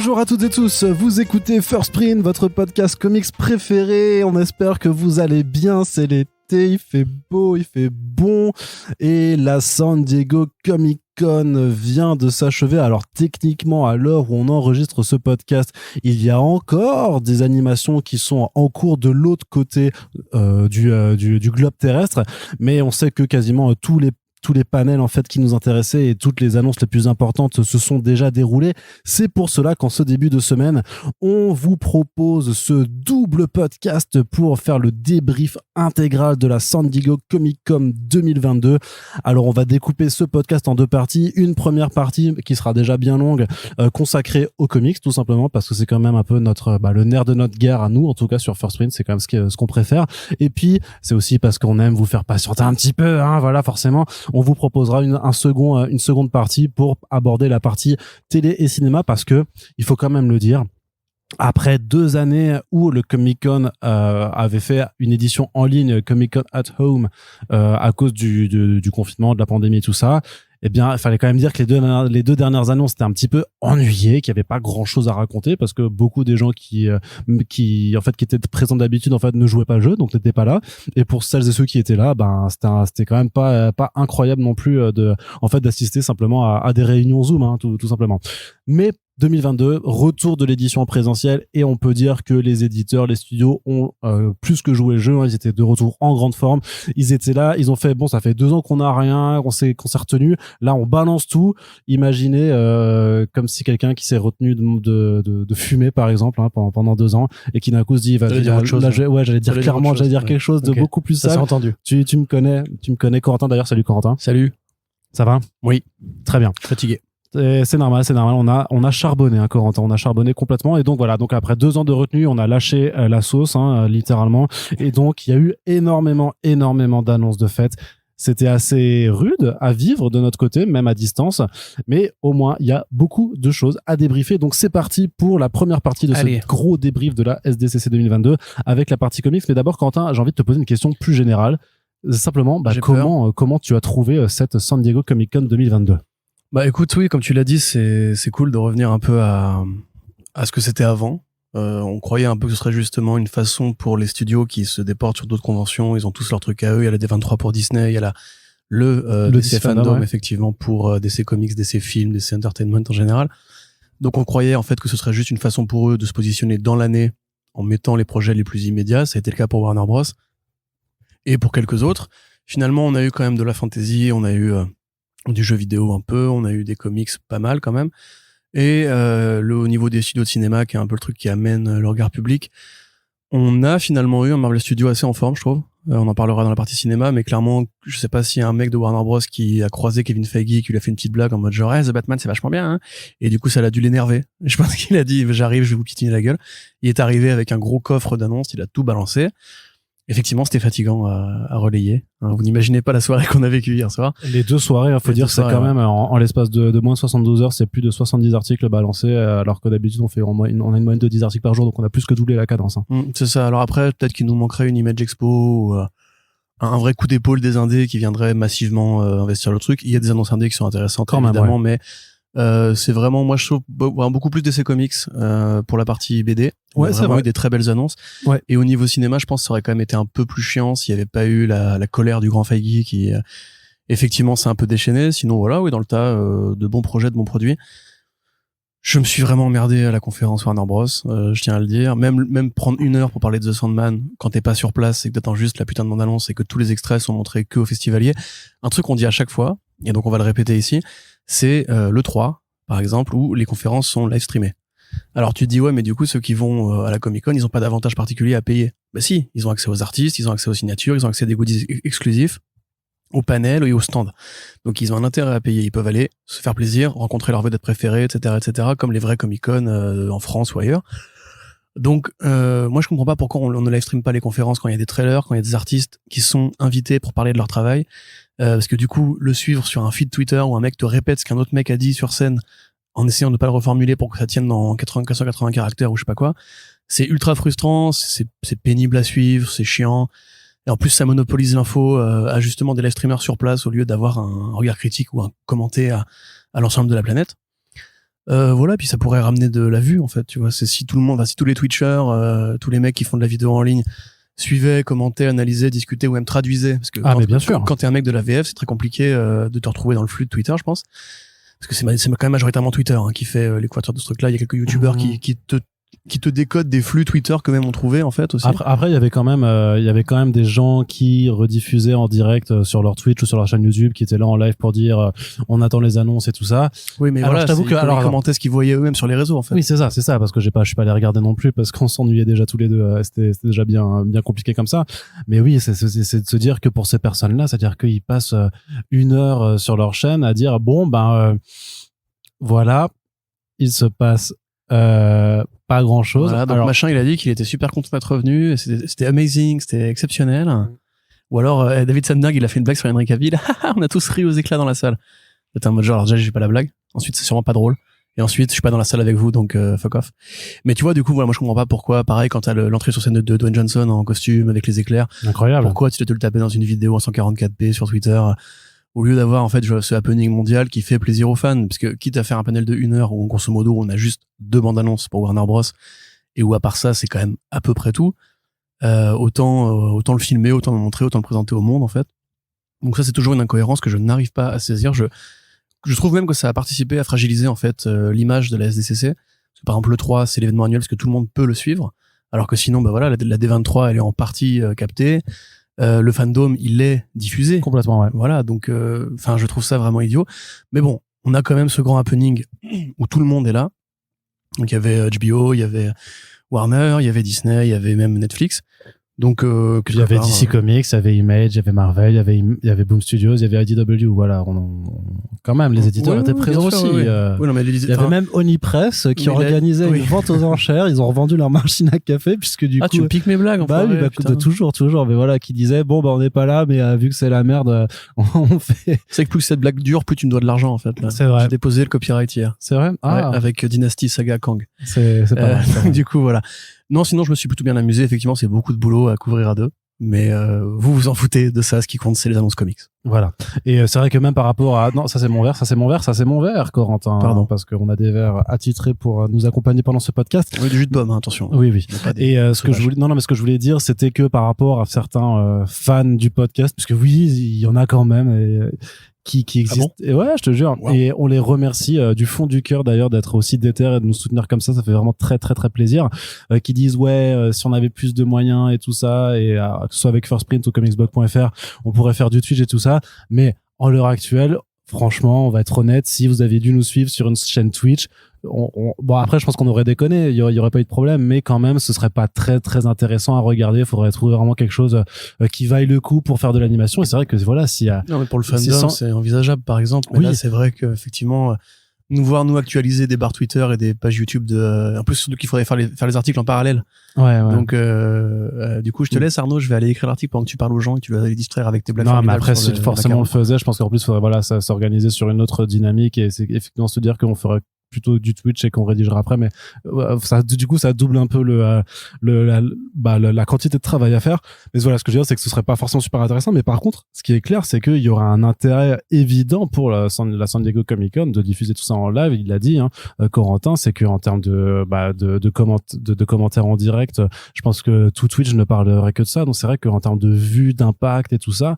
Bonjour à toutes et tous, vous écoutez First Print, votre podcast comics préféré. On espère que vous allez bien, c'est l'été, il fait beau, il fait bon et la San Diego Comic Con vient de s'achever. Alors techniquement, à l'heure où on enregistre ce podcast, il y a encore des animations qui sont en cours de l'autre côté du globe terrestre, mais on sait que quasiment tous les panels en fait qui nous intéressaient et toutes les annonces les plus importantes se sont déjà déroulées. C'est pour cela qu'en ce début de semaine, on vous propose ce double podcast pour faire le débrief intégral de la San Diego Comic Con 2022. Alors on va découper ce podcast en deux parties. Une première partie qui sera déjà bien longue, consacrée aux comics tout simplement parce que c'est quand même un peu le nerf de notre guerre à nous, en tout cas sur First Print, c'est quand même ce qu'on préfère. Et puis c'est aussi parce qu'on aime vous faire patienter un petit peu, hein, voilà, forcément. On vous proposera une seconde partie pour aborder la partie télé et cinéma parce que il faut quand même le dire. Après 2 années où le Comic-Con avait fait une édition en ligne, Comic-Con at Home, à cause du confinement, de la pandémie et tout ça, eh bien, il fallait quand même dire que les deux dernières annonces étaient un petit peu ennuyées, qu'il n'y avait pas grand-chose à raconter parce que beaucoup des gens qui étaient présents d'habitude en fait ne jouaient pas le jeu, donc n'étaient pas là. Et pour celles et ceux qui étaient là, c'était quand même pas incroyable non plus d'assister simplement à des réunions Zoom, hein, tout simplement. Mais 2022, retour de l'édition en présentiel et on peut dire que les éditeurs, les studios ont plus que joué le jeu, hein, ils étaient de retour en grande forme, ils étaient là, ils ont fait bon, ça fait 2 ans qu'on n'a rien, qu'on s'est retenu, là on balance tout. Imaginez comme si quelqu'un qui s'est retenu de fumer par exemple, hein, pendant 2 ans et qui d'un coup se dit j'allais dire quelque chose de beaucoup plus sale. Ça s'est entendu. Tu me connais Corentin d'ailleurs, salut Corentin. Salut. Ça va? Oui. Très bien. Je suis fatigué. C'est normal. On a charbonné, hein, Corentin. On a charbonné complètement. Et donc voilà. Donc après 2 ans de retenue, on a lâché la sauce, hein, littéralement. Et donc il y a eu énormément d'annonces de fêtes. C'était assez rude à vivre de notre côté, même à distance. Mais au moins, il y a beaucoup de choses à débriefer. Donc c'est parti pour la première partie de ce gros débrief de la SDCC 2022 avec la partie comics. Mais d'abord, Corentin, j'ai envie de te poser une question plus générale. Simplement, comment tu as trouvé cette San Diego Comic Con 2022? Bah écoute, oui, comme tu l'as dit, c'est cool de revenir un peu à ce que c'était avant. On croyait un peu que ce serait justement une façon pour les studios qui se déportent sur d'autres conventions. Ils ont tous leurs trucs à eux. Il y a la D23 pour Disney, il y a le DC Fandom, effectivement, pour DC Comics, DC Films, DC Entertainment en général. Donc on croyait en fait que ce serait juste une façon pour eux de se positionner dans l'année en mettant les projets les plus immédiats. Ça a été le cas pour Warner Bros. Et pour quelques autres. Finalement, on a eu quand même de la fantasy, on a eu du jeu vidéo un peu, on a eu des comics pas mal quand même. Et au niveau des studios de cinéma, qui est un peu le truc qui amène le regard public, on a finalement eu un Marvel Studios assez en forme, je trouve. On en parlera dans la partie cinéma, mais clairement, je sais pas s'il y a un mec de Warner Bros qui a croisé Kevin Feige, qui lui a fait une petite blague en mode genre The Batman c'est vachement bien, hein. Et du coup ça l'a dû l'énerver. Je pense qu'il a dit j'arrive, je vais vous piétiner la gueule. Il est arrivé avec un gros coffre d'annonces, il a tout balancé. Effectivement, c'était fatigant à relayer. Vous n'imaginez pas la soirée qu'on a vécue hier soir. Les 2 soirées, faut dire, c'est quand même en l'espace de moins de 72 heures, c'est plus de 70 articles balancés, alors que d'habitude on a une moyenne de 10 articles par jour, donc on a plus que doublé la cadence. Hein. C'est ça. Alors après, peut-être qu'il nous manquerait une Image Expo ou un vrai coup d'épaule des indés qui viendraient massivement investir le truc. Il y a des annonces indés qui sont intéressantes quand évidemment, mais c'est vraiment, moi je trouve beaucoup plus d'essais comics pour la partie BD. Ouais, c'est vrai. Eu des très belles annonces. Ouais. Et au niveau cinéma, je pense que ça aurait quand même été un peu plus chiant s'il n'y avait pas eu la colère du grand Feige qui effectivement s'est un peu déchaîné. Sinon voilà, oui, dans le tas de bons projets, de bons produits. Je me suis vraiment emmerdé à la conférence Warner Bros. Je tiens à le dire. Même prendre 1 heure pour parler de The Sandman quand t'es pas sur place et que t'attends juste la putain de bande-annonce et que tous les extraits sont montrés que aux festivaliers. Un truc qu'on dit à chaque fois, et donc on va le répéter ici, c'est le 3, par exemple, où les conférences sont live streamées. Alors tu te dis ouais, mais du coup ceux qui vont à la Comic-Con, ils ont pas d'avantage particulier à payer. Bah si, ils ont accès aux artistes, ils ont accès aux signatures, ils ont accès à des goodies exclusifs, au panel et au stand. Donc ils ont un intérêt à payer, ils peuvent aller se faire plaisir, rencontrer leur vedette préférée, etc., comme les vrais Comic-Con en France ou ailleurs. Donc moi je comprends pas pourquoi on ne live stream pas les conférences quand il y a des trailers, quand il y a des artistes qui sont invités pour parler de leur travail, parce que du coup le suivre sur un feed Twitter où un mec te répète ce qu'un autre mec a dit sur scène en essayant de ne pas le reformuler pour que ça tienne dans 480 caractères ou je sais pas quoi, c'est ultra frustrant, c'est pénible à suivre, c'est chiant. Et en plus, ça monopolise l'info à justement des live streamers sur place au lieu d'avoir un regard critique ou un commenté à l'ensemble de la planète. Voilà, puis ça pourrait ramener de la vue en fait, tu vois. C'est si tout le monde, si tous les Twitchers, tous les mecs qui font de la vidéo en ligne suivaient, commentaient, analysaient, discutaient ou même traduisaient, parce que mais bien sûr. Quand t'es un mec de la VF, c'est très compliqué de te retrouver dans le flux de Twitter, je pense, parce que c'est quand même majoritairement Twitter qui fait l'équateur de ce truc-là. Il y a quelques youtubeurs qui te décodent des flux Twitter que même on trouvait en fait aussi. Après il y avait quand même des gens qui rediffusaient en direct sur leur Twitch ou sur leur chaîne YouTube, qui étaient là en live pour dire on attend les annonces et tout ça. Oui, mais alors, voilà, je t'avoue que ils commentaient ce qu'ils voyaient eux-mêmes sur les réseaux en fait. Oui, c'est ça, parce que je suis pas allé regarder non plus, parce qu'on s'ennuyait déjà tous les deux. C'était déjà bien compliqué comme ça. Mais oui, c'est de se dire que pour ces personnes-là, c'est-à-dire qu'ils passent 1 heure sur leur chaîne à dire bon voilà, il se passe pas grand chose. Voilà, donc machin, il a dit qu'il était super content d'être revenu, et c'était amazing, c'était exceptionnel. Ou alors David Sandberg, il a fait une blague sur Henry Cavill. On a tous ri aux éclats dans la salle. C'était un mode genre, déjà j'ai pas la blague, ensuite c'est sûrement pas drôle, et ensuite je suis pas dans la salle avec vous, donc fuck off. Mais tu vois, du coup voilà, moi je comprends pas pourquoi, pareil, quand t'as l'entrée sur scène de Dwayne Johnson en costume avec les éclairs, incroyable, pourquoi tu te le taper dans une vidéo en 144p sur Twitter au lieu d'avoir en fait ce happening mondial qui fait plaisir aux fans, parce que quitte à faire un panel de 1 heure où grosso modo on a juste 2 bandes annonces pour Warner Bros, et où à part ça c'est quand même à peu près tout, autant le filmer, autant le montrer, autant le présenter au monde en fait. Donc ça c'est toujours une incohérence que je n'arrive pas à saisir. Je trouve même que ça a participé à fragiliser en fait l'image de la SDCC, parce que par exemple le 3 c'est l'événement annuel parce que tout le monde peut le suivre, alors que sinon voilà, la D23 elle est en partie captée. Le fandom il est diffusé complètement, ouais. Voilà, donc je trouve ça vraiment idiot, mais bon, on a quand même ce grand happening où tout le monde est là. Donc il y avait HBO, il y avait Warner, il y avait Disney, il y avait même Netflix. Donc il y avait DC Comics, il y avait Image, il y avait Marvel, il y avait Boom Studios, il y avait IDW, voilà, quand même les éditeurs étaient présents aussi. Oui, non, mais il y avait même Onipress qui organisait une vente aux enchères, ils ont revendu leur machine à café, puisque du coup tu me piques mes blagues toujours, mais voilà, qui disait on n'est pas là, mais vu que c'est la merde, on fait. C'est que plus cette blague dure, plus tu me dois de l'argent en fait là. C'est vrai. J'ai déposé le copyright hier. C'est vrai. Avec Dynasty Saga Kang. C'est pas mal. Du coup voilà. Non, sinon je me suis plutôt bien amusé. Effectivement, c'est beaucoup de boulot à couvrir à deux. Mais vous vous en foutez de ça. Ce qui compte, c'est les annonces comics. Voilà. Et c'est vrai que même par rapport à... Non, ça c'est mon verre, Corentin. Pardon. Parce qu'on a des verres attitrés pour nous accompagner pendant ce podcast. Oui, du jus de pomme, hein, attention. Oui. Et ce que je voulais dire, c'était que par rapport à certains fans du podcast, parce que oui, il y en a quand même... qui existent. Ah bon? Et ouais, je te jure. Wow. Et on les remercie du fond du cœur d'ailleurs d'être aussi déter et de nous soutenir comme ça. Ça fait vraiment très très très plaisir. Qui disent si on avait plus de moyens et tout ça, et que ce soit avec First Print ou comicsblog.fr, on pourrait faire du Twitch et tout ça. Mais en l'heure actuelle, franchement, on va être honnête, si vous aviez dû nous suivre sur une chaîne Twitch, bon après je pense qu'on aurait déconné, il y aurait pas eu de problème, mais quand même ce serait pas très très intéressant à regarder. Il faudrait trouver vraiment quelque chose qui vaille le coup pour faire de l'animation. Et c'est vrai que voilà, s'il y a non mais pour le fandom c'est envisageable par exemple, mais là c'est vrai que effectivement nous actualiser des barres Twitter et des pages YouTube en plus surtout qu'il faudrait faire les articles en parallèle. Ouais. Donc du coup je te laisse Arnaud, je vais aller écrire l'article pendant que tu parles aux gens et tu vas les distraire avec tes blagues. Non mais après si forcément on le faisait, je pense qu'en plus faudrait ça s'organiser sur une autre dynamique, et c'est effectivement se dire qu'on ferait plutôt du Twitch et qu'on rédigera après, mais ça du coup ça double un peu la quantité de travail à faire. Mais voilà, ce que je veux dire c'est que ce serait pas forcément super intéressant, mais par contre ce qui est clair c'est qu'il y aura un intérêt évident pour la San Diego Comic Con de diffuser tout ça en live. Il l'a dit Corentin, c'est que en termes de commentaires en direct, je pense que tout Twitch ne parlerait que de ça. Donc c'est vrai qu'en termes de vues, d'impact et tout ça,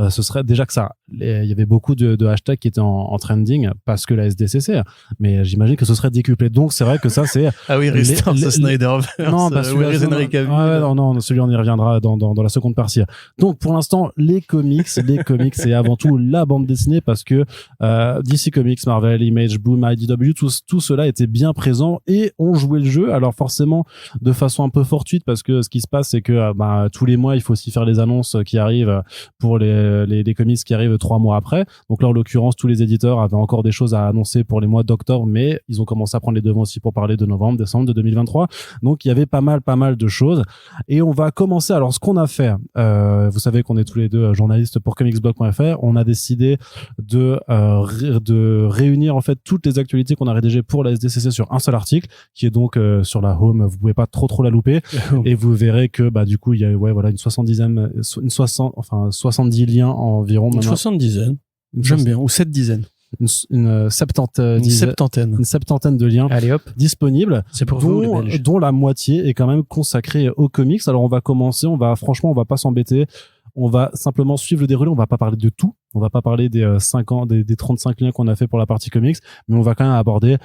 ce serait déjà que ça, il y avait beaucoup de hashtags qui étaient en trending parce que la SDCC, mais j'imagine que ce serait décuplé. Donc c'est vrai que ça c'est Restore ce Snyderverse. Non, parce que non, celui on y reviendra dans la seconde partie. Donc pour l'instant les comics c'est avant tout la bande dessinée, parce que DC Comics, Marvel, Image, Boom, IDW, tout cela était bien présent et on jouait le jeu. Alors forcément de façon un peu fortuite, parce que ce qui se passe c'est que tous les mois il faut aussi faire les annonces qui arrivent pour les comics qui arrivent 3 mois après. Donc là en l'occurrence tous les éditeurs avaient encore des choses à annoncer pour les mois d'octobre, mais ils ont commencé à prendre les devants aussi pour parler de novembre, décembre de 2023. Donc il y avait pas mal de choses, et on va commencer. Alors ce qu'on a fait, vous savez qu'on est tous les deux journalistes pour comicsblog.fr, on a décidé de réunir en fait toutes les actualités qu'on a rédigées pour la SDCC sur un seul article, qui est donc sur la home. Vous pouvez pas trop la louper et vous verrez que du coup il y a une 70 liens environ. Une 70aine. J'aime bien, ou 7 dizaines. une septantaine de liens. Allez hop, disponibles, c'est pour vous, les Belges. Dont la moitié est quand même consacrée aux comics. Alors on va commencer, on va pas s'embêter. On va simplement suivre le déroulé. On va pas parler de tout. On va pas parler des 35 liens qu'on a fait pour la partie comics, mais on va quand même aborder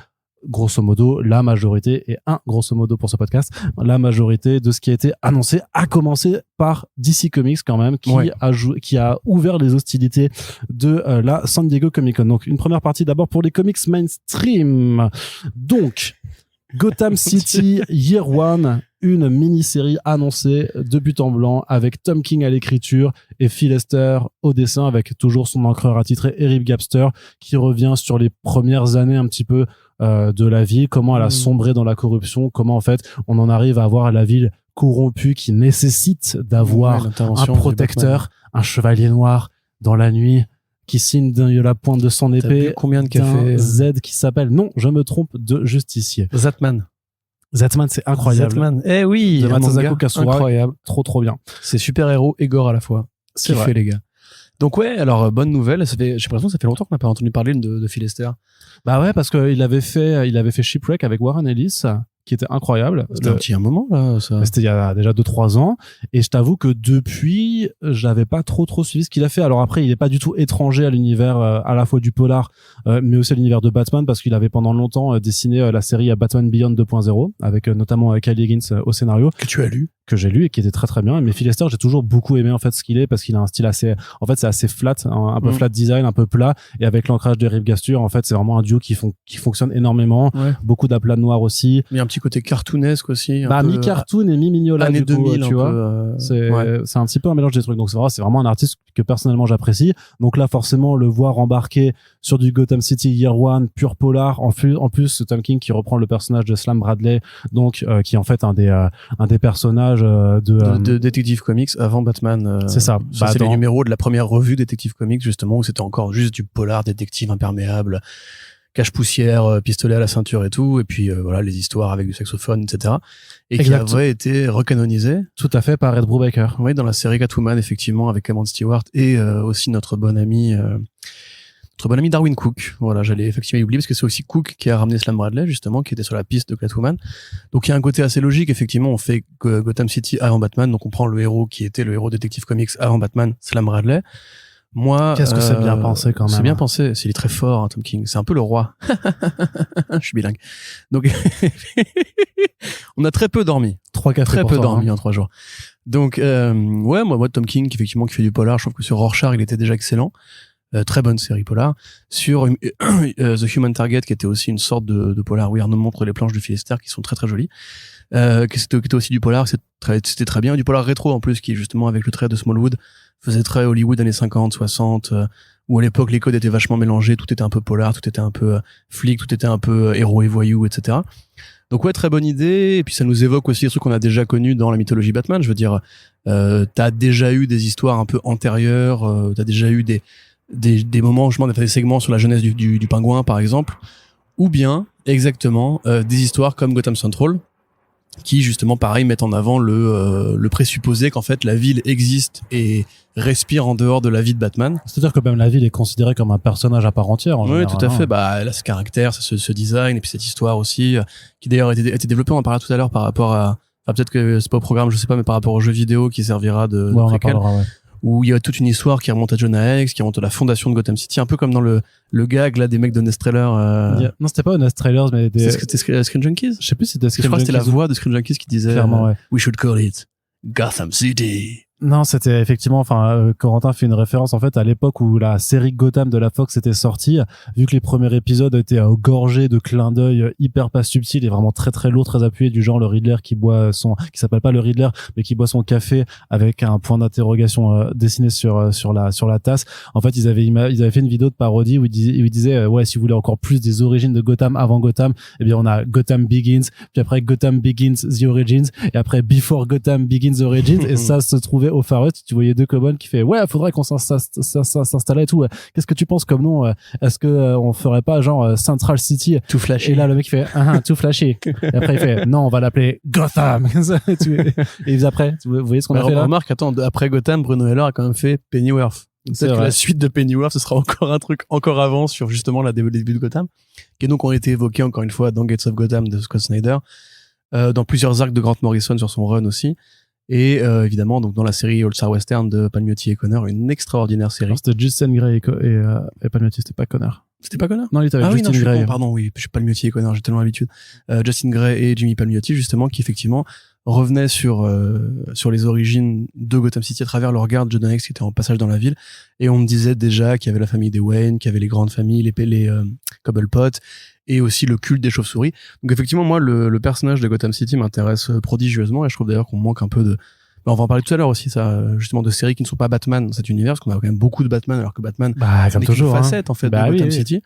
grosso modo la majorité, et grosso modo pour ce podcast, la majorité de ce qui a été annoncé, à commencer par DC Comics quand même, qui a ouvert les hostilités de la San Diego Comic Con. Donc une première partie d'abord pour les comics mainstream. Donc Gotham City Year One, une mini-série annoncée de but en blanc avec Tom King à l'écriture et Phil Lester au dessin, avec toujours son encreur attitré Eric Gapster qui revient sur les premières années un petit peu de la ville, comment elle a sombré dans la corruption, comment en fait on en arrive à avoir la ville corrompue qui nécessite d'avoir un protecteur, un chevalier noir dans la nuit qui signe de la pointe de son épée combien de cafés Z qui s'appelle, non je me trompe, de justicier. Zatman, c'est incroyable. Zatman, eh oui, de Masazaku Kasura, incroyable, trop bien. C'est super héros et gore à la fois. C'est vrai, fait les gars. Donc ouais, alors bonne nouvelle, j'ai l'impression que ça fait longtemps qu'on n'a pas entendu parler de Phil Lester. Bah ouais, parce que il avait fait Shipwreck avec Warren Ellis, qui était incroyable. C'était un moment là, ça. C'était il y a déjà 2-3 ans, et je t'avoue que depuis, j'avais pas trop suivi ce qu'il a fait. Alors après, il est pas du tout étranger à l'univers à la fois du polar, mais aussi à l'univers de Batman, parce qu'il avait pendant longtemps dessiné la série Batman Beyond 2.0 avec notamment Kyle Higgins au scénario, que j'ai lu et qui était très bien. Mais Phil Lester, j'ai toujours beaucoup aimé en fait ce qu'il est, parce qu'il a un style assez, en fait c'est assez flat, un peu flat design, un peu plat, et avec l'ancrage de Eric Gastur, en fait c'est vraiment un duo qui fonctionne énormément. Beaucoup d'aplats noirs aussi. Il y a un petit côté cartoonesque aussi. Mi-cartoon et mi-mignola années du coup, 2000, tu vois. C'est un petit peu un mélange des trucs. Donc c'est vraiment un artiste que personnellement j'apprécie. Donc là forcément le voir embarqué sur du Gotham City Year One pur polar, en plus Tom King qui reprend le personnage de Slam Bradley, donc qui est en fait un des personnages de Detective Comics avant Batman. C'est ça. C'est les numéros de la première revue Detective Comics justement, où c'était encore juste du polar détective imperméable, cache-poussière, pistolet à la ceinture et tout, et puis voilà les histoires avec du saxophone, etc. Et qui avait été recanonisé. Tout à fait, par Ed Brubaker. Oui, dans la série Catwoman, effectivement, avec Cameron Stewart et aussi notre bon ami Darwyn Cook. Voilà, j'allais effectivement y oublier parce que c'est aussi Cook qui a ramené Slam Bradley, justement, qui était sur la piste de Catwoman. Donc il y a un côté assez logique, effectivement, on fait Gotham City avant Batman, donc on prend le héros qui était le héros Detective Comics avant Batman, Slam Bradley. Moi, qu'est-ce que c'est bien pensé quand même. C'est bien pensé, il est très fort, hein, Tom King. C'est un peu le roi. Je suis bilingue. Donc on a très peu dormi. 3 cafés très peu toi, dormi en 3 jours. Donc moi Tom King effectivement qui fait du polar, je trouve que sur Rorschach, il était déjà excellent. Très bonne série polar. Sur The Human Target, qui était aussi une sorte de polar où il nous montre les planches de Phil Lester qui sont très jolies. Qui était aussi du polar, c'était très bien. Du polar rétro en plus, qui justement avec le trait de Smallwood faisait très Hollywood années 50, 60, où à l'époque les codes étaient vachement mélangés, tout était un peu polar, tout était un peu flic, tout était un peu héros et voyou, etc. Donc ouais, très bonne idée. Et puis ça nous évoque aussi des trucs qu'on a déjà connus dans la mythologie Batman. Je veux dire, t'as déjà eu des histoires un peu antérieures, t'as déjà eu des moments, je des segments sur la jeunesse du pingouin par exemple, ou bien exactement des histoires comme Gotham Central, qui justement pareil mettent en avant le présupposé qu'en fait la ville existe et respire en dehors de la vie de Batman. C'est-à-dire que même la ville est considérée comme un personnage à part entière en général. Oui, tout à fait. Bah elle a ce caractère, ce design et puis cette histoire aussi qui d'ailleurs a été développée, on en parlait tout à l'heure par rapport à, enfin peut-être que c'est pas au programme, je sais pas, mais par rapport au jeu vidéo qui servira de on en parlera, ouais. Où il y a toute une histoire qui remonte à Jonah Hex, qui remonte à la fondation de Gotham City, un peu comme dans le gag là des mecs de Honest Trailer. Non, c'était pas Honest Trailers, mais c'était Screen Junkies. Je sais plus si c'était Screen Junkies. Je crois que c'était la voix de Screen Junkies qui disait clairement, ouais. We should call it Gotham City. Non, c'était effectivement, enfin, Corentin fait une référence en fait à l'époque où la série Gotham de la Fox était sortie, vu que les premiers épisodes étaient gorgés de clins d'œil hyper pas subtils et vraiment très lourds, très appuyés, du genre le Riddler qui s'appelle pas le Riddler, mais qui boit son café avec un point d'interrogation dessiné sur la tasse. En fait, ils avaient fait une vidéo de parodie où ils disaient ouais, si vous voulez encore plus des origines de Gotham avant Gotham, eh bien on a Gotham Begins, puis après Gotham Begins The Origins, et après Before Gotham Begins Origins, et ça se trouvait au Far West. Tu voyais deux cobones qui fait ouais, faudrait qu'on s'installait et tout. Qu'est-ce que tu penses comme nom? Est-ce que on ferait pas genre Central City? Tout flashy. Et là le mec il fait tout flashy. Et après il fait non, on va l'appeler Gotham. Et après, vous voyez ce qu'on a fait là? Remarque, attends, après Gotham, Bruno Heller a quand même fait Pennyworth. C'est Peut-être que vrai. la suite de Pennyworth, ce sera encore un truc encore avant sur justement le début de Gotham, qui donc ont été évoqués encore une fois dans Gates of Gotham de Scott Snyder, dans plusieurs arcs de Grant Morrison sur son run aussi, et évidemment donc dans la série All Star Western de Palmiotti et Connor, une extraordinaire série. Alors, c'était Justin Gray et Palmiotti, c'était pas Connor. C'était pas Connor? Non, il était avec Ah oui, Justin non, je suis Gray. con, pardon, oui, je suis Palmiotti et Connor, j'ai tellement l'habitude. Justin Gray et Jimmy Palmiotti, justement, qui effectivement revenaient sur les origines de Gotham City à travers le regard de Jonah Hex qui était en passage dans la ville. Et on me disait déjà qu'il y avait la famille des Wayne, qu'il y avait les grandes familles, les Cobblepot, et aussi le culte des chauves-souris. Donc effectivement, moi, le personnage de Gotham City m'intéresse prodigieusement, et je trouve d'ailleurs qu'on manque un peu de... On va en parler tout à l'heure aussi, ça, justement, de séries qui ne sont pas Batman dans cet univers, parce qu'on a quand même beaucoup de Batman, alors que Batman, Bah, comme n'est toujours. qu'une facette, en fait, de Gotham City.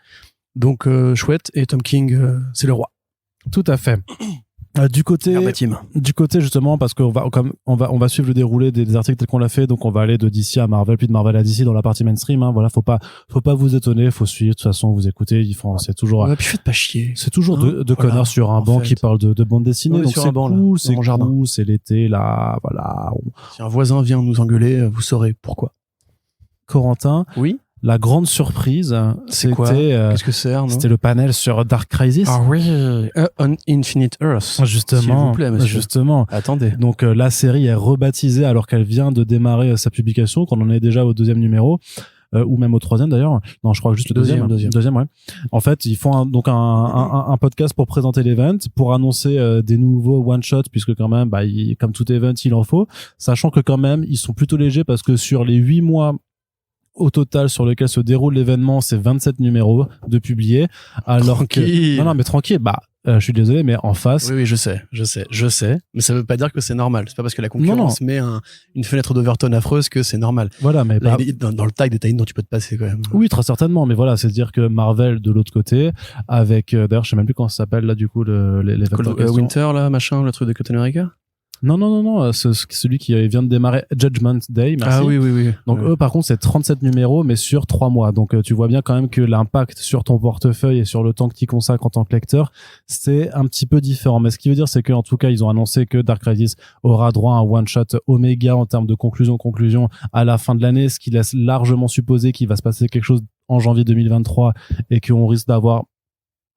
Donc, chouette, et Tom King, c'est le roi. Tout à fait. Du côté justement, parce qu'on va suivre le déroulé des articles tels qu'on l'a fait, donc on va aller de DC à Marvel, puis de Marvel à DC dans la partie mainstream. Hein, voilà, faut pas vous étonner, faut suivre. De toute façon, vous écoutez, c'est toujours. Ouais, puis faites pas chier. C'est toujours Hein, deux voilà, connards sur un banc qui parlent de bande dessinée. Ouais, Donc sur c'est un banc, là, cool, dans c'est mon jardin. cool, c'est l'été là, voilà. Si un voisin vient nous engueuler, vous saurez pourquoi. Corentin, Oui. la grande surprise, C'est quoi? c'était Qu'est-ce que c'est, Arnaud? c'était le panel sur Dark Crisis. Ah oui, On Infinite Earth. Justement, S'il vous plaît, monsieur. justement. Attendez. Donc la série est rebaptisée alors qu'elle vient de démarrer sa publication, qu'on en est déjà au 2e numéro, ou même au 3e d'ailleurs. Non, je crois juste le deuxième, ouais. En fait, ils font un podcast pour présenter l'event, pour annoncer des nouveaux one-shots, puisque quand même, comme tout event, il en faut. Sachant que quand même, ils sont plutôt légers parce que sur les 8 mois au total sur lequel se déroule l'événement, c'est 27 numéros de publiés. Alors tranquille. que... Non, mais tranquille, je suis désolé, mais en face... Oui, je sais. Mais ça veut pas dire que c'est normal. C'est pas parce que la concurrence met une fenêtre d'Overton affreuse que c'est normal. Voilà, mais là, dans le tag des tie dont tu peux te passer quand même. Oui, très certainement. Mais voilà, c'est dire que Marvel, de l'autre côté, avec... d'ailleurs, je sais même plus comment ça s'appelle, là, du coup, l'événement. Winter, là, machin, le truc de Captain America. Non, celui qui vient de démarrer Judgment Day, merci. Ah oui. Donc eux, par contre, c'est 37 numéros, mais sur 3 mois. Donc tu vois bien quand même que l'impact sur ton portefeuille et sur le temps que tu y consacres en tant que lecteur, c'est un petit peu différent. Mais ce qui veut dire, c'est qu'en tout cas, ils ont annoncé que Dark Crisis aura droit à un one-shot Oméga en termes de conclusion à la fin de l'année, ce qui laisse largement supposer qu'il va se passer quelque chose en janvier 2023 et qu'on risque d'avoir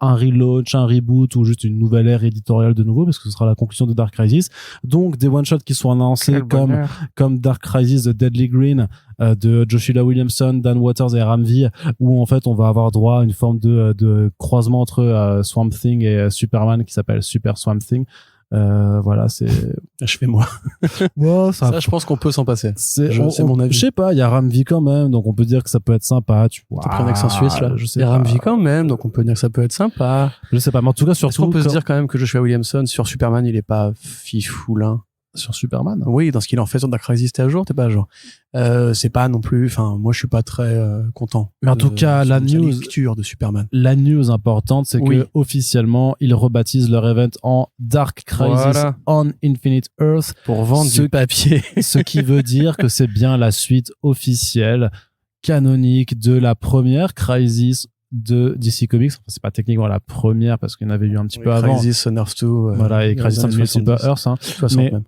un relaunch, un reboot ou juste une nouvelle ère éditoriale de nouveau, parce que ce sera la conclusion de Dark Crisis. Donc des one-shots qui sont annoncés comme Dark Crisis The Deadly Green de Joshua Williamson, Dan Waters et Ram V, où en fait on va avoir droit à une forme de croisement entre Swamp Thing et Superman qui s'appelle Super Swamp Thing. Voilà, c'est achevez-moi. Ouais, ça je pense qu'on peut s'en passer. C'est mon avis. Je sais pas, il y a Ramvi quand même, donc on peut dire que ça peut être sympa. Tu vois, t'as pris un accent suisse là. Il y a Ramvi quand même, donc on peut dire que ça peut être sympa. Je sais pas, mais en tout cas surtout. On peut se dire quand même que Joshua Williamson sur Superman, il est pas fifoulin. Sur Superman. Oui, dans ce qu'il en fait sur Dark Crisis, t'es à jour, t'es pas à jour. C'est pas non plus, enfin, moi je suis pas très content. Mais en tout cas, la lecture de Superman. La news importante, c'est que officiellement, ils rebaptisent leur event en Dark Crisis on Infinite Earth pour vendre du papier. Ce qui veut dire que c'est bien la suite officielle, canonique de la première Crisis de DC Comics. Enfin, c'est pas techniquement la première parce qu'il y en avait eu un petit peu avant. Crisis on Earth 2. Voilà, et Crisis on Silver Earth. Hein. 60 mais même.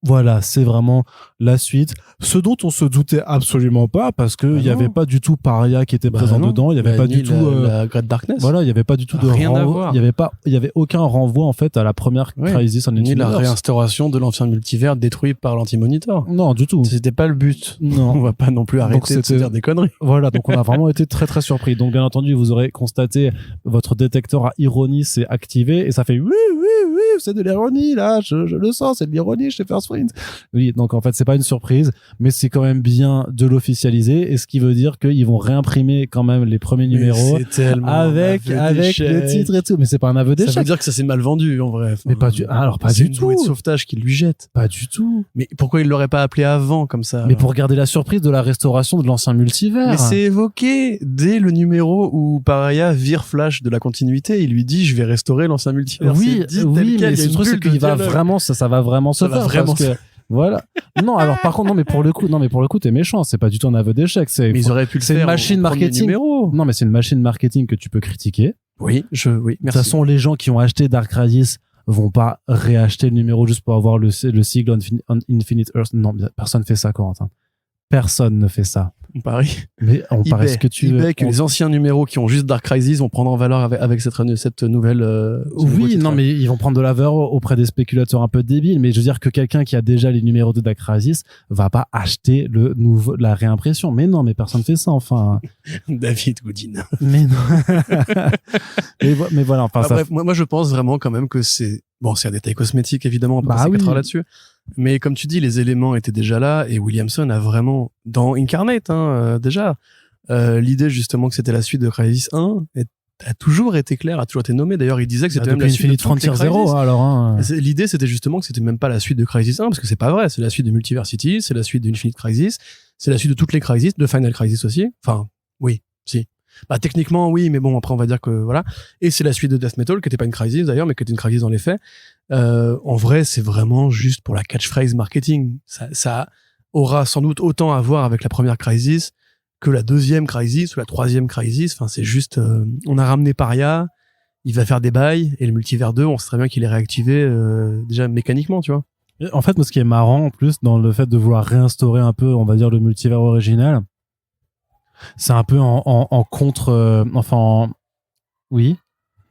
Voilà, c'est vraiment la suite. Ce dont on se doutait absolument pas, parce que il y avait pas du tout Paria qui était présent dedans, il y avait pas du tout la Great Darkness. Voilà, il y avait pas du tout de renvoi. Il y avait aucun renvoi en fait à la première Crisis en Ni la réinstauration de l'ancien multivers détruit par l'Anti-Monitor. Non, du tout. C'était pas le but. Non. On va pas non plus arrêter de se dire des conneries. Voilà, donc on a vraiment été très très surpris. Donc bien entendu, vous aurez constaté votre détecteur à ironie s'est activé et ça fait oui, c'est de l'ironie là, je le sens, c'est de l'ironie chez First Print. Oui, donc en fait, c'est pas une surprise, mais c'est quand même bien de l'officialiser, et ce qui veut dire qu'ils vont réimprimer quand même les premiers numéros avec le titre et tout. Mais c'est pas un aveu d'échec. Ça veut dire que ça s'est mal vendu en vrai. Mais pas du tout. C'est une bouée de sauvetage qu'il lui jette. Pas du tout. Mais pourquoi il l'aurait pas appelé avant comme ça? Mais pour garder la surprise de la restauration de l'ancien multivers. Mais c'est évoqué dès le numéro où Pariah vire Flash de la continuité. Il lui dit je vais restaurer l'ancien multivers. Oui, mais le truc c'est qu'il va vraiment, ça va vraiment se faire. Vraiment parce que voilà. Non, alors par contre, mais pour le coup, t'es méchant. C'est pas du tout un aveu d'échec. Mais ils auraient pu le faire. C'est une machine marketing. Non, mais c'est une machine marketing que tu peux critiquer. Oui, merci. De toute façon, les gens qui ont acheté Dark Crisis vont pas réacheter le numéro juste pour avoir le sigle on Infinite Earth. Non, personne fait ça, Corentin. Personne ne fait ça. On parie. Mais on parie ce que tu veux. eBay, que les anciens numéros qui ont juste Dark Crisis vont prendre en valeur avec cette nouvelle. Oui, non, mais ils vont prendre de la valeur auprès des spéculateurs un peu débiles. Mais je veux dire que quelqu'un qui a déjà les numéros de Dark Crisis va pas acheter la réimpression. Mais non, mais personne fait ça, enfin. David Goodin. Mais non. mais voilà, enfin, ça. Bref, moi, je pense vraiment quand même que c'est un détail cosmétique, évidemment, on peut passer 4 heures là-dessus. Mais comme tu dis, les éléments étaient déjà là et Williamson a vraiment, dans Incarnate, déjà, l'idée justement que c'était la suite de Crisis 1 a toujours été claire, a toujours été nommée. D'ailleurs, il disait que c'était même la suite Infinite Frontier 0, alors, L'idée, c'était justement que c'était même pas la suite de Crisis 1, parce que c'est pas vrai. C'est la suite de Multiversity, c'est la suite de Infinite Crisis, c'est la suite de toutes les Crisis, de Final Crisis aussi. Enfin, oui, si. Bah, techniquement, oui, mais bon, après, on va dire que voilà. Et c'est la suite de Death Metal, qui était pas une Crisis d'ailleurs, mais qui était une Crisis dans les faits. En vrai, c'est vraiment juste pour la catchphrase marketing. Ça aura sans doute autant à voir avec la première Crisis que la deuxième Crisis ou la troisième Crisis. Enfin, c'est juste, on a ramené Paria, il va faire des bails, et le Multivers 2, on sait très bien qu'il est réactivé, déjà mécaniquement, tu vois. En fait, moi, ce qui est marrant, en plus, dans le fait de vouloir réinstaurer un peu, on va dire, le multivers original, c'est un peu en contre, oui.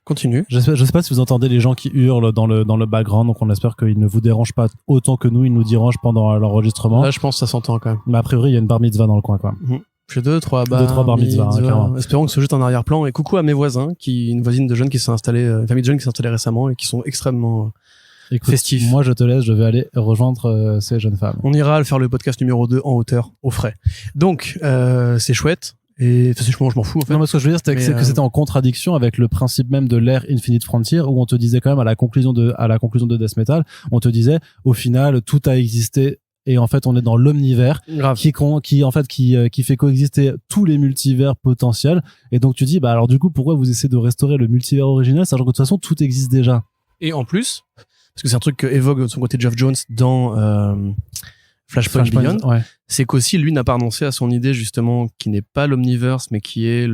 Continue. Je sais pas si vous entendez les gens qui hurlent dans le background, donc on espère qu'ils ne vous dérangent pas autant que nous, ils nous dérangent pendant l'enregistrement. Là, je pense que ça s'entend quand même. Mais a priori, il y a une bar mitzvah dans le coin, quoi. J'ai 2-3 bar mitzvah, carrément. Espérons que ce jeu est en arrière-plan. Et coucou à mes voisins, une voisine de jeunes qui s'est installée, une famille de jeunes qui s'est installée récemment et qui sont extrêmement festifs. Moi, je te laisse, je vais aller rejoindre ces jeunes femmes. On ira faire le podcast numéro 2 en hauteur, au frais. Donc, c'est chouette. Et facilement, je m'en fous, en fait. Non, mais ce que je veux dire, c'est que c'était en contradiction avec le principe même de l'ère Infinite Frontier, où on te disait quand même à la conclusion de Death Metal, on te disait, au final, tout a existé. Et en fait, on est dans l'omnivers qui fait coexister tous les multivers potentiels. Et donc, tu dis, bah, alors, du coup, pourquoi vous essayez de restaurer le multivers original, sachant que de toute façon, tout existe déjà? Et en plus, parce que c'est un truc que évoque de son côté Geoff Jones dans, Flashpoint Beyond, ouais. C'est qu'aussi lui n'a pas renoncé à son idée justement qui n'est pas l'omniverse mais qui est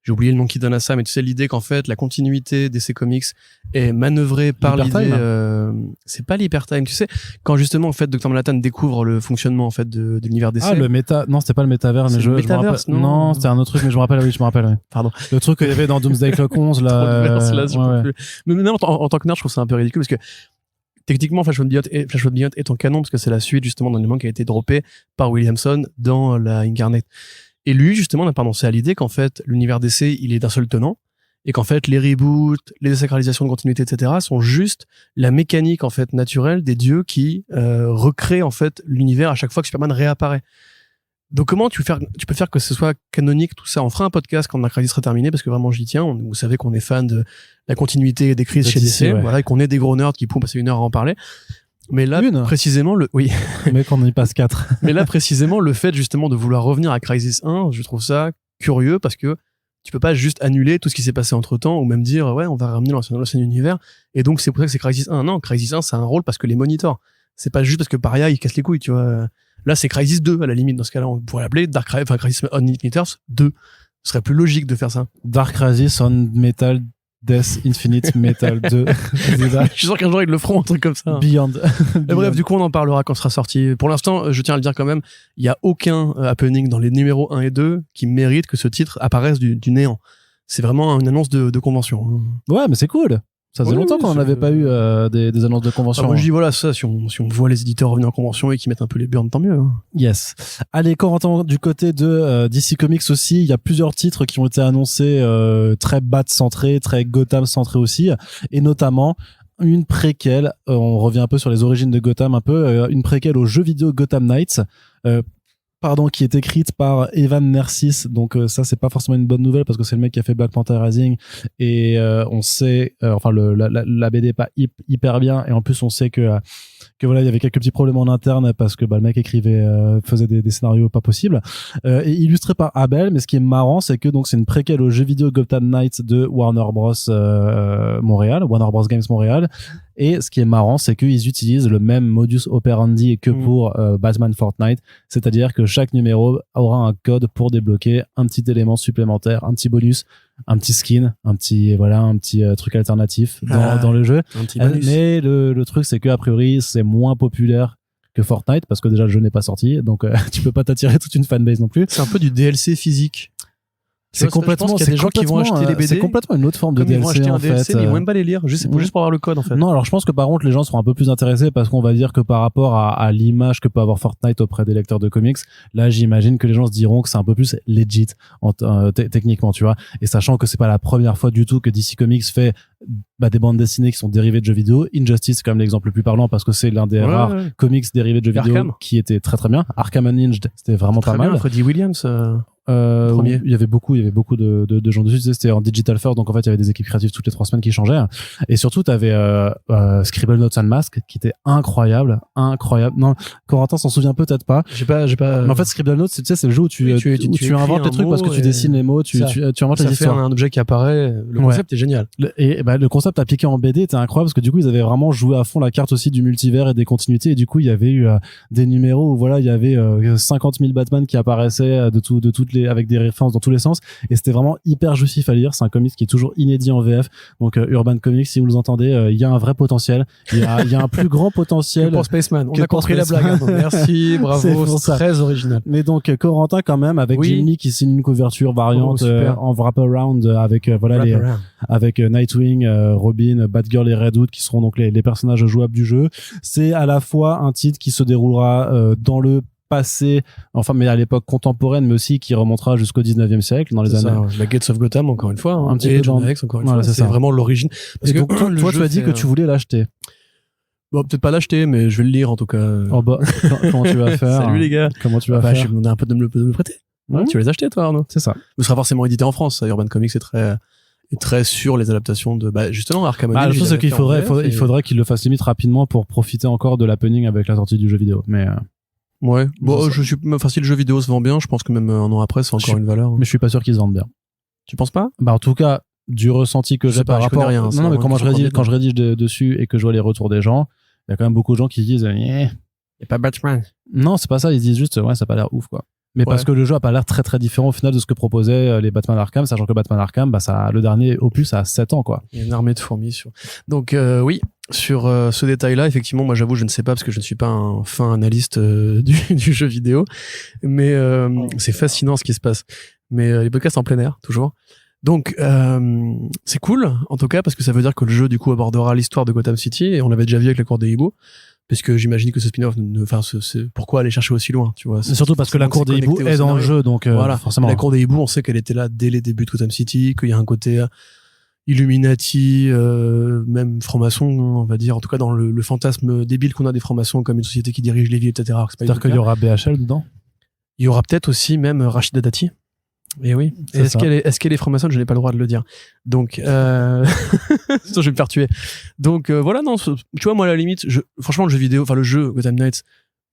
j'ai oublié le nom qu'il donne à ça, mais tu sais l'idée qu'en fait la continuité DC Comics est manœuvrée par l'idée, c'est pas l'hypertime, tu sais, quand justement en fait Dr Manhattan découvre le fonctionnement en fait de l'univers DC. Ah, non, c'était pas le métavers, mais je me rappelle. Non, c'était un autre truc, mais je me rappelle, oui. Pardon. Le truc qu'il y avait dans Doomsday Clock 11 là. Mais même en tant que nerd, je trouve ça un peu ridicule parce que techniquement, Flashpoint Beyond est en canon parce que c'est la suite justement d'un élément qui a été droppé par Williamson dans la Incarnate. Et lui, justement, n'a pas renoncé à l'idée qu'en fait, l'univers DC, il est d'un seul tenant et qu'en fait, les reboots, les désacralisations de continuité, etc., sont juste la mécanique en fait naturelle des dieux qui recréent en fait l'univers à chaque fois que Superman réapparaît. Donc comment tu peux faire que ce soit canonique tout ça? On fera un podcast quand la Crisis sera terminée parce que vraiment j'y tiens. Vous savez qu'on est fan de la continuité des crises chez DC, voilà, et qu'on est des gros nerds qui pourront passer 1 heure à en parler. Mais là, précisément, Mais qu'on y passe 4. Mais là, précisément, le fait justement de vouloir revenir à Crisis 1, je trouve ça curieux parce que tu peux pas juste annuler tout ce qui s'est passé entre temps ou même dire, ouais, on va ramener l'ancien univers. Et donc, c'est pour ça que c'est Crisis 1. Non, Crisis 1, c'est un rôle parce que les monitors. C'est pas juste parce que Paria, il casse les couilles, tu vois. Là, c'est Crisis 2, à la limite. Dans ce cas-là, on pourrait l'appeler Crisis on Infinite Earths 2. Ce serait plus logique de faire ça. Dark Crisis on Metal Death Infinite Metal 2. Je suis sûr qu'un jour, ils le feront, un truc comme ça. Beyond. Et bref, du coup, on en parlera quand ce sera sorti. Pour l'instant, je tiens à le dire quand même, il y a aucun happening dans les numéros 1 et 2 qui mérite que ce titre apparaisse du néant. C'est vraiment une annonce de convention. Ouais, mais c'est cool. Ça faisait longtemps qu'on n'avait pas eu des annonces de convention. Moi, je dis voilà, ça, si on voit les éditeurs revenir en convention et qu'ils mettent un peu les burnes, tant mieux. Yes. Allez, Corentin, du côté de DC Comics aussi, il y a plusieurs titres qui ont été annoncés très Bat centrés, très Gotham centrés aussi, et notamment une préquelle. On revient un peu sur les origines de Gotham, une préquelle au jeu vidéo Gotham Knights. Qui est écrite par Evan Narcisse, donc ça c'est pas forcément une bonne nouvelle parce que c'est le mec qui a fait Black Panther Rising et on sait la BD est pas hyper bien et en plus on sait que voilà il y avait quelques petits problèmes en interne parce que le mec faisait des scénarios pas possibles et illustré par Abel. Mais ce qui est marrant c'est que donc c'est une préquelle au jeu vidéo Gotham Knights de Warner Bros Games Montréal. Et ce qui est marrant, c'est qu'ils utilisent le même modus operandi que pour Batman Fortnite, c'est-à-dire que chaque numéro aura un code pour débloquer un petit élément supplémentaire, un petit bonus, un petit skin, un petit truc alternatif dans le jeu. Mais le truc, c'est que a priori, c'est moins populaire que Fortnite, parce que déjà le jeu n'est pas sorti, donc tu peux pas t'attirer toute une fanbase non plus. C'est un peu du DLC physique. C'est complètement, il y a des gens qui vont acheter les BD. C'est complètement une autre forme de Comme ils vont DLC acheter un en DLC, fait. mais ils vont même pas les lire, juste pour avoir le code en fait. Non, alors je pense que par contre les gens seront un peu plus intéressés parce qu'on va dire que par rapport à l'image que peut avoir Fortnite auprès des lecteurs de comics, là j'imagine que les gens se diront que c'est un peu plus legit techniquement, tu vois. Et sachant que c'est pas la première fois du tout que DC Comics fait des bandes dessinées qui sont dérivées de jeux vidéo. Injustice c'est quand même l'exemple le plus parlant parce que c'est l'un des rares comics dérivés de jeux vidéo Arkham. qui était très très bien. Arkham Unhinged, c'était vraiment très pas bien, mal. Freddie Williams. Il y avait beaucoup de gens dessus. C'était en digital first, donc en fait il y avait des équipes créatives toutes les 3 semaines qui changeaient. Et surtout t'avais Scribble Notes and Mask qui était incroyable. Non, Corentin s'en souvient peut-être pas. J'ai pas. Mais en fait Scribble Notes, tu sais, c'est le jeu où tu inventes les trucs parce que tu dessines les mots, tu inventes les histoires. Ça fait un objet qui apparaît. Le concept est génial. Le concept appliqué en BD était incroyable parce que du coup ils avaient vraiment joué à fond la carte aussi du multivers et des continuités. Et du coup il y avait eu des numéros où voilà il y avait 50 000 Batman qui apparaissaient avec des références dans tous les sens, et c'était vraiment hyper jouissif à lire. C'est un comics qui est toujours inédit en VF, donc Urban Comics, si vous nous entendez, il y a un vrai potentiel, il y a un plus grand potentiel que pour Spaceman. On a compris la blague, hein. Merci, bravo, c'est très original. Mais donc Corentin quand même avec Jim Lee qui signe une couverture variante en wraparound avec avec Nightwing, Robin, Batgirl et Red Hood qui seront donc les personnages jouables du jeu. C'est à la fois un titre qui se déroulera dans le passé, enfin mais à l'époque contemporaine, mais aussi qui remontera jusqu'au 19e siècle dans les années. La Gates of Gotham encore une fois, un petit peu John X encore une fois. C'est vraiment l'origine. Parce que toi tu as dit que tu voulais l'acheter. Bon, peut-être pas l'acheter, mais je vais le lire en tout cas. Oh bah, comment tu vas faire? Salut les gars. Comment tu vas faire? Je vais demander un peu de me le prêter. Tu vas les acheter toi, Arnaud? C'est ça. Ce sera forcément édité en France. Urban Comics est très sur les adaptations de justement Arkham Knight. Le truc c'est qu'il faudrait qu'il le fasse limite rapidement pour profiter encore de l'happening avec la sortie du jeu vidéo. Mais ouais, bon, si le jeu vidéo se vend bien, je pense que même un an après, c'est encore une valeur. Mais je suis pas sûr qu'ils se vendent bien. Tu penses pas? En tout cas, du ressenti que j'ai par rapport. Rien, non, mais quand je rédige dessus et que je vois les retours des gens, il y a quand même beaucoup de gens qui disent, il y a pas Batman. Non, c'est pas ça, ils disent juste, ouais, ça a pas l'air ouf, quoi. Mais parce que le jeu a pas l'air très très différent au final de ce que proposaient les Batman Arkham, sachant que Batman Arkham, le dernier opus a 7 ans, quoi. Il y a une armée de fourmis sur. Donc, oui. Sur ce détail-là, effectivement, moi j'avoue, je ne sais pas parce que je ne suis pas un fin analyste du jeu vidéo, mais c'est fascinant ce qui se passe. Mais les podcasts en plein air, toujours. Donc c'est cool, en tout cas, parce que ça veut dire que le jeu du coup abordera l'histoire de Gotham City, et on l'avait déjà vu avec la Cour des hiboux, parce que j'imagine que ce spin-off, pourquoi aller chercher aussi loin, tu vois. Surtout parce que la Cour des hiboux est dans le jeu, donc voilà. Forcément. La Cour des hiboux, on sait qu'elle était là dès les débuts de Gotham City, qu'il y a un côté Illuminati, même franc-maçon, on va dire, en tout cas dans le fantasme débile qu'on a des francs-maçons comme une société qui dirige les villes, etc. C'est-à-dire qu'il y aura BHL dedans? Il y aura peut-être aussi même Rachida Dati. Et oui. Est-ce qu'elle est franc-maçonne? Je n'ai pas le droit de le dire. Donc, sinon je vais me faire tuer. Donc voilà, non, tu vois, moi à la limite, franchement le jeu vidéo, enfin le jeu Gotham Knights,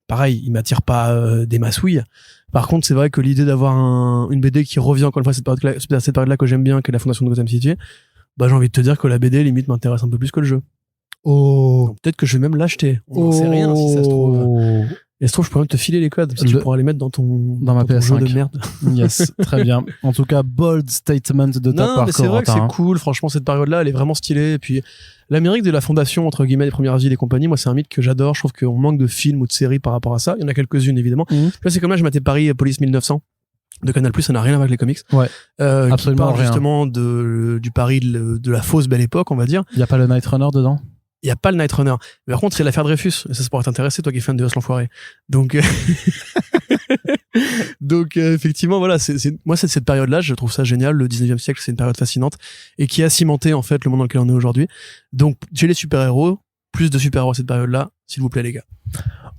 pareil, il m'attire pas des massouilles. Par contre, c'est vrai que l'idée d'avoir une BD qui revient encore une fois cette période-là que j'aime bien, qui est la fondation de Gotham City, j'ai envie de te dire que la BD limite m'intéresse un peu plus que le jeu. Donc, peut-être que je vais même l'acheter. On n'en sait rien si ça se trouve. Et se trouve, je pourrais même te filer les codes. Tu pourras les mettre dans ma PS5 jeu de merde. Yes, très bien. En tout cas, bold statement de ta part. Mais c'est vrai que c'est cool. Franchement, cette période-là, elle est vraiment stylée. Et puis, l'Amérique de la fondation, entre guillemets, des premières villes et compagnie, moi, c'est un mythe que j'adore. Je trouve qu'on manque de films ou de séries par rapport à ça. Il y en a quelques-unes, évidemment. Là, c'est comme là, je m'étais Paris Police 1900. De Canal+, ça n'a rien à voir avec les comics. Ouais. Qui parle justement du Paris de la fausse belle époque, on va dire. Il y a pas le Night Runner dedans? Il y a pas le Night Runner. Mais par contre, il y a l'affaire Dreyfus. Et ça pourrait t'intéresser, toi qui es fan de Os l'Enfoiré. Donc, effectivement, voilà, moi, cette période-là, je trouve ça génial. Le 19e siècle, c'est une période fascinante et qui a cimenté, en fait, le monde dans lequel on est aujourd'hui. Donc, j'ai les super-héros, plus de super-héros à cette période-là, s'il vous plaît, les gars.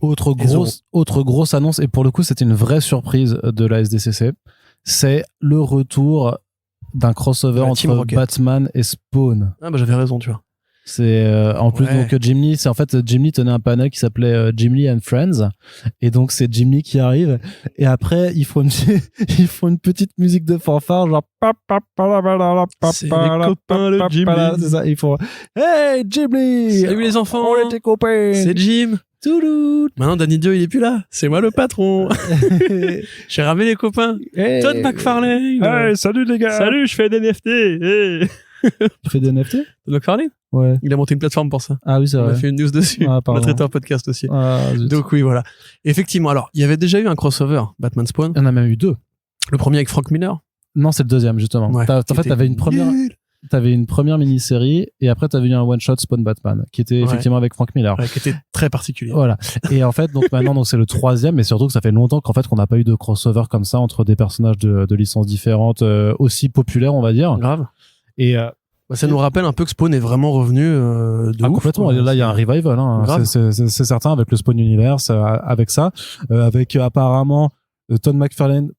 Autre grosse annonce, et pour le coup, c'était une vraie surprise de la SDCC. C'est le retour d'un crossover entre Batman et Spawn. Ah, j'avais raison, tu vois. C'est en plus donc Jim Lee, Jim Lee tenait un panel qui s'appelait Jim Lee and Friends, et donc c'est Jim Lee qui arrive, et après ils font une petite musique de fanfare genre c'est les copains le Jim Lee, c'est ça, ils font hey Jim Lee, salut les enfants, on était copains, c'est Jim. Maintenant Danny Dio il est plus là, c'est moi le patron. J'ai ramené les copains. Todd McFarlane. Hey, salut les gars. Salut, je fais des NFT. Hey. Tu fais des NFT? Todd McFarlane? Ouais. Il a monté une plateforme pour ça. Ah oui, c'est On vrai. a fait une news dessus. Ah, On a pardon. traité un podcast aussi. Ah, zut. Donc oui, voilà. Effectivement, alors, il y avait déjà eu un crossover, Batman Spawn. Il y en a même eu 2. Le premier avec Frank Miller. Non, c'est le deuxième, justement. Ouais, En fait, t'avais une première mini-série et après t'avais eu un one-shot Spawn Batman qui était effectivement avec Frank Miller. Ouais, qui était très particulier. Voilà. Et en fait, donc maintenant, donc c'est le troisième, mais surtout que ça fait longtemps qu'on n'a pas eu de crossover comme ça entre des personnages de licences différentes, aussi populaires, on va dire. Grave. Et ça nous rappelle un peu que Spawn est vraiment revenu de ouf. Complètement. Quoi. Là, il y a un revival. Hein. C'est certain avec le Spawn Universe, avec ça, avec apparemment Todd McFarlane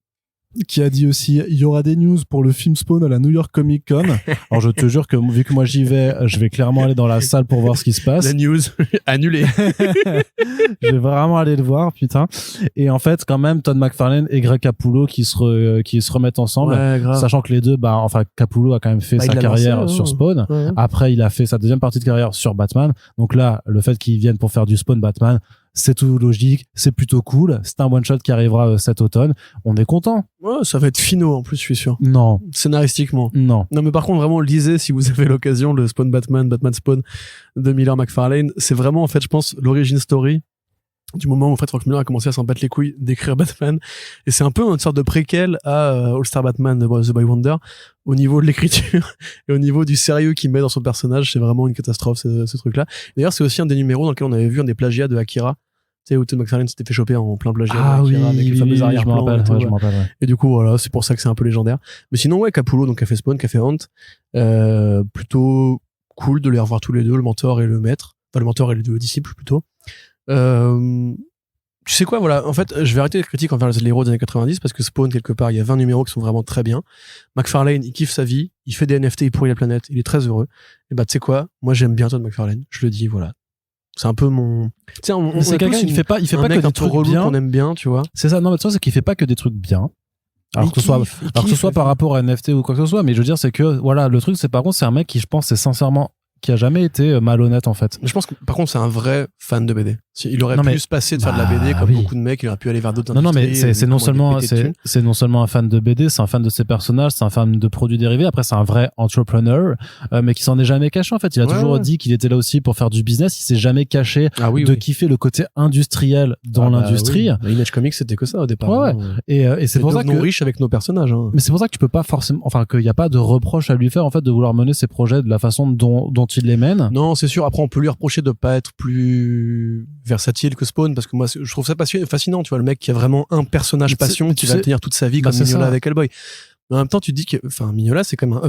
qui a dit aussi il y aura des news pour le film Spawn à la New York Comic Con. Alors je te jure que vu que moi j'y vais, je vais clairement aller dans la salle pour voir ce qui se passe. La news annulée. Je vais vraiment aller le voir, putain. Et en fait, quand même, Todd McFarlane et Greg Capullo qui se remettent ensemble, sachant que les deux, Capullo a quand même fait sa carrière sur Spawn. Ouais. Après, il a fait sa deuxième partie de carrière sur Batman. Donc là, le fait qu'ils viennent pour faire du Spawn Batman, c'est tout logique, c'est plutôt cool. C'est un one shot qui arrivera cet automne. On est content. Ouais, ça va être finaux en plus, je suis sûr. Non. Scénaristiquement. Non. Non, mais par contre, vraiment, lisez si vous avez l'occasion le Spawn Batman Spawn de Miller McFarlane. C'est vraiment, en fait, je pense, l'origin story du moment où Frank Miller a commencé à s'en battre les couilles d'écrire Batman. Et c'est un peu une sorte de préquel à All-Star Batman de The Boy Wonder. Au niveau de l'écriture et au niveau du sérieux qu'il met dans son personnage, c'est vraiment une catastrophe, ce truc-là. D'ailleurs, c'est aussi un des numéros dans lequel on avait vu un des plagiats de Akira. Tu sais, où Todd McFarlane s'était fait choper en plein plagiat de Akira avec les fameux arrière-plans. Je me rappelle. Et du coup, voilà, c'est pour ça que c'est un peu légendaire. Mais sinon, ouais, Capullo, donc, qui a fait Spawn, qui a fait Hunt, plutôt cool de les revoir tous les deux, le mentor et le maître. Enfin, le mentor et les deux disciples, plutôt. Tu sais quoi, voilà, en fait, je vais arrêter les critiques envers les héros des années 90 parce que Spawn, quelque part, il y a 20 numéros qui sont vraiment très bien. McFarlane, il kiffe sa vie, il fait des NFT, il pourrit la planète, il est très heureux. Et bah, tu sais quoi, moi, j'aime bien Todd McFarlane, je le dis, voilà. C'est un peu mon, tu sais, c'est quelqu'un qui fait pas que des trucs bien. Qu'on aime bien, tu vois. C'est ça, non, mais tu vois, c'est qu'il fait pas que des trucs bien. Alors que ce soit par rapport à NFT ou quoi que ce soit, mais je veux dire, c'est que, voilà, le truc, c'est par contre, c'est un mec qui, je pense, c'est sincèrement, qui a jamais été malhonnête en fait. Je pense que par contre c'est un vrai fan de BD. Il aurait pu se passer de faire de la BD comme beaucoup de mecs, il aurait pu aller vers d'autres industries. Non mais c'est non seulement un fan de BD, c'est un fan de ses personnages, c'est un fan de produits dérivés. Après c'est un vrai entrepreneur, mais qui s'en est jamais caché en fait. Il a toujours dit qu'il était là aussi pour faire du business. Il s'est jamais caché de kiffer le côté industriel dans l'industrie. Oui. Image Comics c'était que ça au départ. Ouais. Et c'est pour ça que riche avec nos personnages. Hein. Mais c'est pour ça que tu peux pas forcément, enfin qu'il y a pas de reproche à lui faire en fait de vouloir mener ses projets de la façon dont il les mène. Non, c'est sûr. Après, on peut lui reprocher de pas être plus versatile que Spawn, parce que moi, je trouve ça fascinant. Tu vois, le mec qui a vraiment un personnage passion qui va tenir toute sa vie comme Mignola avec Hellboy. Mais en même temps, tu te dis que, enfin, Mignola, c'est quand même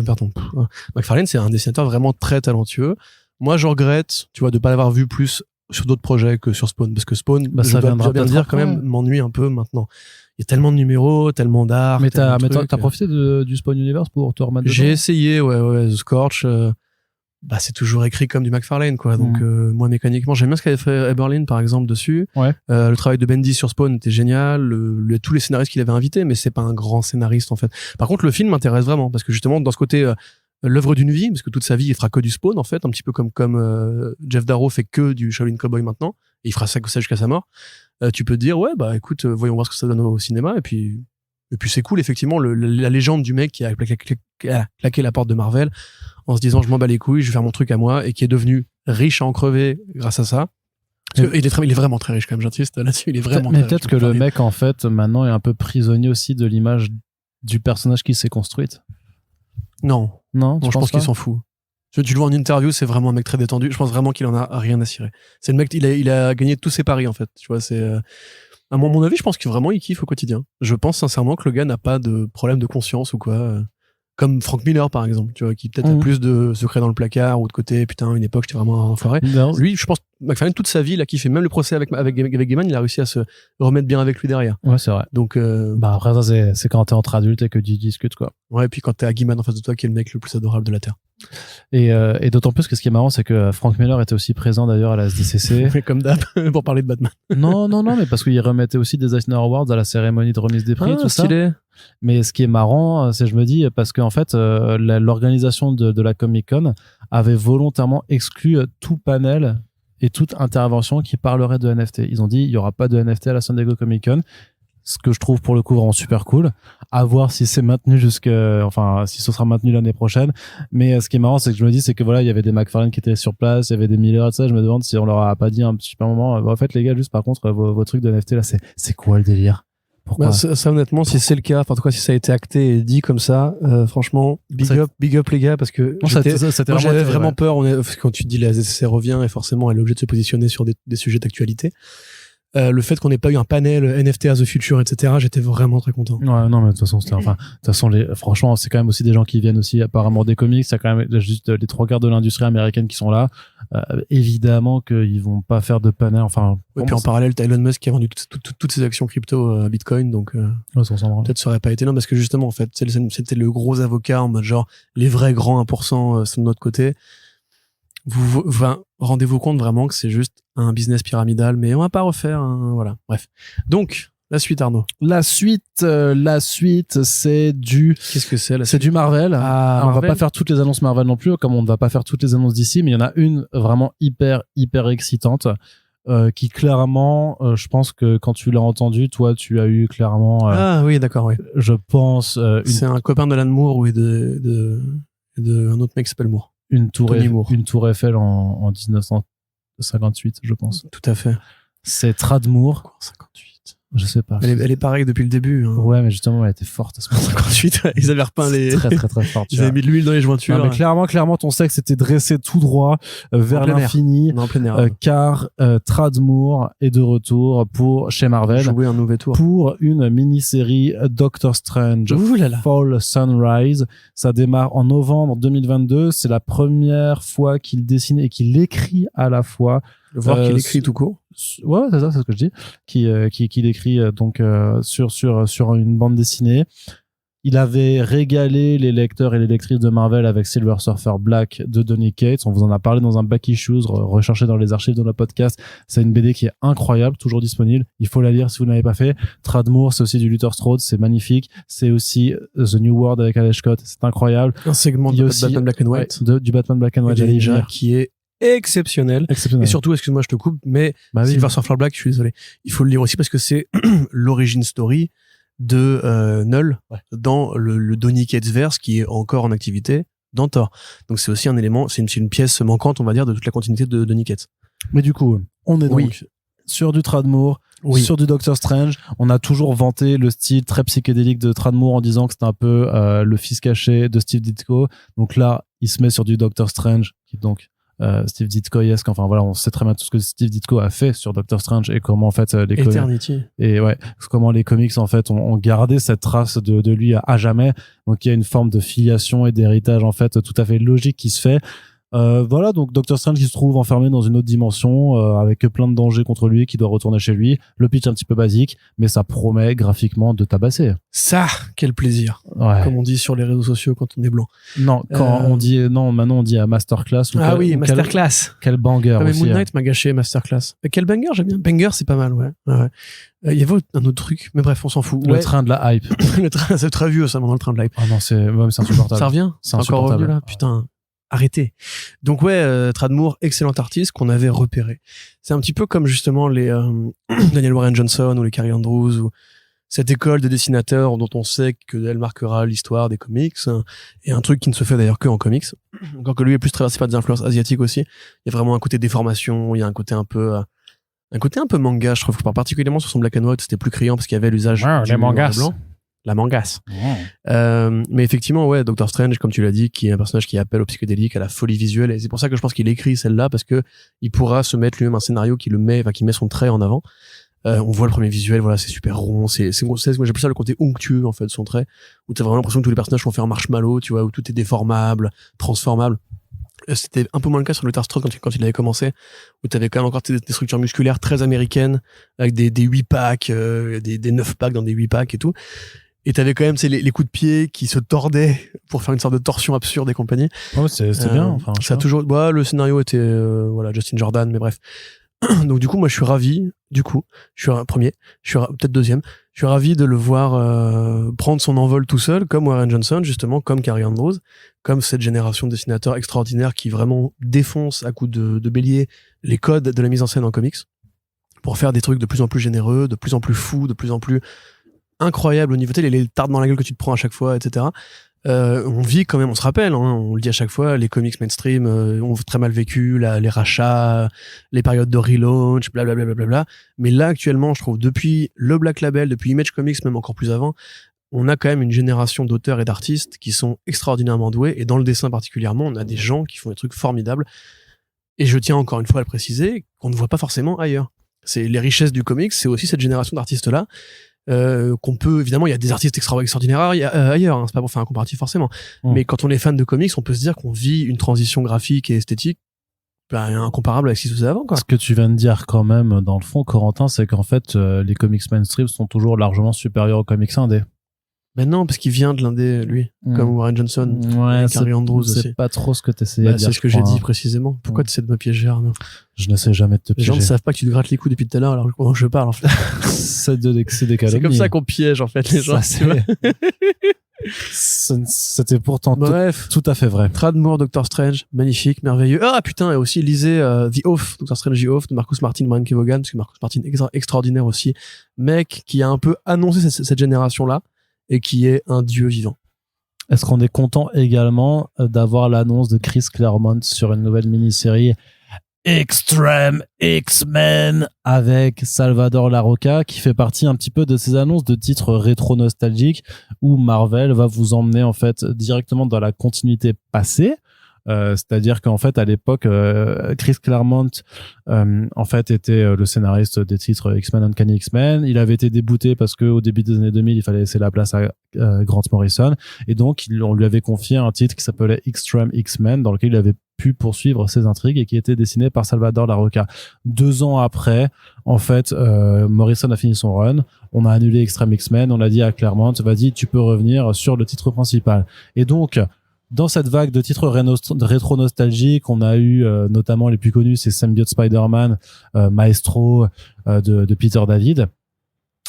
McFarlane, c'est un dessinateur vraiment très talentueux. Moi, je regrette, tu vois, de pas l'avoir vu plus sur d'autres projets que sur Spawn, parce que Spawn, je dois bien dire, quand même, m'ennuie un peu maintenant. Il y a tellement de numéros, tellement d'art. Mais t'as profité du Spawn Universe pour te remettre dedans? J'ai essayé, ouais, The Scorch, c'est toujours écrit comme du McFarlane, quoi. Donc, moi, mécaniquement, j'aime bien ce qu'avait fait Eberlin, par exemple, dessus. Ouais. Le travail de Bendy sur Spawn était génial. Tous les scénaristes qu'il avait invités, mais c'est pas un grand scénariste, en fait. Par contre, le film m'intéresse vraiment, parce que justement, dans ce côté, l'œuvre d'une vie, parce que toute sa vie, il fera que du Spawn, en fait, un petit peu comme Jeff Darrow fait que du Shaolin Cowboy maintenant, et il fera ça jusqu'à sa mort. Tu peux te dire, ouais, écoute, voyons voir ce que ça donne au cinéma, et puis c'est cool, effectivement, la légende du mec qui a claqué la porte de Marvel en se disant je m'en bats les couilles, je vais faire mon truc à moi, et qui est devenu riche à en crever grâce à ça. Parce que il est vraiment très riche quand même, j'insiste là-dessus, il est vraiment mais très peut-être riche, que le mec en fait maintenant est un peu prisonnier aussi de l'image du personnage qu'il s'est construite. Non, je pense qu'il s'en fout. Tu le vois en interview, c'est vraiment un mec très détendu. Je pense vraiment qu'il en a rien à cirer. C'est le mec, il a gagné tous ses paris en fait. Tu vois, c'est à mon avis, je pense que vraiment il kiffe au quotidien. Je pense sincèrement que le gars n'a pas de problème de conscience ou quoi. Comme Frank Miller par exemple, tu vois, qui peut-être a plus de secrets dans le placard ou de côté, putain, une époque j'étais vraiment un enfoiré. Lui, je pense, McFarlane, toute sa vie, il a kiffé. Même le procès avec Gaiman, il a réussi à se remettre bien avec lui derrière. Ouais, c'est vrai. Donc, après ça, c'est quand t'es entre adultes et que tu discutes, quoi. Ouais, et puis quand t'es à Gaiman en face de toi, qui est le mec le plus adorable de la Terre. Et d'autant plus que ce qui est marrant, c'est que Frank Miller était aussi présent d'ailleurs à la SDCC. Mais comme d'hab, pour parler de Batman. Non, mais parce qu'il remettait aussi des Eisner Awards à la cérémonie de remise des prix, tout stylé. Ça. Mais ce qui est marrant, c'est, je me dis, parce qu'en fait, l'organisation de la Comic-Con avait volontairement exclu tout panel et toute intervention qui parlerait de NFT. Ils ont dit, il y aura pas de NFT à la San Diego Comic-Con. ce que je trouve pour le coup vraiment super cool. À voir si c'est maintenu si ce sera maintenu l'année prochaine. Mais ce qui est marrant, c'est que je me dis, c'est que voilà, il y avait des McFarlane qui étaient sur place, il y avait des Miller et ça. Je me demande si on leur a pas dit un petit moment, en fait, les gars, juste par contre, vos trucs de NFT là, c'est quoi le délire? Pourquoi? Ça honnêtement, si c'est le cas, enfin en tout cas si ça a été acté et dit comme ça, franchement, big up les gars, parce que j'avais vraiment peur. Quand tu dis la SDCC revient et forcément elle est obligée de se positionner sur des sujets d'actualité. Le fait qu'on n'ait pas eu un panel NFT as the future, etc., j'étais vraiment très content. Ouais, non, mais de toute façon, franchement, c'est quand même aussi des gens qui viennent aussi apparemment des comics. C'est quand même juste les 3/4 de l'industrie américaine qui sont là. Évidemment qu'ils vont pas faire de panel. Enfin, et puis en parallèle, t'as Elon Musk qui a vendu toutes ses actions crypto à Bitcoin, donc peut-être ça aurait pas été non, parce que justement, en fait, c'était le gros avocat en mode genre les vrais grands 1% sont de notre côté. Rendez-vous compte vraiment que c'est juste un business pyramidal, mais on va pas refaire voilà. Bref. Donc, la suite, Arnaud. La suite, c'est du... Qu'est-ce que c'est, c'est du Marvel. Ah, on Marvel. va pas faire toutes les annonces Marvel non plus, comme on ne va pas faire toutes les annonces d'ici, mais il y en a une vraiment hyper excitante, qui clairement, je pense que quand tu l'as entendu, toi, tu as eu clairement... ah oui, d'accord, oui. Je pense... C'est un copain de Alan Moore et de un autre mec qui s'appelle Moore. Une tour Eiffel en 1958, je pense. Tout à fait. C'est Tradmoor. Quoi, 58. Je sais pas. Elle est pareille depuis le début. Hein. Ouais, mais justement, elle était forte à ce moment-là. 58, ils avaient repeint les... Très forte. Ils avaient mis de l'huile dans les jointures. Non, mais clairement, ton sexe était dressé tout droit vers l'infini. En plein air. Car Tradmoor est de retour chez Marvel. Jouer un nouvel tour. Pour une mini-série Doctor Strange. Fall Sunrise. Ça démarre en novembre 2022. C'est la première fois qu'il dessine et qu'il écrit à la fois. Voir qu'il écrit tout court. Ouais, c'est ça, c'est ce que je dis. Qu'il écrit donc sur une bande dessinée. Il avait régalé les lecteurs et les lectrices de Marvel avec Silver Surfer Black de Donny Cates. On vous en a parlé dans un Back Issues, recherché dans les archives de notre podcast. C'est une BD qui est incroyable, toujours disponible. Il faut la lire si vous ne l'avez pas fait. Tradmoor, c'est aussi du Luther Strode, c'est magnifique. C'est aussi The New World avec Alex Scott, c'est incroyable. Un segment de Batman Black and White. Du Batman Black and White, déjà, qui est exceptionnel. Et surtout, excuse-moi, je te coupe, mais Silver Surfer Black, je suis désolé. Il faut le lire aussi parce que c'est l'origin story de Null dans le Donny Cates verse qui est encore en activité dans Thor. Donc c'est aussi un élément, c'est une pièce manquante, on va dire, de toute la continuité de Donny Cates. Mais du coup, on est donc sur du Tradmoor, sur du Doctor Strange. On a toujours vanté le style très psychédélique de Tradmoor en disant que c'était un peu le fils caché de Steve Ditko. Donc là, il se met sur du Doctor Strange, qui est donc Steve Ditko-esque. Enfin voilà, on sait très bien tout ce que Steve Ditko a fait sur Doctor Strange et comment en fait les Eternity. Et comment les comics en fait ont gardé cette trace de lui à jamais. Donc il y a une forme de filiation et d'héritage en fait tout à fait logique qui se fait. Voilà, donc Doctor Strange qui se trouve enfermé dans une autre dimension avec plein de dangers contre lui, qui doit retourner chez lui. Le pitch un petit peu basique, mais ça promet graphiquement de tabasser. Ça, quel plaisir. Ouais. Comme on dit sur les réseaux sociaux quand on est blanc. Non, maintenant on dit à Masterclass. Masterclass. Quel banger mais aussi. Moon Knight m'a gâché Masterclass. Quel banger, j'aime bien. Banger, c'est pas mal, ouais. Il y avait un autre truc, mais bref, on s'en fout. Le train de la hype. Le train, c'est très vieux ça, maintenant, le train de la hype. Ah non, c'est insupportable. Ça revient. C'est encore revenu là, putain. Arrêtez. Donc Tradmoor, excellent artiste qu'on avait repéré. C'est un petit peu comme justement les Daniel Warren Johnson ou les Carrie Andrews ou cette école de dessinateurs dont on sait qu'elle marquera l'histoire des comics, et un truc qui ne se fait d'ailleurs que en comics. Encore que lui est plus traversé par des influences asiatiques aussi. Il y a vraiment un côté déformation, il y a un côté un peu manga, je trouve, particulièrement sur son Black and White, c'était plus criant parce qu'il y avait l'usage du mangas blanc. La mangasse. Mais effectivement, Doctor Strange, comme tu l'as dit, qui est un personnage qui appelle au psychédélique, à la folie visuelle, et c'est pour ça que je pense qu'il écrit celle-là, parce que il pourra se mettre lui-même un scénario qui met son trait en avant. On voit le premier visuel, voilà, c'est super rond, moi j'appelle ça le côté onctueux, en fait, de son trait, où t'as vraiment l'impression que tous les personnages sont faits en marshmallow, tu vois, où tout est déformable, transformable. C'était un peu moins le cas sur Luther Strode quand il avait commencé, où t'avais quand même encore des structures musculaires très américaines, avec des 8-packs, des 9-packs dans des 8-packs et tout. Et t'avais quand même les coups de pied qui se tordaient pour faire une sorte de torsion absurde et compagnie. Ouais, c'est bien. Enfin, ça a toujours, le scénario était, Justin Jordan, mais bref. Donc du coup, moi, je suis ravi. Du coup, je suis premier, peut-être deuxième. Je suis ravi de le voir prendre son envol tout seul, comme Warren Johnson, justement, comme Carrie Andrews, comme cette génération de dessinateurs extraordinaires qui vraiment défoncent à coups de bélier les codes de la mise en scène en comics pour faire des trucs de plus en plus généreux, de plus en plus fous, de plus en plus incroyables au niveau les tartes dans la gueule que tu te prends à chaque fois, etc. On vit quand même, on se rappelle, hein, on le dit à chaque fois, les comics mainstream ont très mal vécu, les rachats, les périodes de relaunch, blablabla. Mais là, actuellement, je trouve, depuis le Black Label, depuis Image Comics, même encore plus avant, on a quand même une génération d'auteurs et d'artistes qui sont extraordinairement doués, et dans le dessin particulièrement, on a des gens qui font des trucs formidables. Et je tiens encore une fois à le préciser, qu'on ne voit pas forcément ailleurs. C'est les richesses du comics, c'est aussi cette génération d'artistes-là, qu'on peut, évidemment, il y a des artistes extraordinaires ailleurs, hein, c'est pas pour faire un comparatif forcément, mais quand on est fan de comics, on peut se dire qu'on vit une transition graphique et esthétique incomparable avec ce qui se faisait avant, quoi. Ce que tu viens de dire quand même, dans le fond, Corentin, c'est qu'en fait, les comics mainstream sont toujours largement supérieurs aux comics indés. Ben non, parce qu'il vient de l'indé, lui, comme Warren Johnson, Harry Andrews aussi. C'est pas trop ce que t'essayais de dire. C'est ce que j'ai dit précisément. Pourquoi tu essaies de me piéger, Arnaud? Je n'essaie jamais de te piéger. Les gens ne savent pas que tu te grattes les coups depuis tout à l'heure, alors pendant que je parle, en fait. C'est des calomnies. C'est comme ça qu'on piège, en fait, les gens. C'était pourtant bref, tout à fait vrai. Tradmore, Doctor Strange, magnifique, merveilleux. Ah putain, et aussi lisez The Oath, Doctor Strange The Oath de Marcus Martin, Brian Kevogan, parce que Marcus Martin extraordinaire aussi, mec qui a un peu annoncé cette génération-là et qui est un dieu vivant. Est-ce qu'on est content également d'avoir l'annonce de Chris Claremont sur une nouvelle mini-série Extreme X-Men avec Salvador Larroca, qui fait partie un petit peu de ces annonces de titres rétro-nostalgiques où Marvel va vous emmener en fait directement dans la continuité passée. C'est-à-dire qu'en fait à l'époque Chris Claremont en fait était le scénariste des titres X-Men Uncanny X-Men. Il avait été débouté parce que au début des années 2000 il fallait laisser la place à Grant Morrison, et donc on lui avait confié un titre qui s'appelait Extreme X-Men dans lequel il avait pu poursuivre ses intrigues et qui était dessiné par Salvador Larroca. 2 ans après, en fait, Morrison a fini son run, on a annulé Extreme X-Men, on a dit à Claremont, vas-y, tu peux revenir sur le titre principal. Et donc dans cette vague de titres rétro-nostalgiques, on a eu notamment les plus connus, c'est Symbiote Spider-Man, Maestro de Peter David.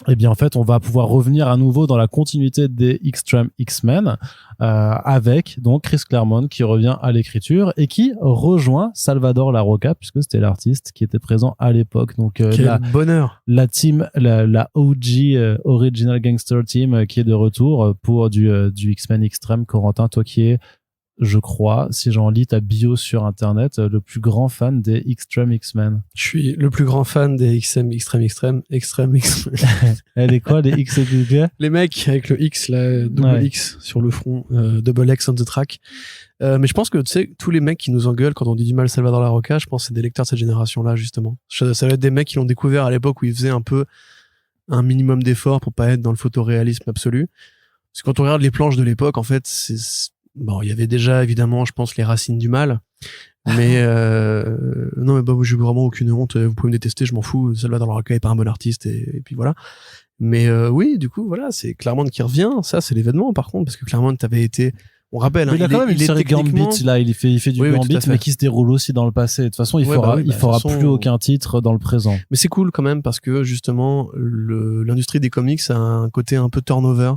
Et bien en fait, on va pouvoir revenir à nouveau dans la continuité des Extreme X-Men avec donc Chris Claremont qui revient à l'écriture et qui rejoint Salvador Larroca, puisque c'était l'artiste qui était présent à l'époque. Donc quel bonheur. La team, la OG Original Gangster Team qui est de retour pour du X-Men Extreme. Corentin, toi qui es, je crois, si j'en lis ta bio sur internet, le plus grand fan des Extreme X-Men. Je suis le plus grand fan des Extreme X-Men. Elle est quoi, les X et les les mecs avec le X, là, double X sur le front, double X on the track. Mais je pense que, tu sais, tous les mecs qui nous engueulent quand on dit du mal Salvador Larroca, je pense que c'est des lecteurs de cette génération-là, justement. Ça doit être des mecs qui l'ont découvert à l'époque où ils faisaient un peu un minimum d'efforts pour pas être dans le photoréalisme absolu. Parce que quand on regarde les planches de l'époque, en fait, bon, il y avait déjà, évidemment, je pense, les racines du mal. Mais, non, mais bah, j'ai vraiment aucune honte. Vous pouvez me détester, je m'en fous. Salvador Larroca est pas un bon artiste et puis voilà. Mais, oui, du coup, voilà, c'est Claremont qui revient. Ça, c'est l'événement, par contre, parce que Claremont avait été, on rappelle, il a quand même une série Gambit, là, il fait du Gambit, mais qui se déroule aussi dans le passé. De toute façon, il fera plus aucun titre dans le présent. Mais c'est cool quand même parce que, justement, l'industrie des comics a un côté un peu turnover.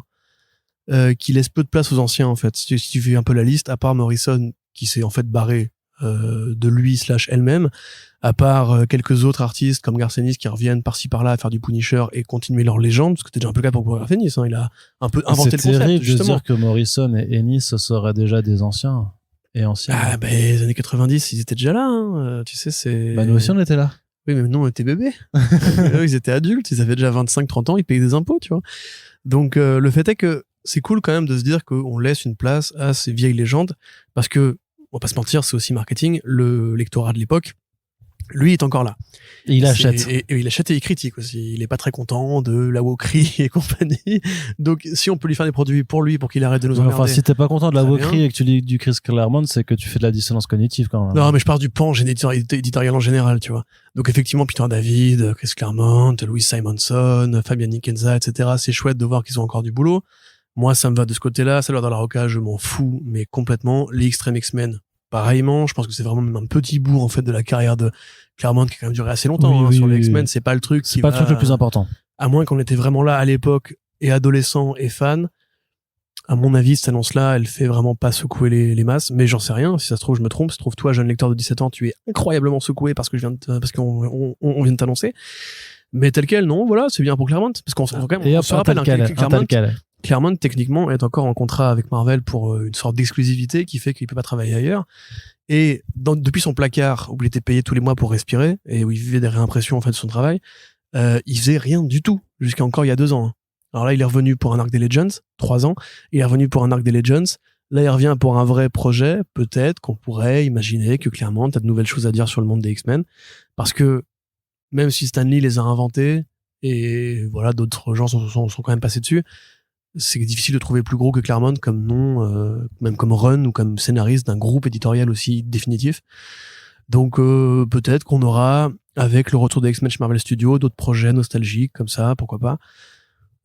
Qui laisse peu de place aux anciens, en fait. Si tu fais un peu la liste, à part Morrison, qui s'est en fait barré de lui / elle-même, à part quelques autres artistes comme Garth Ennis qui reviennent par-ci par-là à faire du Punisher et continuer leur légende, parce que c'était déjà un peu le cas pour Garth Ennis, hein. Il a un peu inventé le concept, terrible justement. de dire que Morrison et Ennis seraient déjà des anciens et anciens. Ah, ben, les années 90, ils étaient déjà là, hein. Tu sais, c'est... Bah, nous aussi, on était là. Oui, mais nous, on était bébés. Eux, ils étaient adultes, ils avaient déjà 25-30 ans, ils payaient des impôts, tu vois. Donc, le fait est que c'est cool quand même de se dire qu'on laisse une place à ces vieilles légendes, parce que, on va pas se mentir, c'est aussi marketing. Le lectorat de l'époque, lui, est encore là. Et il achète. Et il achète et il critique aussi. Il est pas très content de la wokerie et compagnie. Donc, si on peut lui faire des produits pour lui, pour qu'il arrête de nous emmerder. Enfin, si t'es pas content de la wokerie et que tu lis du Chris Claremont, c'est que tu fais de la dissonance cognitive quand même. Non, mais je parle du pan éditorial en général, tu vois. Donc, effectivement, Peter David, Chris Claremont, Louis Simonson, Fabian Nicieza, etc. C'est chouette de voir qu'ils ont encore du boulot. Moi, ça me va de ce côté-là. Salvador Larroca, je m'en fous, mais complètement. Les Extreme X-Men, pareillement. Je pense que c'est vraiment même un petit bout, en fait, de la carrière de Claremont qui a quand même duré assez longtemps, sur les X-Men. C'est pas le truc c'est pas le truc le plus important. À moins qu'on était vraiment là à l'époque et adolescent et fan. À mon avis, cette annonce-là, elle fait vraiment pas secouer les masses, mais j'en sais rien. Si ça se trouve, je me trompe. Si ça se trouve, toi, jeune lecteur de 17 ans, tu es incroyablement secoué parce qu'on vient de t'annoncer. Mais tel quel, non, voilà, c'est bien pour Claremont. Parce qu'on se rappelle, Claremont, techniquement, est encore en contrat avec Marvel pour une sorte d'exclusivité qui fait qu'il peut pas travailler ailleurs. Et depuis son placard, où il était payé tous les mois pour respirer, et où il vivait des réimpressions, en fait, de son travail, il faisait rien du tout, jusqu'à encore il y a 2 ans. Alors là, il est revenu pour un arc des Legends, 3 ans. Il est revenu pour un arc des Legends. Là, il revient pour un vrai projet. Peut-être qu'on pourrait imaginer que Claremont a de nouvelles choses à dire sur le monde des X-Men. Parce que, même si Stan Lee les a inventés, et voilà, d'autres gens sont quand même passés dessus, c'est difficile de trouver plus gros que Claremont comme nom, même comme run ou comme scénariste d'un groupe éditorial aussi définitif. Donc peut-être qu'on aura, avec le retour des X-Men chez Marvel Studios, d'autres projets nostalgiques comme ça, pourquoi pas.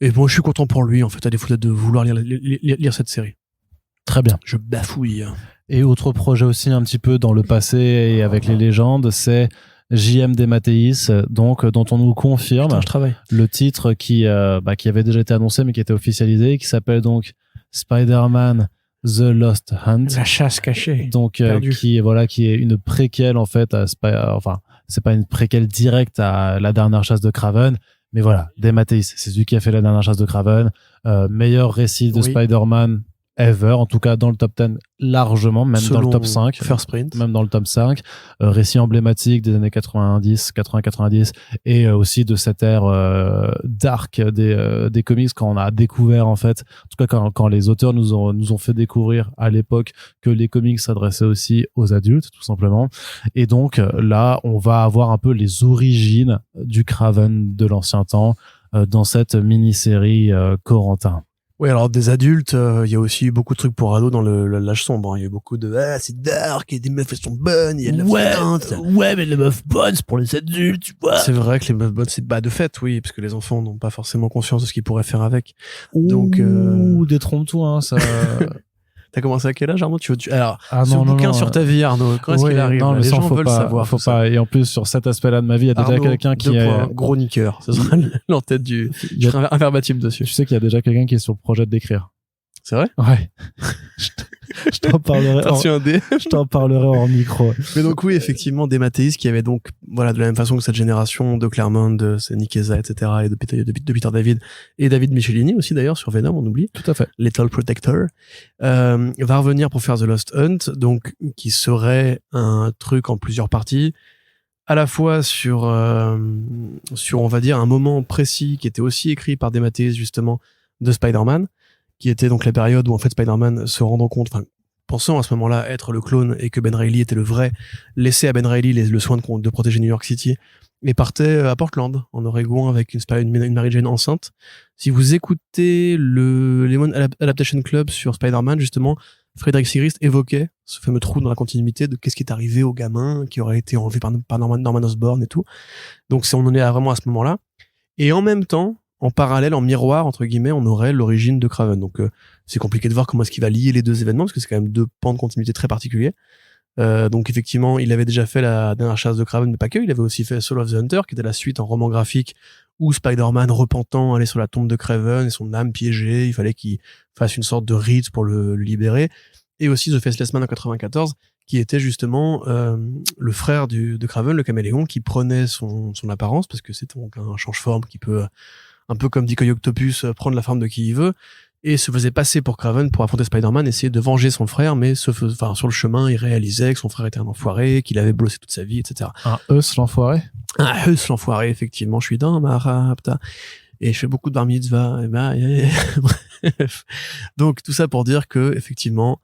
Et moi je suis content pour lui, en fait, à défaut de vouloir lire cette série. Très bien. Je bafouille. Et autre projet aussi un petit peu dans le passé et avec les légendes, c'est J.M. DeMatteis, donc dont on nous confirme le titre qui avait déjà été annoncé mais qui était officialisé, qui s'appelle donc Spider-Man The Lost Hunt. La chasse cachée. Donc qui est une préquelle en fait c'est pas une préquelle directe à la dernière chasse de Kraven, mais voilà, DeMatteis, c'est celui qui a fait la dernière chasse de Kraven, meilleur récit de Spider-Man ever, en tout cas dans le top 10 largement, même dans le top 5, First Print, même dans le top 5, récit emblématique des années 90 et aussi de cette ère dark des comics, quand on a découvert, en fait, en tout cas quand les auteurs nous ont fait découvrir à l'époque que les comics s'adressaient aussi aux adultes, tout simplement. Et donc là on va avoir un peu les origines du Kraven de l'ancien temps dans cette mini-série Corentin. Oui, alors des adultes, il y a aussi beaucoup de trucs pour ados dans l'âge sombre. Il y a beaucoup de c'est dark, et des meufs elles sont bonnes, il y a de la violence. Ouais, mais les meufs bonnes c'est pour les adultes, tu vois. C'est vrai que les meufs bonnes, c'est de fait, oui, parce que les enfants n'ont pas forcément conscience de ce qu'ils pourraient faire avec. Donc détrompe-toi, hein, ça. T'as commencé à quel âge, Arnaud? Alors, bouquin sur ta vie, Arnaud, quand est-ce qu'il arrive? Non, les gens veulent savoir. Faut pas. Et en plus, sur cet aspect-là de ma vie, il y a déjà quelqu'un qui est gros niqueur. Ce sera l'entête du inverbatim dessus. Tu sais qu'il y a déjà quelqu'un qui est sur le projet d'écrire. C'est vrai? Ouais. Je t'en parlerai. Je t'en parlerai en micro. Mais donc oui, effectivement, DeMatteis qui avait donc, voilà, de la même façon que cette génération de Claremont, de Nikeza, etc., et de Peter David, et David Michelini aussi d'ailleurs sur Venom, on oublie. Tout à fait. Little Protector, va revenir pour faire The Lost Hunt, donc qui serait un truc en plusieurs parties, à la fois sur on va dire un moment précis qui était aussi écrit par DeMatteis justement de Spider-Man, qui était donc la période où en fait Spider-Man se rendant compte, pensant à ce moment-là être le clone et que Ben Reilly était le vrai, laissait à Ben Reilly le soin de protéger New York City et partait à Portland, en Oregon, avec une Mary Jane enceinte. Si vous écoutez le Lemon Adaptation Club sur Spider-Man, justement, Frédéric Sigrist évoquait ce fameux trou dans la continuité de qu'est-ce qui est arrivé au gamin qui aurait été enlevé par Norman Osborn et tout. Donc on en est vraiment à ce moment-là. Et en même temps, en parallèle, en miroir, entre guillemets, on aurait l'origine de Kraven. Donc, c'est compliqué de voir comment est-ce qu'il va lier les deux événements, parce que c'est quand même 2 pans de continuité très particuliers. Donc, effectivement, il avait déjà fait la dernière chasse de Kraven, mais pas que. Il avait aussi fait Soul of the Hunter, qui était la suite en roman graphique, où Spider-Man, repentant, allait sur la tombe de Kraven et son âme piégée. Il fallait qu'il fasse une sorte de rite pour le libérer. Et aussi The Faceless Man en 94, qui était justement le frère de Kraven, le caméléon, qui prenait son apparence, parce que c'est donc un change-forme qui peut... un peu comme Decoy Octopus, prendre la forme de qui il veut, et se faisait passer pour Kraven pour affronter Spider-Man, essayer de venger son frère, mais sur le chemin, il réalisait que son frère était un enfoiré, qu'il avait bossé toute sa vie, etc. Un Eus l'enfoiré? Un Eus l'enfoiré, effectivement. Je suis dans ma rapta. Et je fais beaucoup de bar mitzvah. Bref. Donc, tout ça pour dire que, effectivement,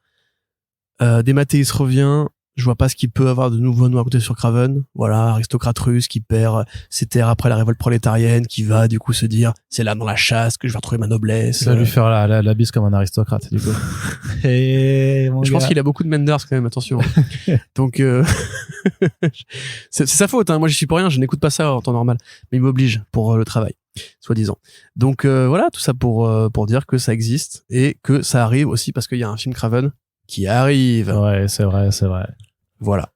DeMatteis revient. Je vois pas ce qu'il peut avoir de nouveau à nous raconter sur Kraven. Voilà, aristocrate russe qui perd ses terres après la révolte prolétarienne, qui va du coup se dire c'est là dans la chasse que je vais retrouver ma noblesse. Il va lui faire la bise comme un aristocrate du coup. Et je pense qu'il a beaucoup de Menders quand même, attention. Donc c'est sa faute, hein. Moi j'y suis pour rien, je n'écoute pas ça en temps normal, mais il m'oblige pour le travail, soi-disant. Donc voilà, tout ça pour dire que ça existe et que ça arrive aussi parce qu'il y a un film Kraven qui arrive. Ouais, c'est vrai. Voilà.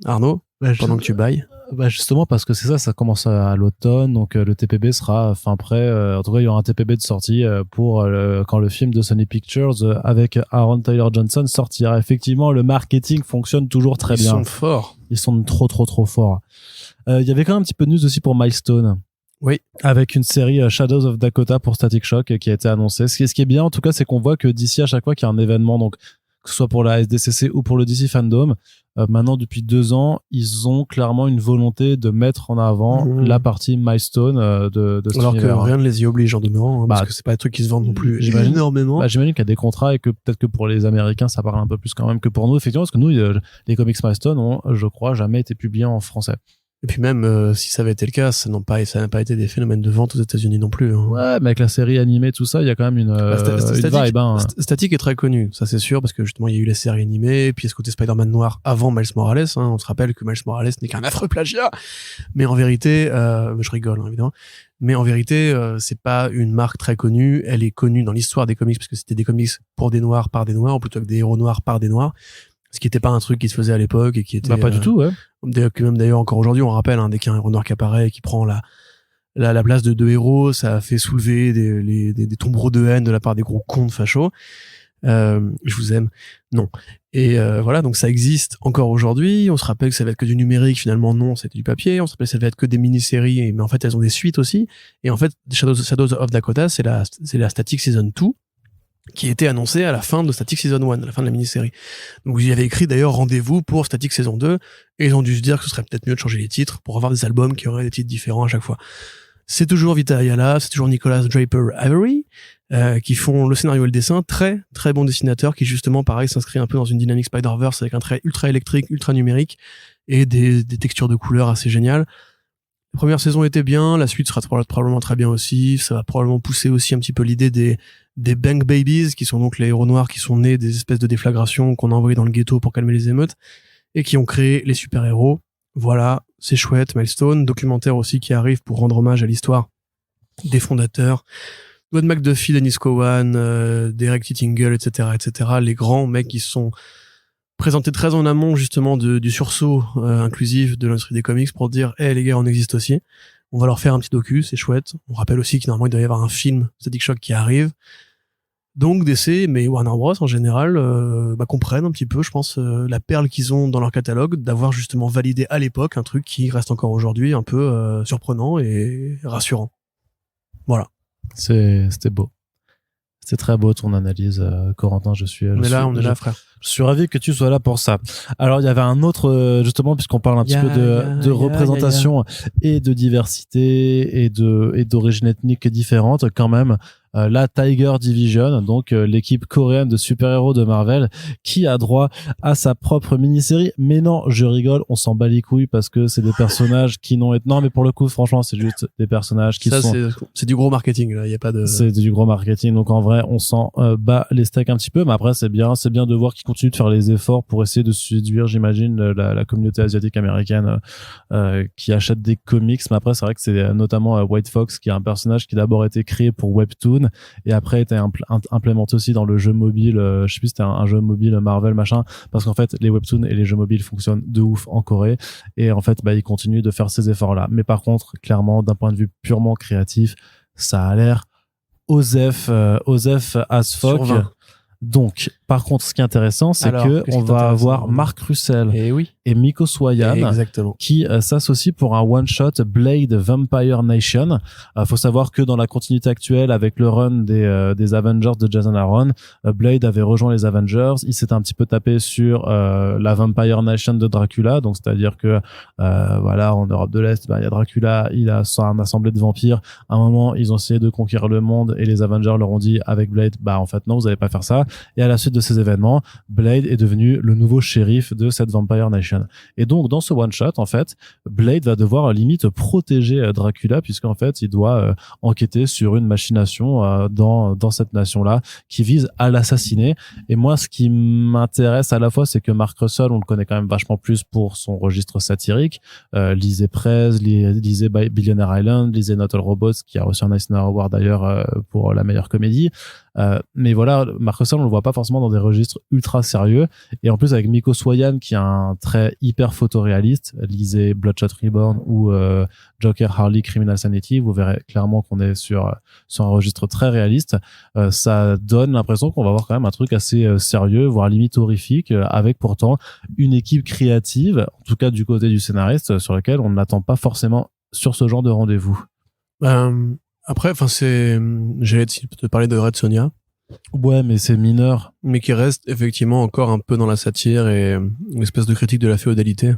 Arnaud, pendant que tu bailles. Justement, parce que c'est ça commence à l'automne, donc le TPB sera fin prêt. En tout cas, il y aura un TPB de sortie pour quand le film de Sony Pictures avec Aaron Taylor Johnson sortira. Effectivement, le marketing fonctionne toujours très bien. Ils sont forts. Ils sont trop forts. Il y avait quand même un petit peu de news aussi pour Milestone. Oui. Avec une série Shadows of Dakota pour Static Shock qui a été annoncée. Ce qui est bien, en tout cas, c'est qu'on voit que DC, à chaque fois qu'il y a un événement, donc, que ce soit pour la SDCC ou pour le DC Fandom, maintenant, depuis 2 ans, ils ont clairement une volonté de mettre en avant la partie milestone de cet Alors univers. que rien ne les y oblige en demeurant, parce que c'est pas des trucs qui se vendent non plus énormément. J'imagine qu'il y a des contrats et que peut-être que pour les Américains, ça parle un peu plus quand même que pour nous, effectivement, parce que nous, les comics milestone ont, je crois, jamais été publiés en français. Et puis même si ça avait été le cas, ça n'a pas été des phénomènes de vente aux États-Unis non plus. Hein. Ouais, mais avec la série animée, tout ça, il y a quand même une vibe. Hein. Static est très connu, ça c'est sûr, parce que justement il y a eu les séries animées, puis il y a ce côté Spider-Man noir avant Miles Morales. Hein. On se rappelle que Miles Morales n'est qu'un affreux plagiat, mais en vérité, je rigole hein, évidemment. Mais en vérité, c'est pas une marque très connue. Elle est connue dans l'histoire des comics parce que c'était des comics pour des noirs par des noirs, plutôt que des héros noirs par des noirs. Ce qui était pas un truc qui se faisait à l'époque et qui était pas du tout, ouais. Même d'ailleurs encore aujourd'hui on rappelle dès qu'il y a un héros noir qui apparaît et qui prend la place de deux héros, ça a fait soulever des tombereaux de haine de la part des gros cons de fachos. Je vous aime. Non. Et voilà, donc ça existe encore aujourd'hui. On se rappelle que ça va être que du numérique, finalement non, c'était du papier. On se rappelle que ça va être que des mini-séries, mais en fait elles ont des suites aussi. Et en fait Shadows of Dakota, c'est la Static Season 2 qui était annoncé à la fin de Static Season 1, à la fin de la mini-série. Donc vous y avez écrit d'ailleurs rendez-vous pour Static Saison 2, et ils ont dû se dire que ce serait peut-être mieux de changer les titres pour avoir des albums qui auraient des titres différents à chaque fois. C'est toujours Vita Ayala, c'est toujours Nicholas Draper Avery, qui font le scénario et le dessin, très très bons dessinateurs, qui justement pareil s'inscrit un peu dans une dynamique Spider-Verse avec un trait ultra électrique, ultra numérique, et des textures de couleurs assez géniales. La première saison était bien, la suite sera probablement très bien aussi, ça va probablement pousser aussi un petit peu l'idée des Bank Babies, qui sont donc les héros noirs qui sont nés des espèces de déflagrations qu'on a envoyées dans le ghetto pour calmer les émeutes, et qui ont créé les super-héros. Voilà, c'est chouette, milestone, documentaire aussi qui arrive pour rendre hommage à l'histoire des fondateurs, Dwayne McDuffie, Dennis Cowan, Derek Tittingle, etc., les grands mecs qui se sont présentés très en amont justement du sursaut inclusif de l'industrie des comics pour dire « Hey les gars, on existe aussi ». On va leur faire un petit docu, c'est chouette. On rappelle aussi qu'il normalement il doit y avoir un film Static Shock qui arrive. Donc DC, mais Warner Bros en général, comprennent un petit peu, je pense, la perle qu'ils ont dans leur catalogue, d'avoir justement validé à l'époque un truc qui reste encore aujourd'hui un peu surprenant et rassurant. Voilà. C'était beau. C'était très beau ton analyse, Corentin. On est là, frère. Je suis ravi que tu sois là pour ça. Alors, il y avait un autre, justement, puisqu'on parle un petit peu de représentation et de diversité et d'origine ethnique différente, quand même. La Tiger Division, donc l'équipe coréenne de super-héros de Marvel, qui a droit à sa propre mini-série. Mais non, je rigole, on s'en bat les couilles parce que c'est des personnages qui n'ont été... Non, mais pour le coup, franchement, c'est juste des personnages qui c'est du gros marketing, là. Il y a pas de... C'est du gros marketing. Donc en vrai, on s'en bat les steaks un petit peu. Mais après, c'est bien de voir qu'ils continuent de faire les efforts pour essayer de séduire, j'imagine, la communauté asiatique américaine qui achète des comics. Mais après, c'est vrai que c'est notamment White Fox, qui est un personnage qui a d'abord été créé pour Webtoon et après était implémenté aussi dans le jeu mobile, je sais plus, c'était un jeu mobile Marvel machin, parce qu'en fait les webtoons et les jeux mobiles fonctionnent de ouf en Corée, et en fait ils continuent de faire ces efforts là. Mais par contre, clairement, d'un point de vue purement créatif, ça a l'air osef as fuck. Donc, par contre, ce qui est intéressant, c'est on va avoir Mark Russell et Miko Swayan qui s'associent pour un one-shot Blade Vampire Nation. Faut savoir que dans la continuité actuelle, avec le run des Avengers de Jason Aaron, Blade avait rejoint les Avengers. Il s'était un petit peu tapé sur la Vampire Nation de Dracula. Donc, c'est-à-dire que en Europe de l'Est, il y a Dracula, il a un assemblée de vampires. À un moment, ils ont essayé de conquérir le monde et les Avengers leur ont dit avec Blade, en fait non, vous n'allez pas faire ça. Et à la suite de ces événements, Blade est devenu le nouveau shérif de cette Vampire Nation. Et donc, dans ce one-shot, en fait, Blade va devoir limite protéger Dracula, puisqu'en fait, il doit enquêter sur une machination dans cette nation-là qui vise à l'assassiner. Et moi, ce qui m'intéresse à la fois, c'est que Mark Russell, on le connaît quand même vachement plus pour son registre satirique. Lisez Prez, lisez Billionaire Island, lisez Not All Robots, qui a reçu un Eisner Award d'ailleurs pour la meilleure comédie. Mais voilà, Mark Russell, on le voit pas forcément dans des registres ultra sérieux. Et en plus, avec Miko Swayan, qui a un trait hyper photoréaliste, lisez Bloodshot Reborn ou Joker Harley Criminal Sanity, vous verrez clairement qu'on est sur un registre très réaliste. Ça donne l'impression qu'on va avoir quand même un truc assez sérieux, voire limite horrifique, avec pourtant une équipe créative, en tout cas du côté du scénariste, sur laquelle on ne l'attend pas forcément sur ce genre de rendez-vous. Après, j'allais te parler de Red Sonja. Ouais, mais c'est mineur. Mais qui reste effectivement encore un peu dans la satire et une espèce de critique de la féodalité